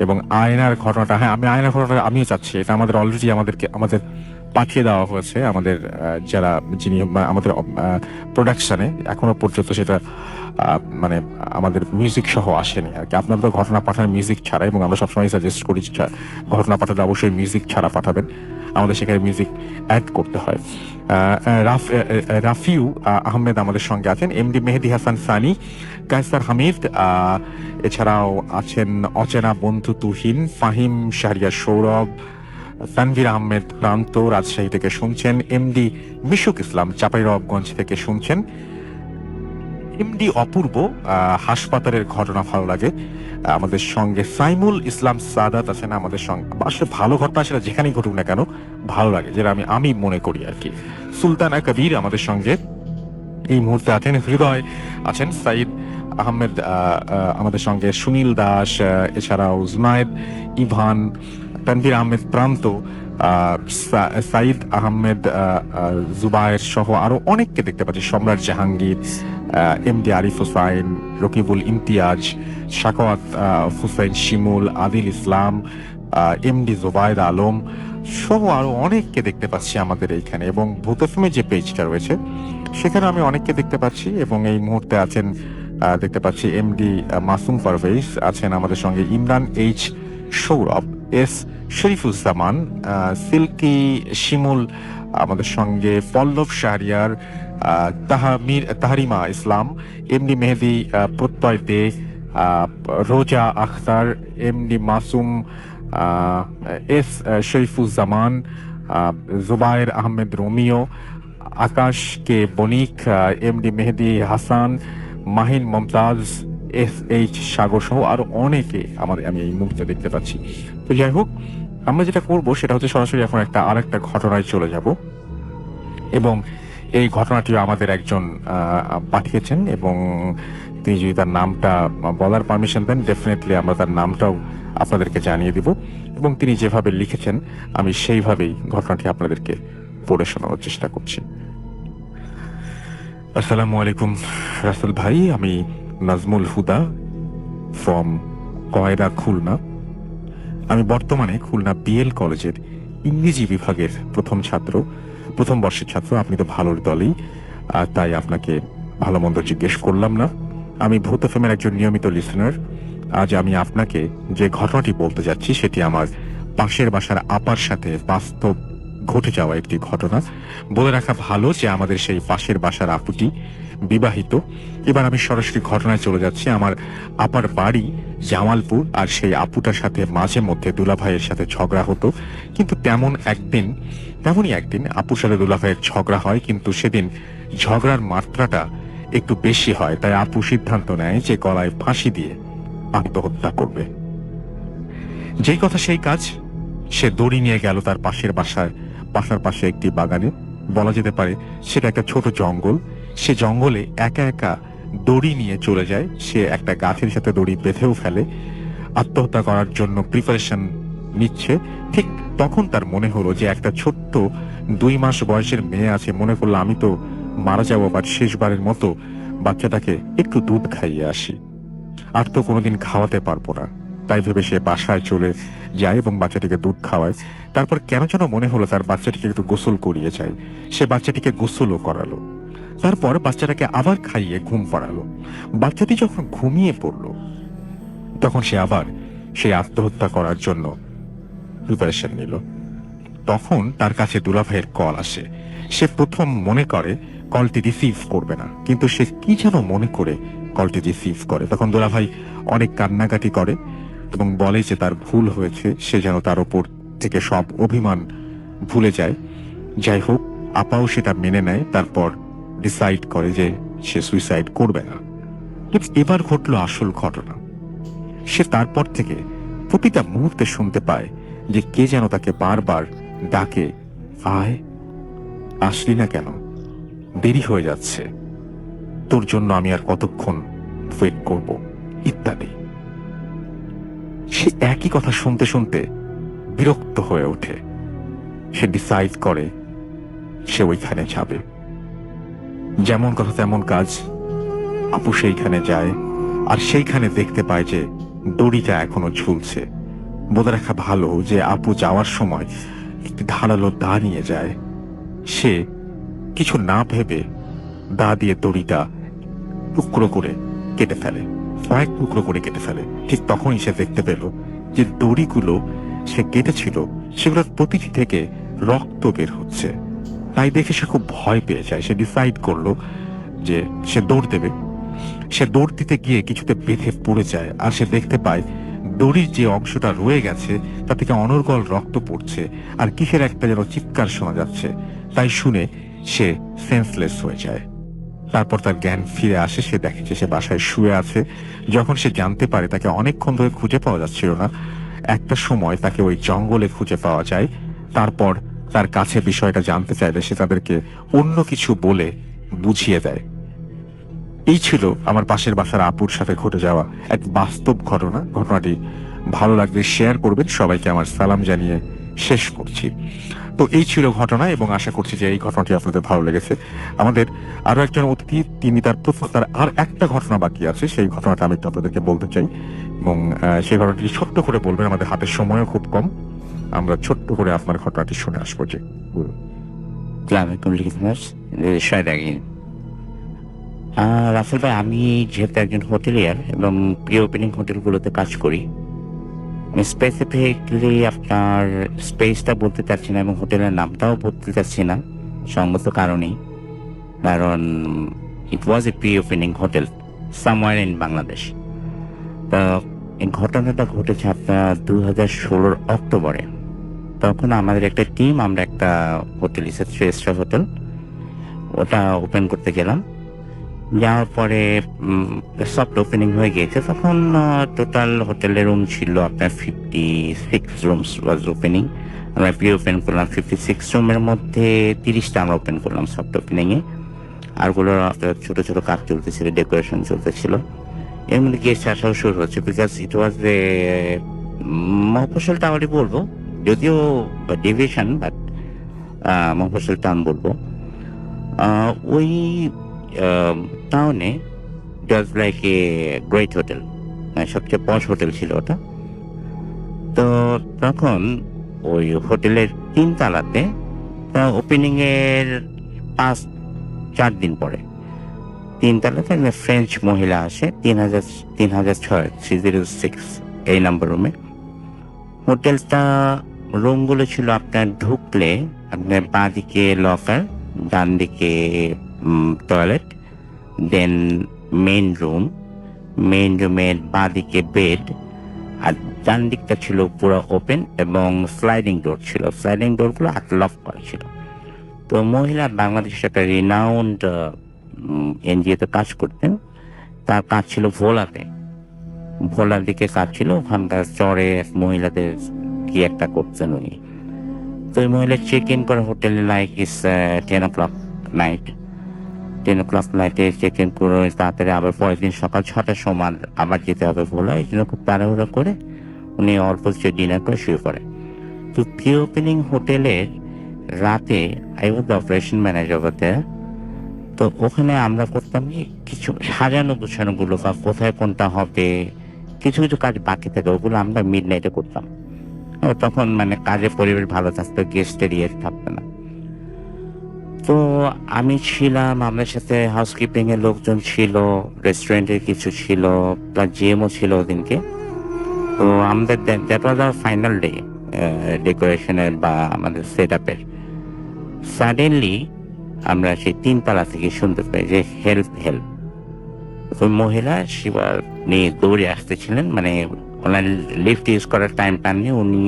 এবং আয়নার ঘটনাটা, হ্যাঁ আমি আয়নার ঘটনাটা আমিও চাচ্ছি, এটা আমাদের অলরেডি আমাদের পাঠিয়ে দেওয়া হয়েছে আমাদের যারা যিনি আমাদের প্রোডাকশনে, এখনো পর্যন্ত সেটা মানে আমাদের মিউজিক সহ আসেনি আর কি। আপনারা তো ঘটনা পাঠান মিউজিক ছাড়া, এবং আমরা সবসময় সাজেস্ট করি ঘটনা পাঠালে অবশ্যই মিউজিক ছাড়া পাঠাবেন, আমাদের সেখানে মিউজিক অ্যাড করতে হয়। রাফিউ আহমেদ আমাদের সঙ্গে আছেন, এমডি মেহেদি হাসান সানি, কায়সার হামিদ, এছাড়াও আছেন অচেনা বন্ধু তুহিন, ফাহিম শাহরিয়ার সৌরভ, তানভীর আহমেদ প্রান্ত রাজশাহী থেকে শুনছেন, এমডি মিশুক ইসলাম চাঁপাইনবাবগঞ্জ থেকে শুনছেন, এমডি অপূর্ব হাসপাতালের ঘটনা ভালো লাগে আমাদের সঙ্গে, সাইমুল ইসলাম সাদাত আছেন আমাদের সঙ্গে। আসলে ভালো ঘটনা সেটা যেখানেই ঘটুক না কেন ভালো লাগে, যেটা আমি মনে করি আর কি। সুলতানা কবির আমাদের সঙ্গে এই মুহূর্তে আছেন, হৃদয় আছেন, সাইদ আহমেদ আমাদের সঙ্গে, সুনীল দাস, এছাড়াও জুনায়েদ, ইভান, তানভীর আহমেদ প্রান্ত, সাইদ আহমেদ, জুবায়ের সহ আরো অনেককে দেখতে পাচ্ছি, সম্রাট জাহাঙ্গীর, এমডি আরিফ হোসাইন, রকিবুল ইমতিয়াজ, শাকাওয়াত হুসাইন শিমুল, আদিল ইসলাম, এমডি জোবায়েদ আলম সহ আরো অনেককে দেখতে পাচ্ছি আমাদের এইখানে। এবং ভূত এফএম যে পেজটা রয়েছে সেখানে আমি অনেককে দেখতে পাচ্ছি, এবং এই মুহূর্তে আছেন দেখতে পাচ্ছি এমডি মাসুম পারভেজ আছেন আমাদের সঙ্গে, ইমরান এইচ সৌরভ, এস শরীফুজ্জামান, সিল্কি শিমুল আমাদের সঙ্গে, পল্লব শাহরিয়ার, তাহারিমা ইসলাম, এমডি মেহেদি Pratyay Dey, Roza Akhtar, MD Masum, S Sharifuzzaman, Zubair Ahmed Romeo, Akash K Banik, MD Mehedi Hasan, Mahin Momtaz, S H Sagar সহ আরো অনেকে আমি এই মুহূর্তে দেখতে পাচ্ছি। তো যাই হোক, আমরা যেটা করব সেটা হচ্ছে সরাসরি এখন আরেকটা ঘটনায় চলে যাব, এবং এই ঘটনাটিও আমাদের একজন পাঠিয়েছেন, এবং তিনি যদি তার নামটা বলার পারমিশন দেন ডেফিনেটলি আমরা তার নামটাও আপনাদেরকে জানিয়ে দিব, এবং তিনি যেভাবে লিখেছেন আমি সেইভাবেই ঘটনাটি আপনাদেরকে পড়ে শোনানোর চেষ্টা করছি। আসসালামু আলাইকুম রাসেল ভাই, আমি নাজমুল হুদা ফ্রম কয়রা, খুলনা। আমি বর্তমানে খুলনা বিএল কলেজের ইংরেজি বিভাগের প্রথম বর্ষের ছাত্র। আপনি তো ভালোর দলেই, তাই আপনাকে ভালো মন্দ জিজ্ঞেস করলাম না। আমি ভূত এফএমের একজন নিয়মিত লিসেনার। আজ আমি আপনাকে যে ঘটনাটি বলতে যাচ্ছি সেটি আমার পাশের বাসার আপার সাথে বাস্তব ঘটে যাওয়া একটি ঘটনা। বলে রাখা ভালো যে আমাদের সেই পাশের বাসার আপুটি বিবাহিত। এবার আমি সরাসরি ঘটনায় চলে যাচ্ছি। আমার আপার বাড়ি জামালপুর, আর সেই আপুটার সাথে মাঝে মধ্যে দুলাভাইয়ের সাথে ঝগড়া হতো, কিন্তু তেমনই একদিন আপুর সাথে দুলাভাইয়ের ঝগড়া হয়, কিন্তু সেদিন ঝগড়ার মাত্রাটা একটু বেশি হয়, তাই আপু সিদ্ধান্ত নেয় যে গলায় ফাঁসি দিয়ে আত্মহত্যা করবে। যেই কথা সেই কাজ, সে দড়ি নিয়ে গেল তার বাসার পাশে একটি বাগানে, বলা যেতে পারে সেটা একটা ছোট জঙ্গল। সে জঙ্গলে একা একা দড়ি নিয়ে চলে যায়, সে একটা গাছের সাথে দড়ি বেঁধেও ফেলে, আত্মহত্যা করার জন্য প্রিপারেশন নিচ্ছে। ঠিক তখন তার মনে হলো যে একটা ছোট্ট 2 মাস বয়সের মেয়ে আছে, মনে করলো আমি তো মারা যাবো, বাট শেষবারের মতো বাচ্চাটাকে একটু দুধ খাইয়ে আসি, আর তো কোনোদিন খাওয়াতে পারবো না। তাই ভেবে সে বাসায় চলে যায় এবং বাচ্চাটিকে দুধ খাওয়ায়। তারপর কেন যেন মনে হলো তার বাচ্চাটিকে একটু গোসল করিয়ে যায়, সে বাচ্চাটিকে গোসলও করালো, তারপর বাচ্চাটাকে আবার খাইয়ে ঘুম পাড়ালো। বাচ্চাটি যখন ঘুমিয়ে পড়লো তখন সে আবার সেই আত্মহত্যা করার জন্য প্রিপারেশন নিল। তখন তার কাছে দুলাভাইয়ের কল আসে। সে প্রথম মনে করে কলটি রিসিভ করবে না, কিন্তু সে কি যেন মনে করে কলটি রিসিভ করে। তখন দুলাভাই অনেক কান্নাকাটি করে এবং বলে যে তার ভুল হয়েছে, সে যেন তার ওপর থেকে সব অভিমান ভুলে যায়। যাই হোক, আপাও সেটা মেনে নেয়, তারপর ডিসাইড করে যে সে সুইসাইড করবে না। কিন্তু এবার ঘটলো আসল ঘটনা। সে তারপর থেকে প্রতিটা মুহূর্তে শুনতে পায় যে কে যেন তাকে বারবার ডাকে, আয়, আসলি না কেন, দেরি হয়ে যাচ্ছে, তোর জন্য আমি আর কতক্ষণ ওয়েট করব, ইত্যাদি। সে একই কথা শুনতে শুনতে বিরক্ত হয়ে ওঠে। সে ডিসাইড করে সে ওইখানে যাবে। যেমন কথা তেমন কাজ, আপু সেইখানে যায় আর সেইখানে দেখতে পায় যে দড়িটা এখনো ঝুলছে। বলে রাখা ভালো যে আপু যাওয়ার সময় একটি ধারালো দা নিয়ে যায়। সে কিছু না ভেবে দা দিয়ে দড়িটা টুকরো করে কেটে ফেলে, কয়েক টুকরো করে কেটে ফেলে। ঠিক তখনই সে দেখতে পেল যে দড়িগুলো সে কেটেছিল সেগুলোর প্রতিটি থেকে রক্ত বের হচ্ছে। তাই দেখে সে খুব ভয় পেয়ে যায়। সে ডিসাইড করলো যে সে দৌড় দেবে। সে দৌড় দিতে গিয়ে কিছুতে বেঁধে পড়ে যায়, আর সে দেখতে পায় দড়ির যে অংশটা রয়ে গেছে তা থেকে অনর্গল রক্ত পড়ছে আর কিসের একটা যেন চিৎকার শোনা যাচ্ছে। তাই শুনে সে সেন্সলেস হয়ে যায়। তারপর তার জ্ঞান ফিরে আসে। সে দেখে যে সে বাসায় শুয়ে আছে। যখন সে জানতে পারে তাকে অনেকক্ষণ ধরে খুঁজে পাওয়া যাচ্ছিল না, একটা সময় তাকে ওই জঙ্গলে খুঁজে পাওয়া যায়। তারপর তার কাছে বিষয়টা জানতে চাইলে সে তাদেরকে অন্য কিছু বলে বুঝিয়ে দেয়। এই ছিল আমার পাশের বাসার আপুর সাথে ঘটে যাওয়া এক বাস্তব ঘটনা। ঘটনাটি ভালো লাগলে শেয়ার করবেন। সবাইকে আমার সালাম জানিয়ে শেষ করছি। তো এই ছিল ঘটনা, এবং আশা করছি যে এই ঘটনাটি আপনাদের ভালো লেগেছে। আমাদের আরো একজন অতিথি, তিনি তার আর একটা ঘটনা বাকি আছে, সেই ঘটনাটা আমি একটু আপনাদেরকে বলতে চাই, এবং সেই ঘটনাটি ছোট্ট করে বলবেন। আমাদের হাতের সময়ও খুব কম, আমরা ছোট্ট করে আপনার ঘটনাটি শুনে আসবো। যে রাসেল ভাই, আমি যেহেতু একজন হোটেলিয়ার এবং প্রি ওপেনিং হোটেলগুলোতে কাজ করি, আমি স্পেসিফিকলি আপনার স্পেসটা বলতে চাচ্ছি না এবং হোটেলের নামটাও বলতে চাচ্ছি না, সঙ্গত কারণেই। কারণ it was a pre opening hotel somewhere in Bangladesh. তো এই ঘটনাটা ঘটেছে আপনার 2016 অক্টোবরে। তখন আমাদের একটা টিম, আমরা একটা হোটেল, 3 স্টার হোটেল, ওটা ওপেন করতে গেলাম। যাওয়ার পরে সফট ওপেনিং হয়ে গিয়েছে। তখন টোটাল হোটেলের রুম ছিল আপনার 56 রুমস ওয়াজ ওপেনিং। আমরা প্রি ওপেন করলাম 56 রুমের মধ্যে 30টা আমরা ওপেন করলাম সফট ওপেনিংয়ে। আরগুলো আপনার ছোট ছোট কাজ চলতেছিল, ডেকোরেশন চলতেছিল। এর মধ্যে গেস্ট আসাও শুরু হচ্ছে, বিকজ ইট ওয়াজ এ মফস্বল টাউনই বলবো, যদিও ডিভিশন, বাট মফস্বল টাউন বলবো। ওই টাউনে just like a great hotel, সবচেয়ে পশ হোটেল ছিল ওটা। তো তখন ওই হোটেলের 3 তলাতে ওপেনিং এর 4 দিন পরে 3 তলাতে ফ্রেঞ্চ মহিলা আসে 306 এই নাম্বার রুমে। হোটেলটা রুমগুলো ছিল আপনার ঢুকলে আপনার বাঁ দিকে লকার, ডান দিকে টয়লেট, দেন মেইন রুমের বাঁ দিকে বেড, আর ডান দিকটা ছিল পুরো ওপেন এবং স্লাইডিং ডোর ছিল। স্লাইডিং ডোরগুলো লক করা ছিল। তো মহিলা বাংলাদেশের একটা রিনাউন্ড এনজিওতে কাজ করতেন। তার কাজ ছিল ভোলার দিকে কাজ ছিল। ওখানকার চরে মহিলাদের কি একটা করতেন উনি। তো ওই মহিলা চেক ইন করে হোটেলে লাইক ইস 10 o'clock নাইট। 10 o'clock নাইটে চেক ইন করে তাড়াতাড়ি আবার পরের দিন সকাল 6টার সময় আবার যেতে হবে ভোলা। এই জন্য খুব তাড়াহুড়ো করে উনি অল্প কিছু ডিনার করে শুয়ে পড়ে। তো প্রি ওপেনিং হোটেলের রাতে I was the operation manager হতে। তো ওখানে আমরা করতাম কিছু সাজানো গুছানোগুলো, বা কোথায় কোনটা হবে, কিছু কিছু কাজ বাকি থাকে, ওগুলো আমরা মিড নাইটে করতাম। তখন মানে কাজের পরিবেশ ভালো থাকতো, গেস্টের ইয়ে থাকতো না। তো আমি ছিলাম, আমার সাথে হাউসকিপিং এর লোকজন ছিল, রেস্টুরেন্টের কিছু ছিল, প্লাস জিএমও ছিল ওদিনকে। তো আমাদের that was our final day. ডেকোরেশনের বা আমাদের সেট আপের। সাডেনলি আমরা সেই 3 তলা থেকে শুনতে পাই যে হেল্প হেল্প। ওই মহিলা শিবার নিয়ে দৌড়ে আসতেছিলেন, মানে ওনার লিফট ইউজ করার টাইম পাননি, উনি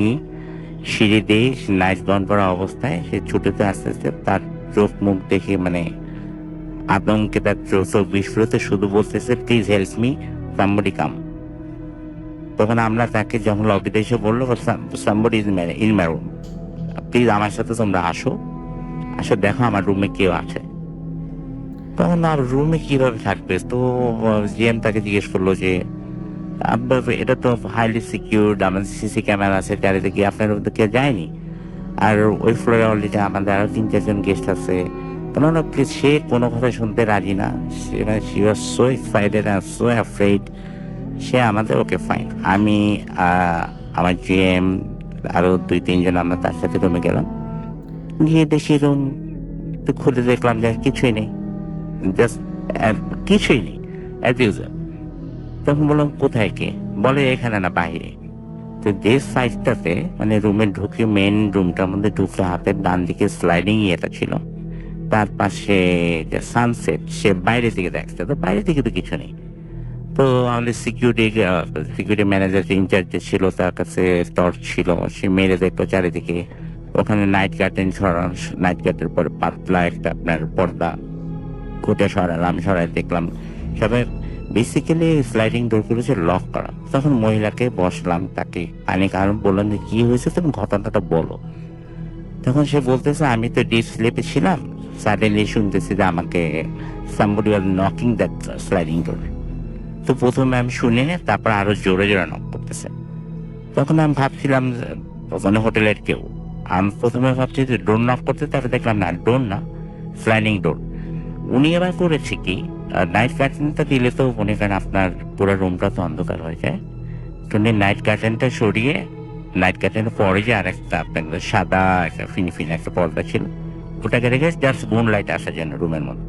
সিঁড়ি দিয়ে নাইট গাউন পরা অবস্থায় সে ছুটেতে আস্তে আস্তে, তার চোখ মুখ দেখে মানে আতঙ্কে তার চোখ বিস্ফোরিত, শুধু বলতেছে প্লিজ হেল্প মি, সামবডি কাম। তখন আমরা তাকে যখন লবিতে এসে বললো somebody in my room, please আমার সাথে তোমরা আসো, দেখো আমার রুমে কেউ আছে। তখন আর রুমে কিভাবে থাকবে, তো জিএম তাকে জিজ্ঞেস করলো যে এটা তো হাইলি সিকিউরড, আমাদের সিসি ক্যামেরা আছে চারিদিকে, আপনার রুমে তো কেউ যায়নি, আর ওই ফ্লোরে অলরেডি আমাদের আরো 3-4 জন গেস্ট আছে। কেননা প্লিজ, সে কোনো কথা শুনতে রাজি না, she was so excited and so afraid। সে আমাদের ওকে ফাইন, আমি আমার জিএম আরো 2-3 জন আমরা তার সাথে রুমে গেলাম, গিয়ে দেখি রুম খুলে দেখলাম যে কিছুই নেই, জাস্ট কিছুই নেই অ্যাজ ইউজুয়াল। তখন বললাম কোথায় কে, বলে এখানে না বাইরে। তো যে সাইডটাতে মানে রুমে ঢুকে মেন রুমটার মধ্যে ঢুকলে হাতের ডান দিকে স্লাইডিং ইয়েটা ছিল, তার পাশে যে সানসেট, সে বাইরে থেকে দেখছে, তো বাইরে থেকে তো কিছু নেই। তো আমাদের সিকিউরিটি ম্যানেজার যে ইনচার্জ ছিল তার কাছে টর্চ ছিল, সে মেরে দেখলো চারিদিকে, ওখানে নাইট কার্টেন সরান, নাইট কার্টের পরে পাতলা একটা আপনার পর্দা কোটে সরালাম, সরাই দেখলাম সবাই বেসিক্যালি স্লাইডিং ডোর করেছে লক করা। তখন মহিলাকে বসলাম, তাকে পানি কারণ বললাম যে কি হয়েছে, তুমি ঘটনাটা বলো। তখন সে বলতেছে আমি তো ডিপ স্লিপে ছিলাম, সাডেনলি শুনতেছি যে আমাকে somebody was knocking that sliding door। তো প্রথমে আমি শুনি না, তারপর আরো জোরে জোরে নক করতেছে। তখন আমি ভাবছিলাম ওখানে হোটেলের কেউ, আমি প্রথমে ভাবছি যে ডোর নক করতে, তারপরে দেখলাম না, ডোর না, স্লাইডিং ডোর। উনি এবার করেছে কি, নাইট কার্টেনটা দিলে তো মনে করেন আপনার পুরো রুমটা তো অন্ধকার হয়ে যায়, তো উনি নাইট কার্টেনটা সরিয়ে, নাইট কার্টেনের পরে যে আর একটা আপনার সাদা একটা ফিনি একটা পর্দা ছিল, ওটাকে রেখে জাস্ট মুন লাইট আসার জন্য রুমের মধ্যে।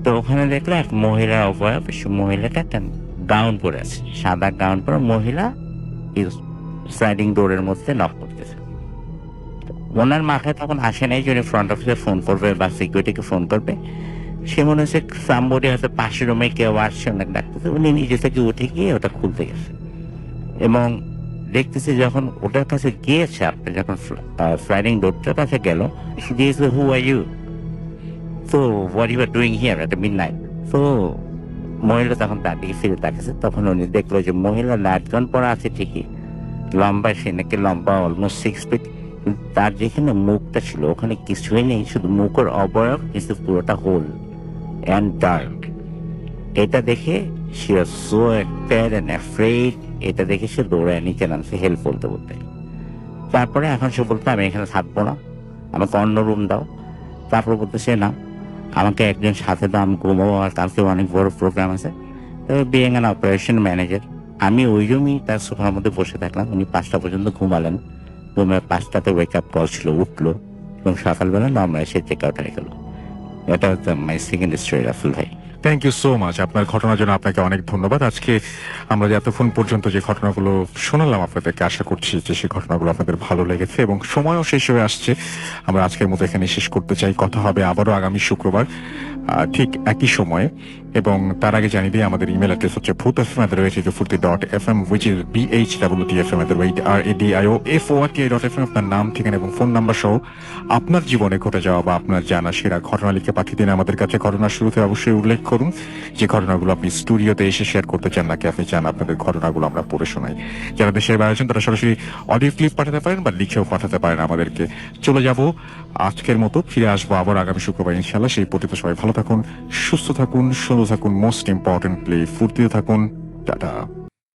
তো ওখানে দেখলো এক মহিলা অবয়ব, মহিলাটা একটা গাউন পরে আছে, সাদা গাউন পরে মহিলা স্লাইডিং ডোরের মধ্যে নক করতেছে। ওনার মাথায় তখন আসে নাই যে উনি ফ্রন্ট অফিসে ফোন করবে বা সিকিউরিটিকে ফোন করবে, সে মনে হচ্ছে সামবডি হয়তো পাশের রুমে কেউ আসছে অনেক ডাকতেছে, উনি নিজে থেকে উঠে গিয়ে ওটা খুলতে গেছে এবং দেখতেছে যখন ওটার কাছে গিয়েছে, আপনি যখন স্লাইডিং ডোরটার কাছে গেল, দিয়েছে হু আর ইউ, তো what you are doing here at midnight. তো মহিলা তখন তার দিকে ফিরে তাকাচ্ছে, তখন উনি দেখলো যে মহিলা নাইট গাউন পরা আছে ঠিকই, লম্বা, সে নাকি লম্বা অলমোস্ট 6 ফিট, তার যেখানে মুখটা ছিল ওখানে কিছুই নেই, শুধু মুখের অবয়ব, কিন্তু পুরোটা হোল অ্যান্ড ডার্ক। এটা দেখে she was so scared and afraid, এটা দেখে সে দৌড়ায় নিচে নামছে হেল্প বলতে বলতে। তারপরে এখন সে বলতো আমি এখানে থাকবো না, আমাকে অন্য রুম দাও। তারপর বলতেছে না, আমাকে একজন সাথে দাও, আমি ঘুমাবো, আর কালকে অনেক বড় প্রোগ্রাম আছে। তবে বিইং অ্যান অপারেশন ম্যানেজার, আমি ওই রুমই তার সোফার মধ্যে বসে থাকলাম। উনি 5টা পর্যন্ত ঘুমালেন, রুমে 5টাতে ওয়েক আপ কল ছিল, উঠলো এবং সকালবেলা নর্মাল এসে চেক আউট হয়ে গেল। এটা হচ্ছে মাই সেকেন্ড স্টোরি রাসেল ভাই। থ্যাংক ইউ সো মাচ, আপনার ঘটনার জন্য আপনাকে অনেক ধন্যবাদ। আজকে আমরা যে এতক্ষণ পর্যন্ত যে ঘটনাগুলো শোনালাম আপনাদেরকে, আশা করছি যে সেই ঘটনাগুলো আপনাদের ভালো লেগেছে এবং সময়ও শেষ হয়ে আসছে। আমরা আজকের মতো এখানে শেষ করতে চাই, কথা হবে আবারও আগামী শুক্রবার ঠিক একই সময়ে। এবং তার আগে জানিয়ে দিই আমাদের ইমেল অ্যাড্রেস হচ্ছে bhutfm@radio.fm, which is bhwtfm@radio.fm। আপনার নাম, ঠিকানা এবং ফোন নাম্বার সহ আপনার জীবনে ঘটে যাওয়া বা আপনার জানা সেরা ঘটনা লিখে পাঠিয়ে দিন আমাদের কাছে। ঘটনার শুরুতে অবশ্যই উল্লেখ করুন যে ঘটনাগুলো আপনি স্টুডিওতে এসে শেয়ার করতে চান, নাকি আপনি চান আপনাদের ঘটনাগুলো আমরা পড়ে শোনাই। যারা দেশের বাইরে আছেন তারা সরাসরি অডিও ক্লিপ পাঠাতে পারেন বা লিখেও পাঠাতে পারেন আমাদেরকে। চলে যাব আজকের মতো, ফিরে আসবো আবার আগামী শুক্রবার ইনশাল্লাহ। সেই পর্যন্ত সবাই ভালো থাকুন, সুস্থ থাকুন, সুন্দর থাকুন, মোস্ট ইম্পর্টেন্টলি ফুর্তিতে থাকুন। টাটা।